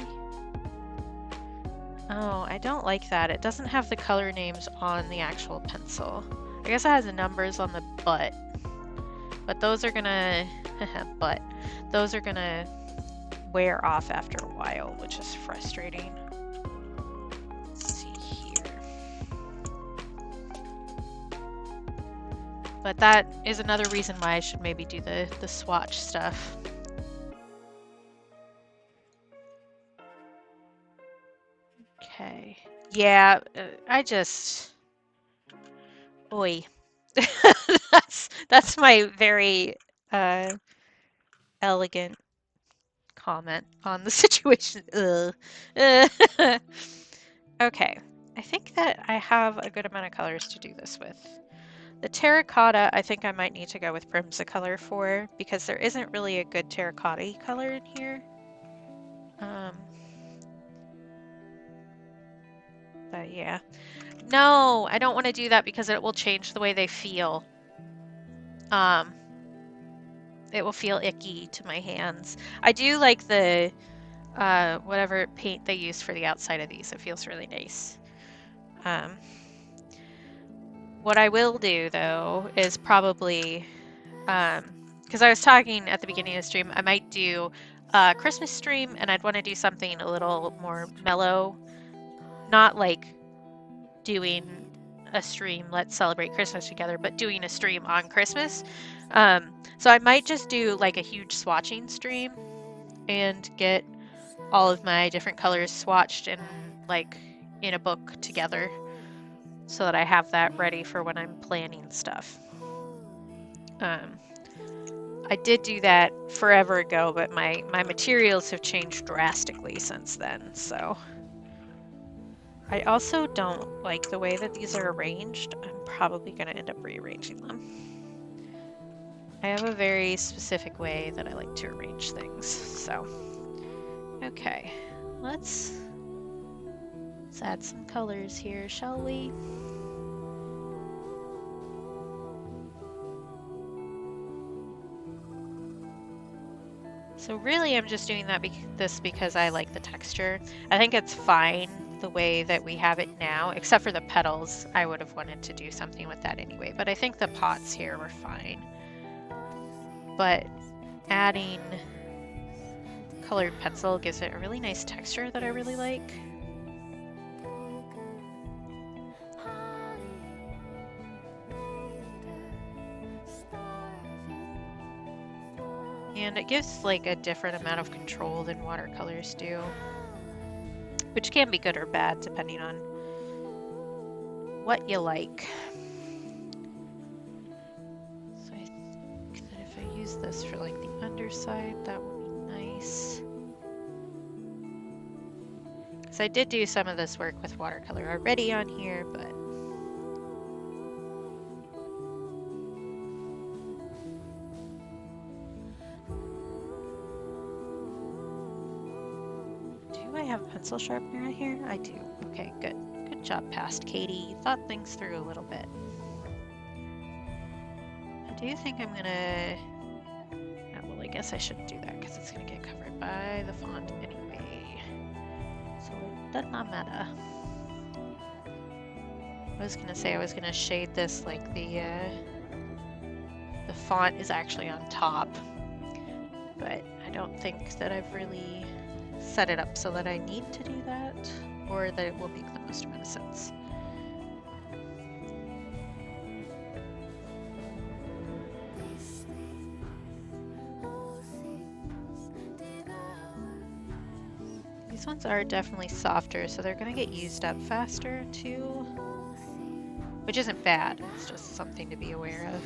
Oh, I don't like that. It doesn't have the color names on the actual pencil. I guess it has the numbers on the butt. But those are gonna... Those are gonna wear off after a while, which is frustrating. Let's see here. But that is another reason why I should maybe do the swatch stuff. Okay. Yeah, I just... Oi. That's my very elegant comment on the situation. Okay, I think that I have a good amount of colors to do this with. The terracotta, I think I might need to go with Primsacolor for, because there isn't really a good terracotta color in here. But yeah. No, I don't want to do that because it will change the way they feel. It will feel icky to my hands. I do like the whatever paint they use for the outside of these. It feels really nice. What I will do though is probably, because I was talking at the beginning of the stream, I might do a Christmas stream, and I'd want to do something a little more mellow, not like doing a stream, let's celebrate Christmas together, but doing a stream on Christmas. So I might just do like a huge swatching stream and get all of my different colors swatched and like in a book together so that I have that ready for when I'm planning stuff. I did do that forever ago, but my materials have changed drastically since then, so. I also don't like the way that these are arranged. I'm probably going to end up rearranging them. I have a very specific way that I like to arrange things. So, okay, let's add some colors here, shall we? So really I'm just doing this because I like the texture. I think it's fine the way that we have it now, except for the petals. I would have wanted to do something with that anyway, but I think the pots here were fine. But adding colored pencil gives it a really nice texture that I really like. And it gives like a different amount of control than watercolors do, which can be good or bad depending on what you like. So I think that if I use this for like the underside, that would be nice. Because I did do some of this work with watercolor already on here, but I have a pencil sharpener in here? I do. Okay, good. Good job, past Katie. You thought things through a little bit. I do think I'm gonna... Oh, well, I guess I shouldn't do that because it's gonna get covered by the font anyway. So it does not matter. I was gonna say I was gonna shade this like the font is actually on top, but I don't think that I've really set it up so that I need to do that, or that it will make the most amount of sense. These ones are definitely softer, so they're gonna get used up faster too, which isn't bad, it's just something to be aware of.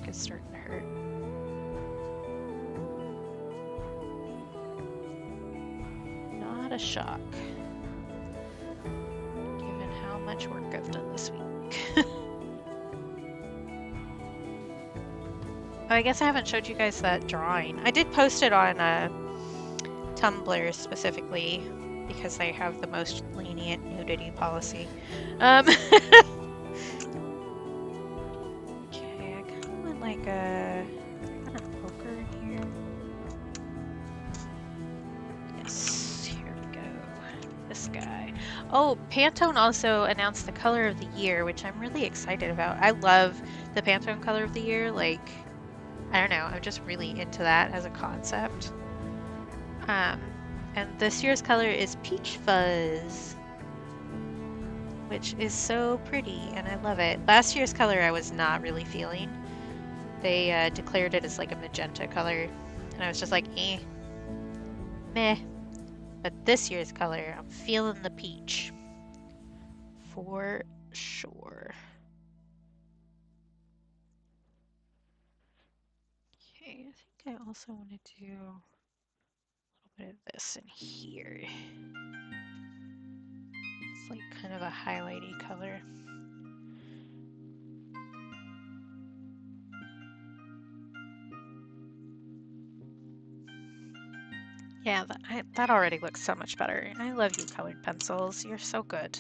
Is starting to hurt. Not a shock, given how much work I've done this week. Oh, I guess I haven't showed you guys that drawing. I did post it on Tumblr specifically because they have the most lenient nudity policy. Like a kind of poker in here. Yes, here we go. This guy. Oh, Pantone also announced the color of the year, which I'm really excited about. I love the Pantone color of the year. Like, I don't know, I'm just really into that as a concept. And this year's color is Peach Fuzz, which is so pretty, and I love it. Last year's color I was not really feeling. They declared it as like a magenta color, and I was just like, meh. But this year's color, I'm feeling the peach. For sure. Okay, I think I also want to do a little bit of this in here. It's like kind of a highlighty color. Yeah, that already looks so much better. I love you, colored pencils. You're so good.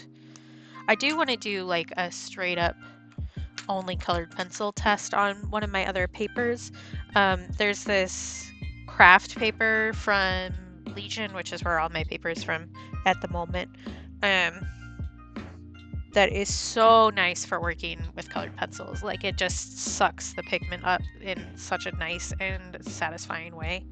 I do want to do like a straight up only colored pencil test on one of my other papers. There's this craft paper from Legion, which is where all my papers from at the moment. That is so nice for working with colored pencils. Like, it just sucks the pigment up in such a nice and satisfying way.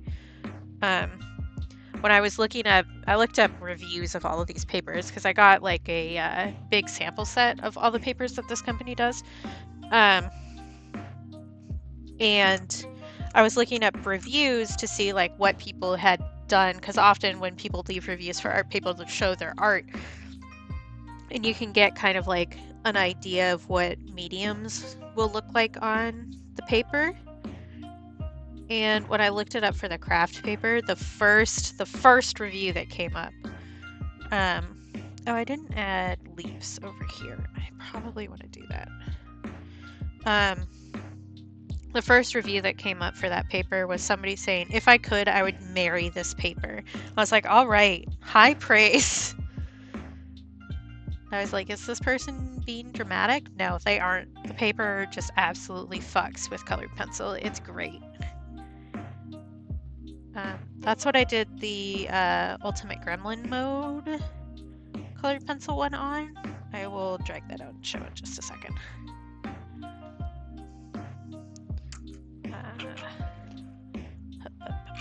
When I was I looked up reviews of all of these papers because I got like a big sample set of all the papers that this company does. And I was looking up reviews to see like what people had done, because often when people leave reviews for art, people show their art, and you can get kind of like an idea of what mediums will look like on the paper. And when I looked it up for the craft paper, the first review that came up, oh, I didn't add leaves over here. I probably want to do that. The first review that came up for that paper was somebody saying, if I could, I would marry this paper. I was like, all right, high praise. I was like, is this person being dramatic? No, they aren't. The paper just absolutely fucks with colored pencil. It's great. That's what I did the Ultimate Gremlin mode colored pencil one on. I will drag that out and show it in just a second.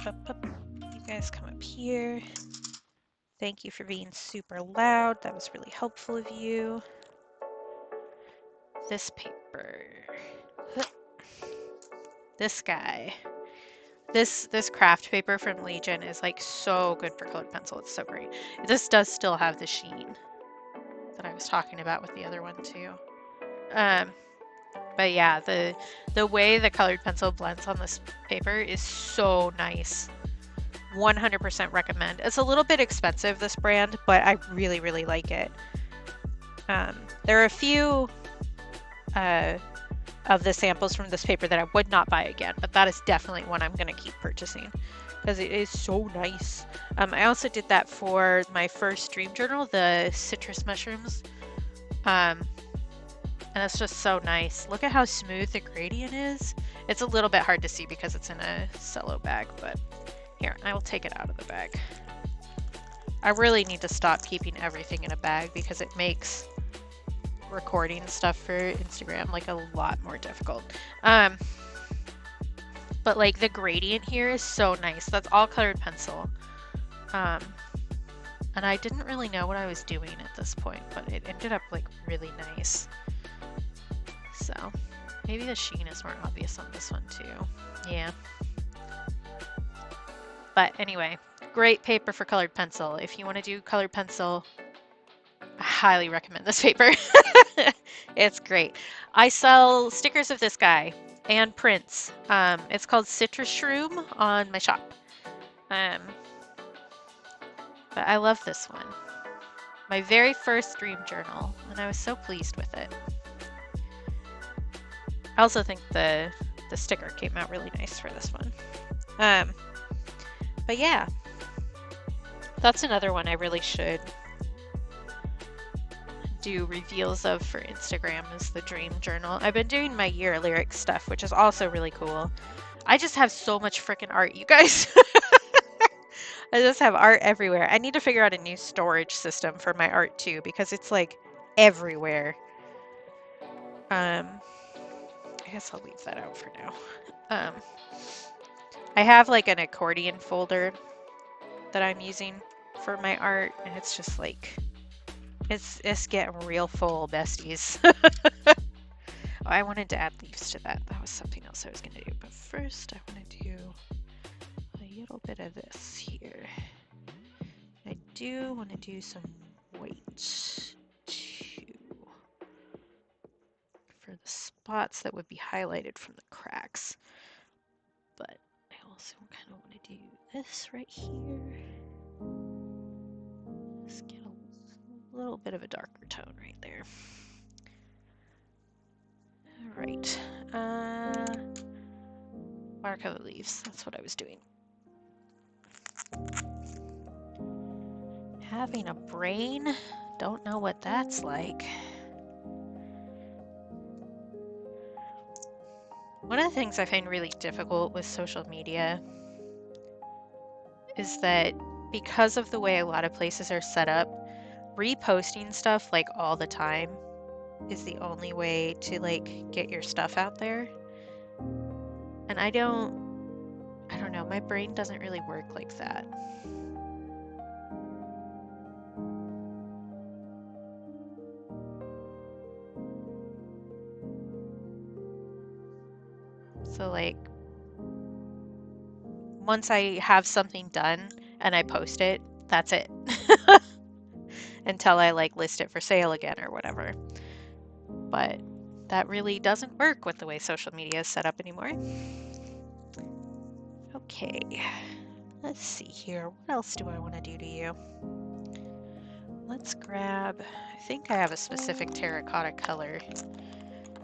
You guys come up here. Thank you for being super loud. That was really helpful of you. This paper. This guy. This craft paper from Legion is like so good for colored pencil. It's so great. This does still have the sheen that I was talking about with the other one too. But yeah, the way the colored pencil blends on this paper is so nice. 100% recommend. It's a little bit expensive, this brand, but I really, really like it. There are a few of the samples from this paper that I would not buy again, but that is definitely one I'm going to keep purchasing because it is so nice. I also did that for my first dream journal, the citrus mushrooms. And it's just so nice. Look at how smooth the gradient is. It's a little bit hard to see because it's in a cello bag, but here, I will take it out of the bag. I really need to stop keeping everything in a bag because it makes recording stuff for Instagram like a lot more difficult. But like the gradient here is so nice. That's all colored pencil. And I didn't really know what I was doing at this point, but it ended up like really nice. So maybe the sheen is more obvious on this one too. Yeah. But anyway, great paper for colored pencil. If you want to do colored pencil, I highly recommend this paper. It's great. I sell stickers of this guy and prints. It's called Citrus Shroom on my shop. But I love this one. My very first dream journal, and I was so pleased with it. I also think the sticker came out really nice for this one. But yeah, that's another one I really should do reveals of for Instagram is the dream journal. I've been doing my year lyric stuff, which is also really cool. I just have so much freaking art, you guys. I just have art everywhere. I need to figure out a new storage system for my art too, because it's like everywhere. I guess I'll leave that out for now. I have like an accordion folder that I'm using for my art, and it's just like it's getting real full, besties. Oh, I wanted to add leaves to that. That was something else I was gonna do. But first, I want to do a little bit of this here. I do want to do some white too for the spots that would be highlighted from the cracks. But I also kind of want to do this right here. Just get a little bit of a darker tone right there. All right. Watercolor leaves. That's what I was doing. Having a brain? Don't know what that's like. One of the things I find really difficult with social media is that because of the way a lot of places are set up, reposting stuff like all the time is the only way to like get your stuff out there. And I don't know, my brain doesn't really work like that. So like once I have something done and I post it, that's it. Until I like list it for sale again or whatever. but that really doesn't work with the way social media is set up anymore. Okay, let's see here. What else do I want to do to you? Let's grab, I think I have a specific terracotta color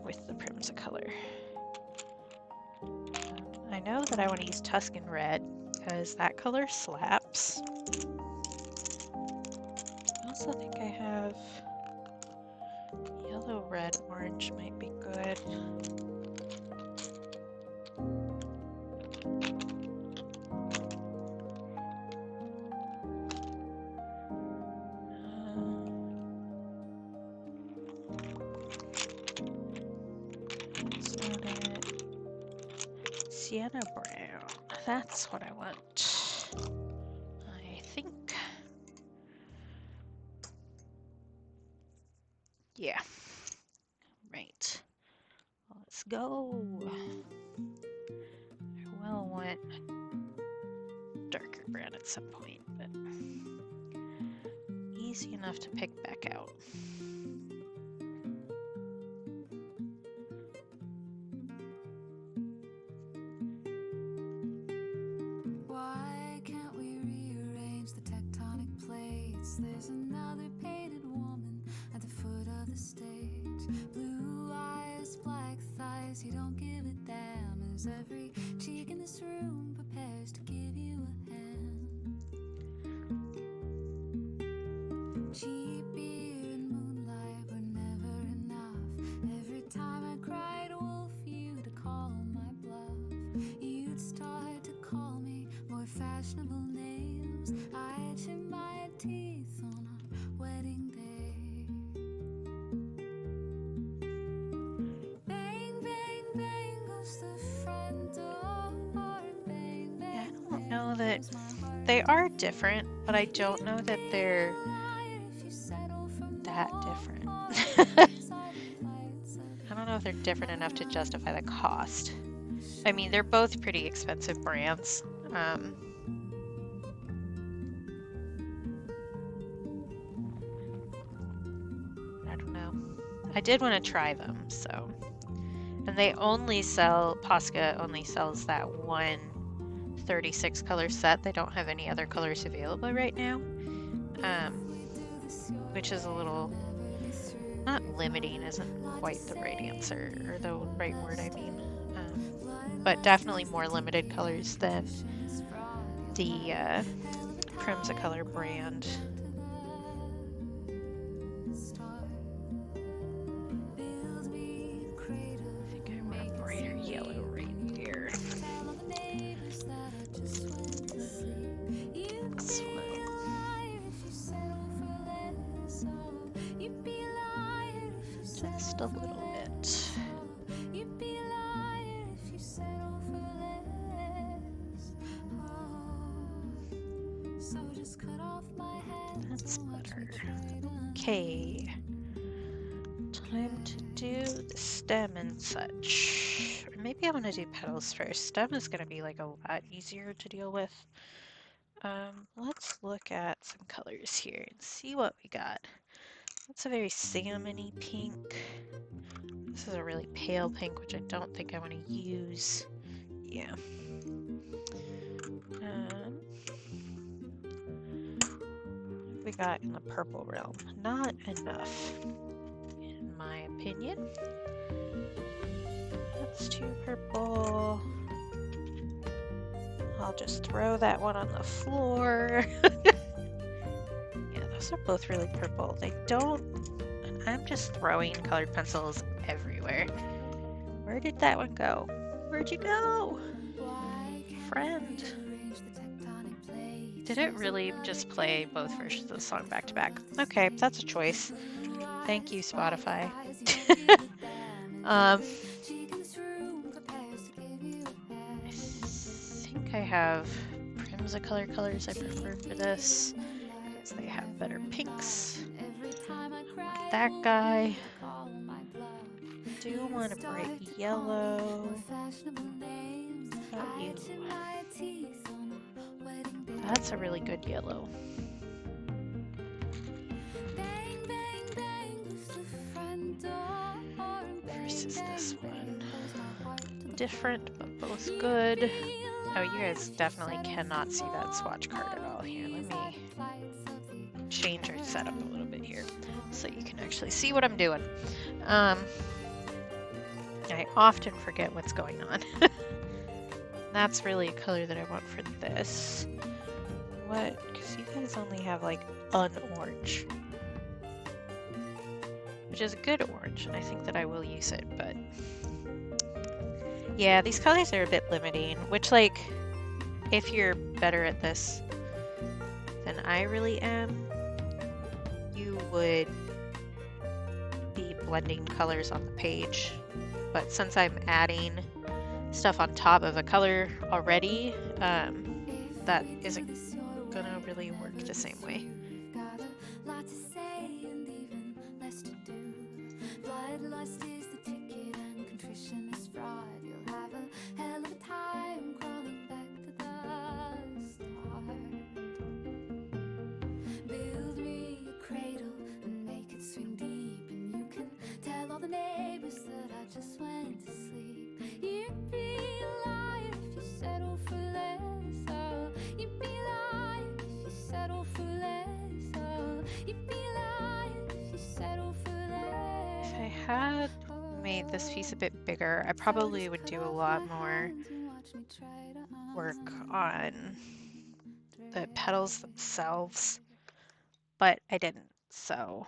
with the Primsacolor. I know that I want to use Tuscan Red because that color slaps. I also think I have yellow, red, orange might be good. That's not it. Sienna brown. That's what I want. I think. Yeah. Right. Let's go. I will want darker brown at some point, but easy enough to pick back out. Why can't we rearrange the tectonic plates? There's another painted woman at the foot of the stage. Blue eyes, black thighs, you don't give a damn. As every cheek in this room prepares to give you a hand. Cheap beer and moonlight were never enough. Every time I cried wolf, you'd call my bluff. You'd start to call me more fashionable names. I'd trim my teeth on our wedding day. Bang, bang, bang goes the front door. Bang, bang, Yeah, I don't know bang that goes my heart. they are different, but I don't know that they're that different. I don't know if they're different enough to justify the cost. I mean, they're both pretty expensive brands. I don't know. I did want to try them, so. And they only sell, Posca only sells that one 36 color set. They don't have any other colors available right now, which is a little, not limiting isn't quite the right answer, or the right word I mean, but definitely more limited colors than the Primsacolor brand. I think I want a brighter yellow right there. This one. Just a little bit. That's better. Okay. Time to do the stem and such. Or maybe I want to do petals first. Stem is going to be like a lot easier to deal with. Let's look at some colors here and see what we got. That's a very salmon-y pink. This is a really pale pink, which I don't think I want to use. Yeah. What we got in the purple realm? Not enough, in my opinion. That's too purple. I'll just throw that one on the floor. Yeah, those are both really purple. They don't... I'm just throwing colored pencils everywhere. Where did that one go? Where'd you go? Friend. Did it really just play both versions of the song back to back? Okay, that's a choice. Thank you, Spotify. I think I have Primsacolor colors I prefer for this because they have better pinks. Like that guy. I do want a bright yellow. How about you? That's a really good yellow. different, but both good. Oh, you guys definitely cannot see that swatch card at all here. Let me change our setup a little bit here so you can actually see what I'm doing. I often forget what's going on. That's really a color that I want for this. What? Because you guys only have like an orange, which is a good orange, and I think that I will use it, but yeah, these colors are a bit limiting, which, like, if you're better at this than I really am, you would be blending colors on the page. But since I'm adding stuff on top of a color already, that isn't gonna really work the same way. Bloodlust is the ticket and contrition is fraud. You'll have a hell of a time crawling back to the start. Build me a cradle and make it swing deep, and you can tell all the neighbors that I just went to sleep. You'd be lying if you settle for less. Oh, you'd be lying if you settle for less. Oh, you'd be lying if you settle for less. If I had made this piece a bit bigger, I probably would do a lot more work on the petals themselves, but I didn't, so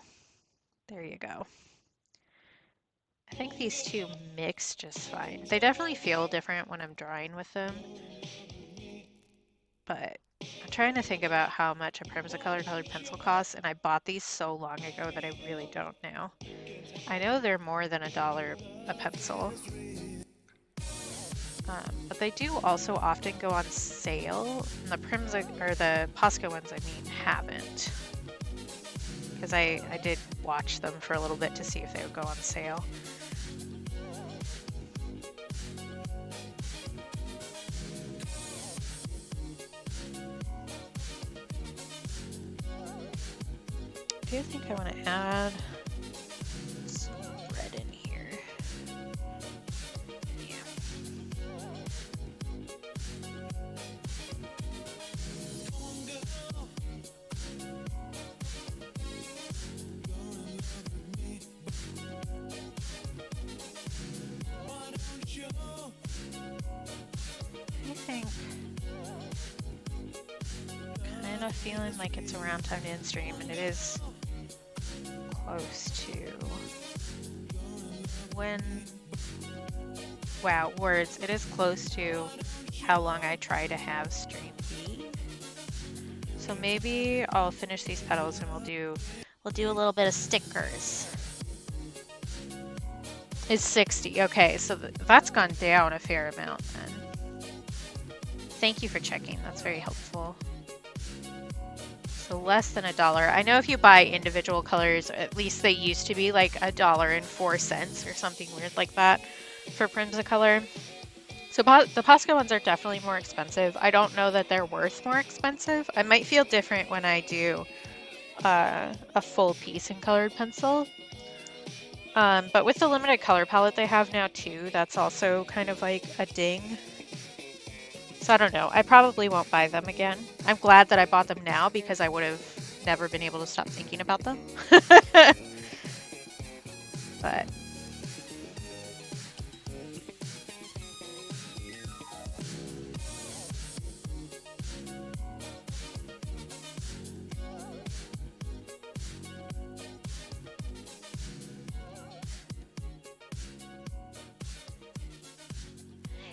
there you go. I think these two mix just fine. They definitely feel different when I'm drawing with them, but I'm trying to think about how much a Primsacolor colored pencil costs, and I bought these so long ago that I really don't know. I know they're more than $1 a pencil, but they do also often go on sale. And the or the Posca ones, I mean, haven't, because I did watch them for a little bit to see if they would go on sale. I do think I want to add some red in here. Yeah. I think kind of feeling like it's around time to end stream, and it is close to when, wow, words, it is close to how long I try to have stream be. So maybe I'll finish these petals and we'll do a little bit of stickers. It's 60. Okay, so that's gone down a fair amount then. Thank you for checking. That's very helpful. So less than $1. I know if you buy individual colors, at least they used to be like $1.04 or something weird like that for Primsacolor. So the Posca ones are definitely more expensive. I don't know that they're worth more expensive. I might feel different when I do a full piece in colored pencil. But with the limited color palette they have now too, that's also kind of like a ding. So I don't know. I probably won't buy them again. I'm glad that I bought them now because I would have never been able to stop thinking about them. But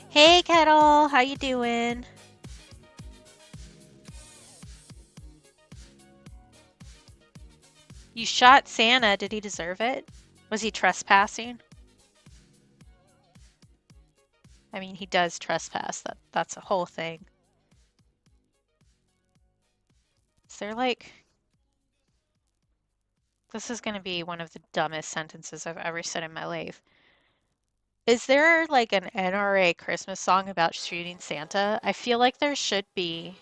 hey, Kettle, how you doing? You shot Santa. Did he deserve it? Was he trespassing? I mean, he does trespass. That's a whole thing. Is there like... This is going to be one of the dumbest sentences I've ever said in my life. Is there like an NRA Christmas song about shooting Santa? I feel like there should be.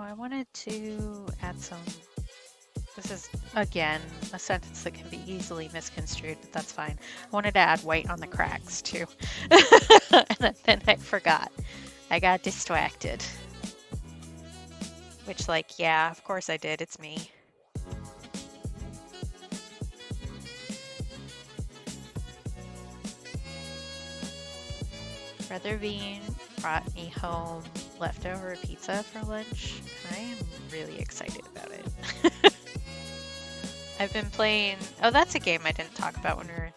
Oh, I wanted to add some. This is, again, a sentence that can be easily misconstrued, but that's fine. I wanted to add white on the cracks, too. And then I forgot. I got distracted. Which, like, yeah, of course I did. It's me. Brother Bean brought me home leftover pizza for lunch. I am really excited about it. I've been playing... Oh, that's a game I didn't talk about when we were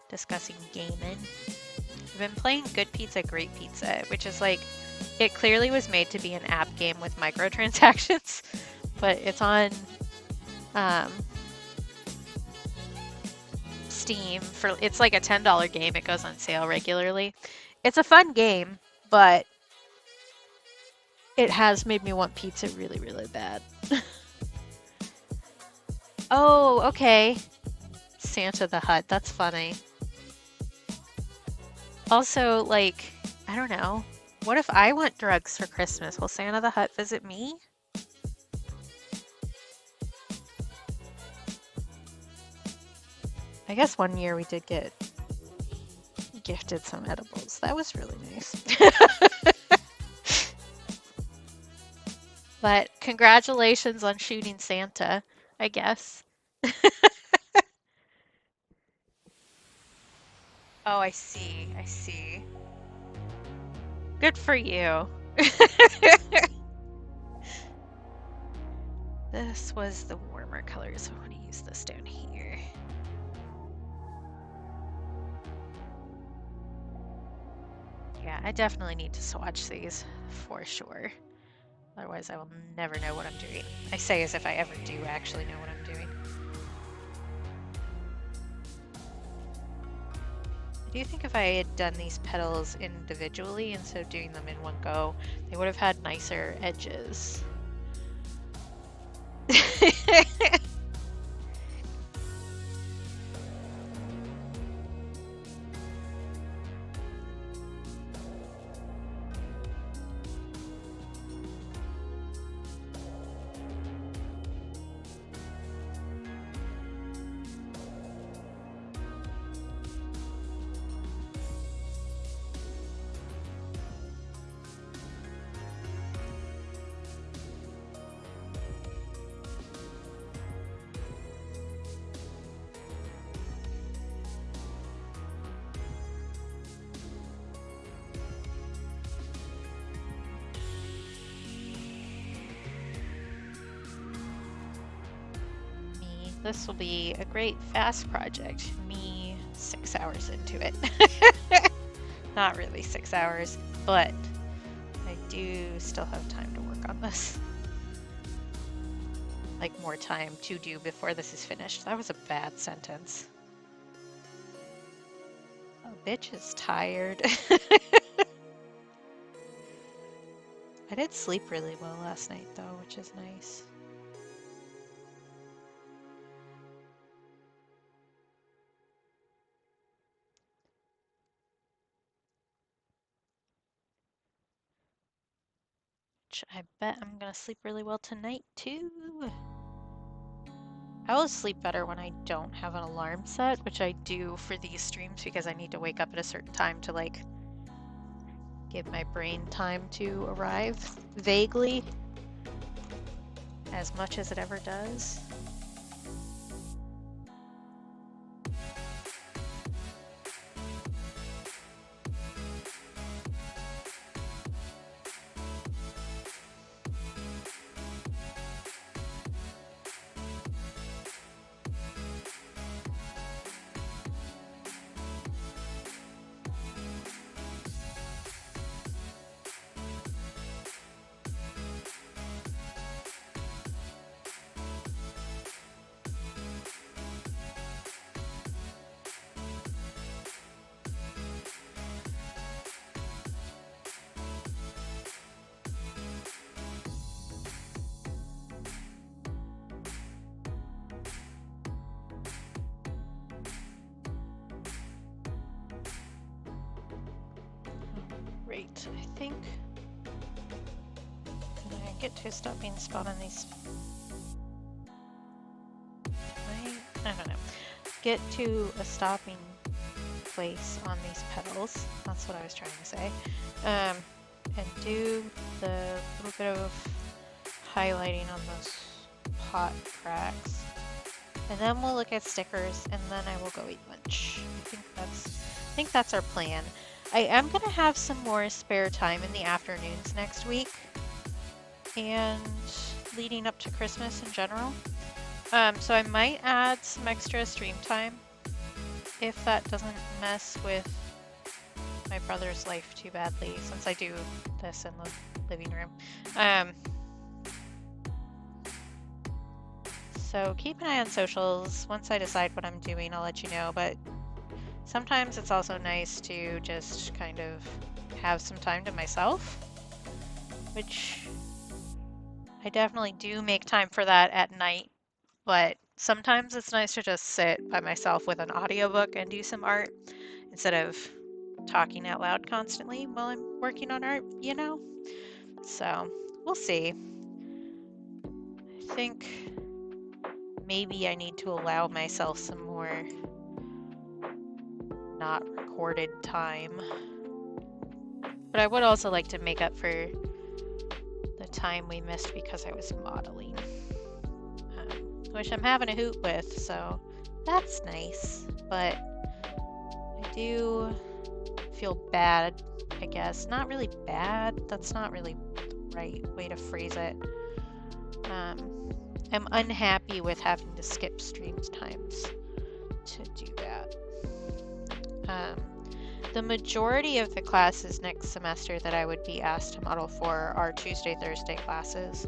discussing gaming. I've been playing Good Pizza, Great Pizza, which is like... It clearly was made to be an app game with microtransactions, but it's on Steam for... It's like a $10 game. It goes on sale regularly. It's a fun game, but it has made me want pizza really, really bad. Oh, okay. Santa the Hut. That's funny. Also, like, I don't know. What if I want drugs for Christmas? Will Santa the Hut visit me? I guess one year we did get gifted some edibles. That was really nice. But congratulations on shooting Santa, I guess. Oh, I see. I see. Good for you. This was the warmer color, so I want to use this down here. Yeah, I definitely need to swatch these for sure. Otherwise, I will never know what I'm doing. I say as if I ever do actually know what I'm doing. I do think if I had done these petals individually instead of doing them in one go, they would have had nicer edges. This will be a great fast project. Me 6 hours into it. Not really 6 hours, but I do still have time to work on this. Like more time to do before this is finished. That was a bad sentence. A bitch is tired. I did sleep really well last night though, which is nice. I bet I'm gonna sleep really well tonight too. I will sleep better when I don't have an alarm set, which I do for these streams because I need to wake up at a certain time to like give my brain time to arrive vaguely, as much as it ever does. Great, I think get to a stopping spot on these? I don't know. Get to a stopping place on these petals. That's what I was trying to say. And do the little bit of highlighting on those pot cracks. And then we'll look at stickers, and then I will go eat lunch. I think that's our plan. I am gonna have some more spare time in the afternoons next week, and leading up to Christmas in general. So I might add some extra stream time if that doesn't mess with my brother's life too badly, since I do this in the living room. So keep an eye on socials. Once I decide what I'm doing, I'll let you know, but sometimes it's also nice to just kind of have some time to myself, which I definitely do make time for that at night, but sometimes it's nice to just sit by myself with an audiobook and do some art instead of talking out loud constantly while I'm working on art, you know? So we'll see. I think maybe I need to allow myself some more not recorded time. But I would also like to make up for the time we missed because I was modeling. Which I'm having a hoot with, so that's nice. But I do feel bad, I guess. Not really bad. That's not really the right way to phrase it. I'm unhappy with having to skip streams times to do that. The majority of the classes next semester that I would be asked to model for are Tuesday, Thursday classes.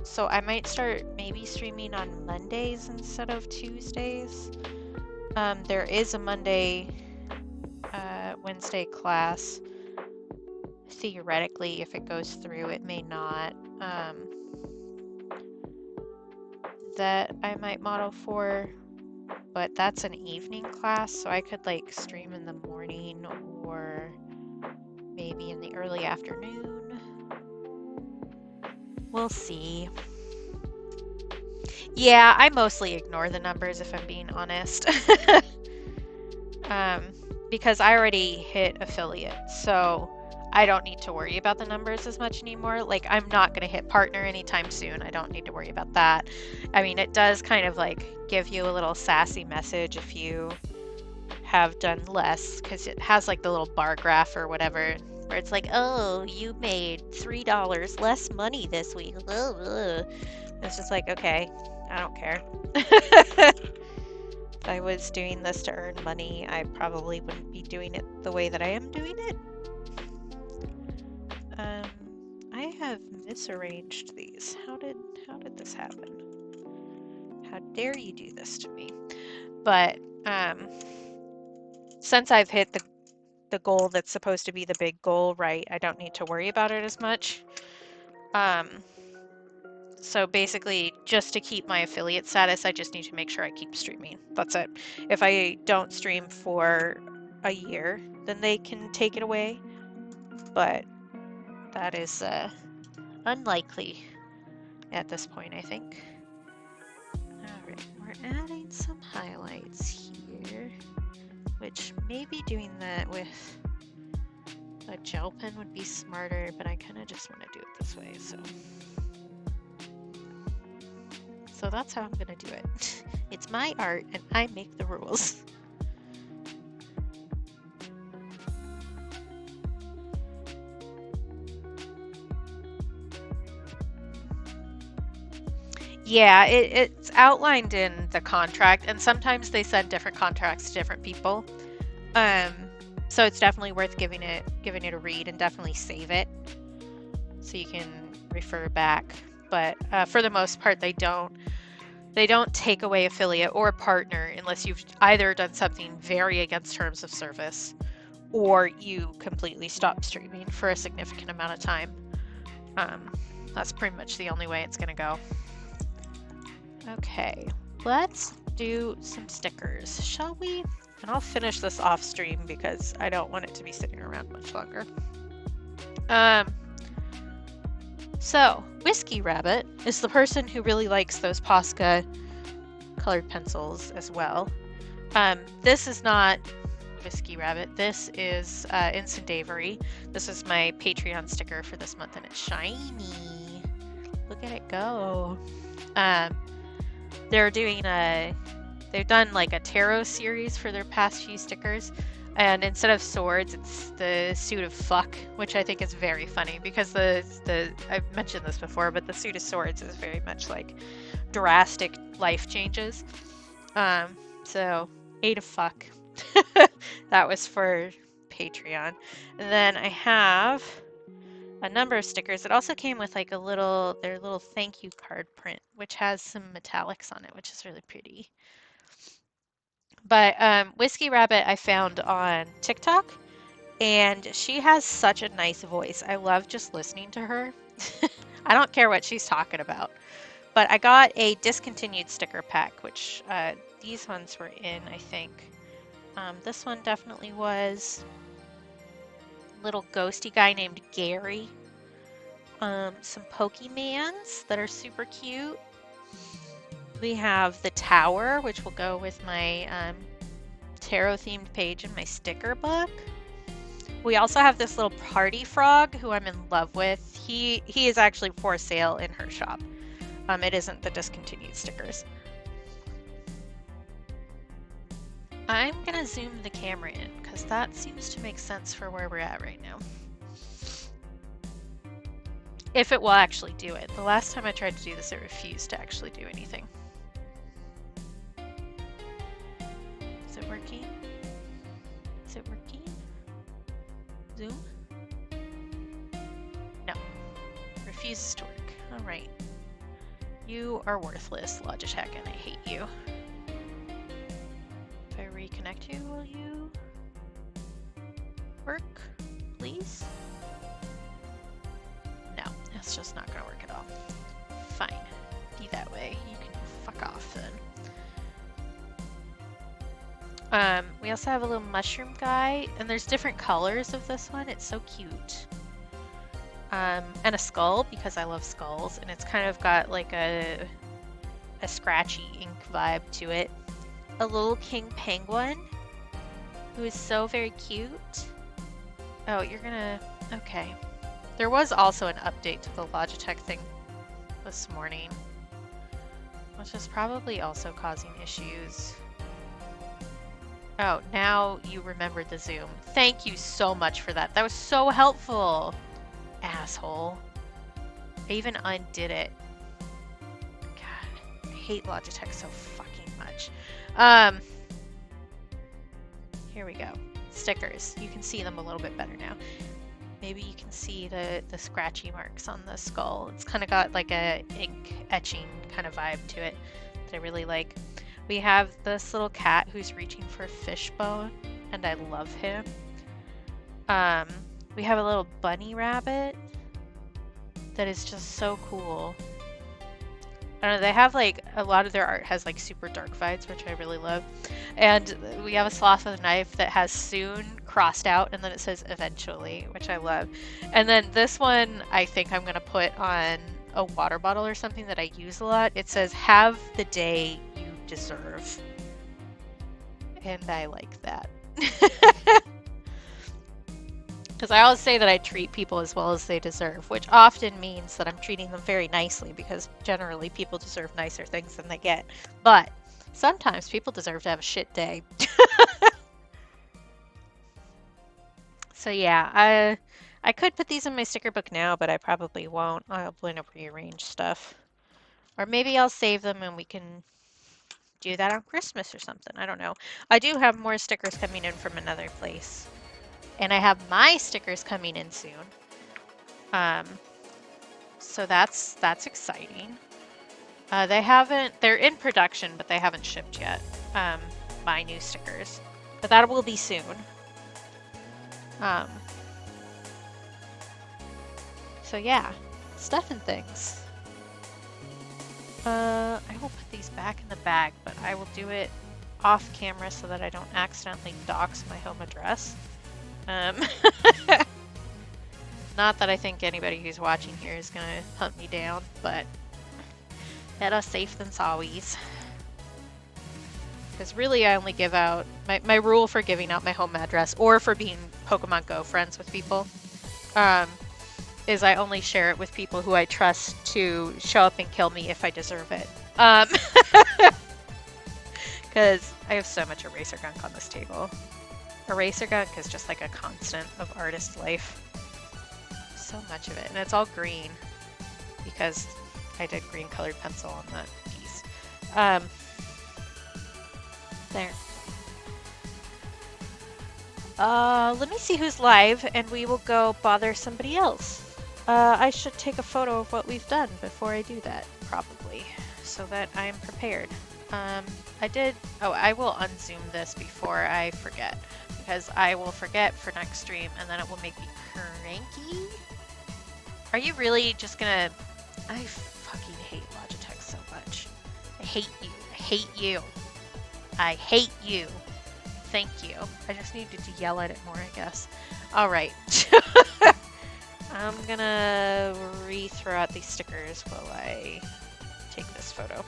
So I might start maybe streaming on Mondays instead of Tuesdays. There is a Monday, Wednesday class. Theoretically, if it goes through, it may not. That I might model for, but that's an evening class, so I could like stream in the morning or maybe in the early afternoon. We'll see. Yeah, I mostly ignore the numbers if I'm being honest. Because I already hit affiliate, so I don't need to worry about the numbers as much anymore. Like, I'm not going to hit partner anytime soon. I don't need to worry about that. I mean, it does kind of like give you a little sassy message if you have done less, because it has like the little bar graph or whatever where it's like, oh, you made $3 less money this week. It's just like, okay, I don't care. If I was doing this to earn money, I probably wouldn't be doing it the way that I am doing it. I have misarranged these. How did this happen? How dare you do this to me? But since I've hit the goal that's supposed to be the big goal, right, I don't need to worry about it as much. So basically, just to keep my affiliate status, I just need to make sure I keep streaming. That's it. If I don't stream for a year, then they can take it away. But that is unlikely at this point, I think. Alright, we're adding some highlights here, which maybe doing that with a gel pen would be smarter, but I kind of just want to do it this way, so that's how I'm gonna do it. It's my art and I make the rules. Yeah, it's outlined in the contract, and sometimes they send different contracts to different people. So it's definitely worth giving it a read, and definitely save it so you can refer back. But for the most part, they don't take away affiliate or partner unless you've either done something very against terms of service or you completely stop streaming for a significant amount of time. That's pretty much the only way it's gonna go. Okay, let's do some stickers, shall we? And I'll finish this off stream because I don't want it to be sitting around much longer. So, Whiskey Rabbit is the person who really likes those Posca colored pencils as well. This is not Whiskey Rabbit. This is Instant Avery. This is my Patreon sticker for this month, and it's shiny. Look at it go. They're doing they've done like a tarot series for their past few stickers, and instead of swords, it's the suit of fuck, which I think is very funny because I've mentioned this before, but the suit of swords is very much like drastic life changes. So 8 of fuck. That was for Patreon. And then I have a number of stickers. It also came with like their little thank you card print, which has some metallics on it, which is really pretty. But Whiskey Rabbit I found on TikTok, and she has such a nice voice. I love just listening to her. I don't care what she's talking about. But I got a discontinued sticker pack, which these ones were in, I think. This one definitely was. Little ghosty guy named Gary. Some Pokemans that are super cute. We have the tower, which will go with my tarot-themed page in my sticker book. We also have this little party frog who I'm in love with. He is actually for sale in her shop. It isn't the discontinued stickers. I'm gonna zoom the camera in because that seems to make sense for where we're at right now. If it will actually do it. The last time I tried to do this, it refused to actually do anything. Is it working? Is it working? Zoom? No. Refuses to work. Alright. You are worthless, Logitech, and I hate you. If I reconnect you, will you work, please? No, it's just not gonna work at all. Fine. Be that way. You can fuck off then. We also have a little mushroom guy, and there's different colors of this one. It's so cute. And a skull, because I love skulls, and it's kind of got like a scratchy ink vibe to it. A little king penguin, who is so very cute. Oh, you're gonna... Okay. There was also an update to the Logitech thing this morning, which is probably also causing issues. Oh, now you remembered the zoom. Thank you so much for that. That was so helpful. Asshole. I even undid it. God, I hate Logitech so fucking much. Here we go. Stickers. You can see them a little bit better now. Maybe you can see the scratchy marks on the skull. It's kind of got like a ink etching kind of vibe to it that I really like. We have this little cat who's reaching for a fishbone, and I love him. We have a little bunny rabbit that is just so cool. I don't know, they have like, a lot of their art has like super dark vibes, which I really love. And we have a sloth with a knife that has soon crossed out, and then it says eventually, which I love. And then this one, I think I'm gonna put on a water bottle or something that I use a lot. It says, have the day you deserve. And I like that. Because I always say that I treat people as well as they deserve, which often means that I'm treating them very nicely, because generally people deserve nicer things than they get. But sometimes people deserve to have a shit day. So yeah, I could put these in my sticker book now, but I probably won't. I'll want to rearrange stuff. Or maybe I'll save them and we can do that on Christmas or something. I don't know. I do have more stickers coming in from another place. And I have my stickers coming in soon. So that's exciting. They're in production, but they haven't shipped yet. My new stickers. But that will be soon. So yeah, stuff and things. I will put these back in the bag, but I will do it off camera so that I don't accidentally dox my home address. Not that I think anybody who's watching here is gonna hunt me down, but better safe than sorry. Because really I only give out, my rule for giving out my home address or for being Pokemon Go friends with people is I only share it with people who I trust to show up and kill me if I deserve it. Because I have so much eraser gunk on this table. Eraser gunk is just like a constant of artist life. So much of it, and it's all green because I did green colored pencil on that piece. There. Let me see who's live, and we will go bother somebody else. I should take a photo of what we've done before I do that, probably, so that I'm prepared. I will unzoom this before I forget, because I will forget for next stream, and then it will make me cranky. Are you really just gonna... I fucking hate Logitech so much. I hate you. I hate you. I hate you. Thank you. I just needed to yell at it more, I guess. Alright. I'm gonna re-throw out these stickers while I take this photo.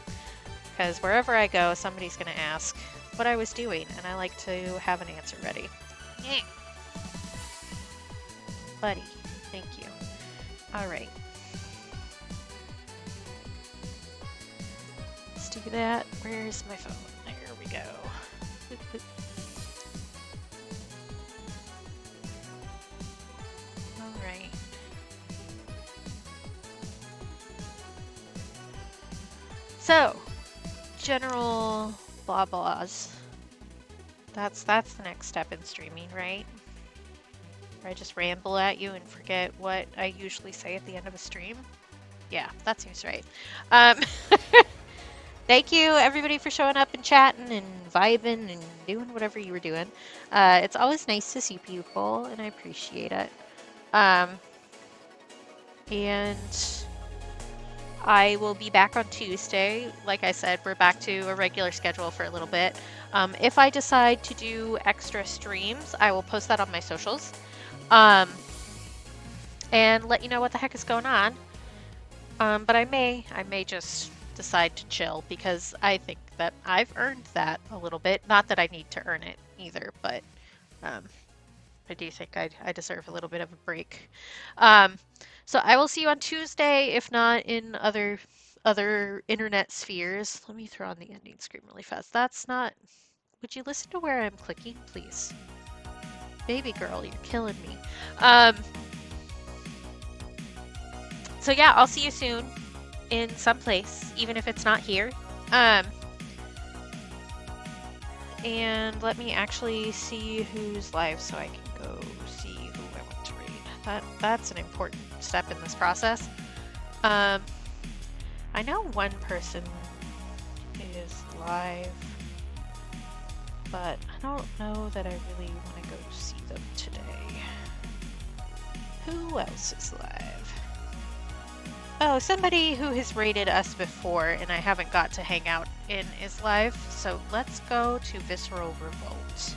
Because wherever I go, somebody's gonna ask what I was doing, and I like to have an answer ready. Buddy, thank you. Alright. Let's do that. Where's my phone? There we go. Boop, boop. Alright. So, general blah blahs. That's the next step in streaming, right? Where I just ramble at you and forget what I usually say at the end of a stream. Yeah, that seems right. Thank you everybody for showing up and chatting and vibing and doing whatever you were doing. It's always nice to see people, and I appreciate it. And I will be back on Tuesday. Like I said, we're back to a regular schedule for a little bit. If I decide to do extra streams, I will post that on my socials. And let you know what the heck is going on. But I may just decide to chill, because I think that I've earned that a little bit. Not that I need to earn it either, but I do think I deserve a little bit of a break. So I will see you on Tuesday, if not in other internet spheres. Let me throw on the ending screen really fast. That's not... Would you listen to where I'm clicking, please? Baby girl, you're killing me. So yeah, I'll see you soon in some place, even if it's not here. And let me actually see who's live so I can go see who I want to read. That's an important step in this process. I know one person is live, but I don't know that I really want to go see them today. Who else is live? Oh, somebody who has rated us before and I haven't got to hang out in is live. So let's go to Visceral Revolt.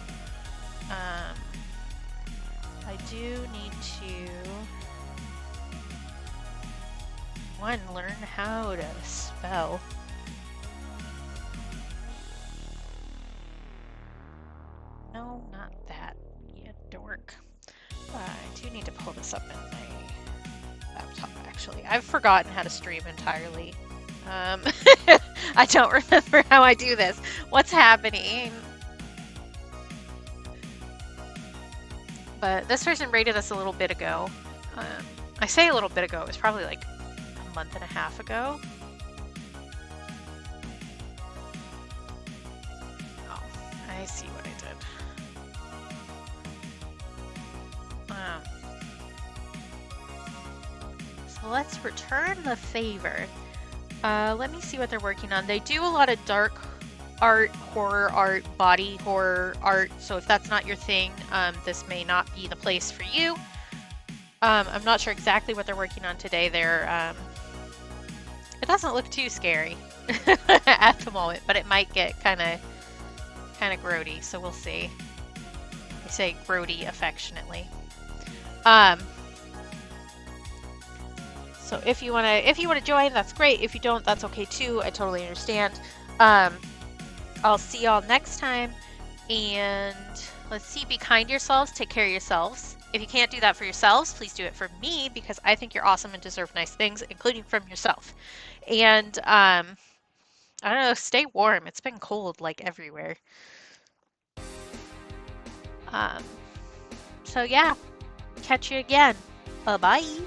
I do need to learn how to spell. No, not that, you dork. I do need to pull this up in my laptop, actually. I've forgotten how to stream entirely. I don't remember how I do this. What's happening? But this person rated us a little bit ago. I say a little bit ago, it was probably like a month and a half ago. Oh, I see what I did. So let's return the favor. Let me see what they're working on. They do a lot of dark art, horror art, body horror art. So if that's not your thing, this may not be the place for you. I'm not sure exactly what they're working on today. It doesn't look too scary at the moment, but it might get kind of grody. So we'll see. I say grody affectionately. So if you wanna join, that's great. If you don't, that's okay too. I totally understand. Um, I'll see y'all next time. And let's see, be kind to yourselves, take care of yourselves. If you can't do that for yourselves, please do it for me because I think you're awesome and deserve nice things, including from yourself. And I don't know, stay warm. It's been cold like everywhere. Um, so yeah, catch you again. Bye bye.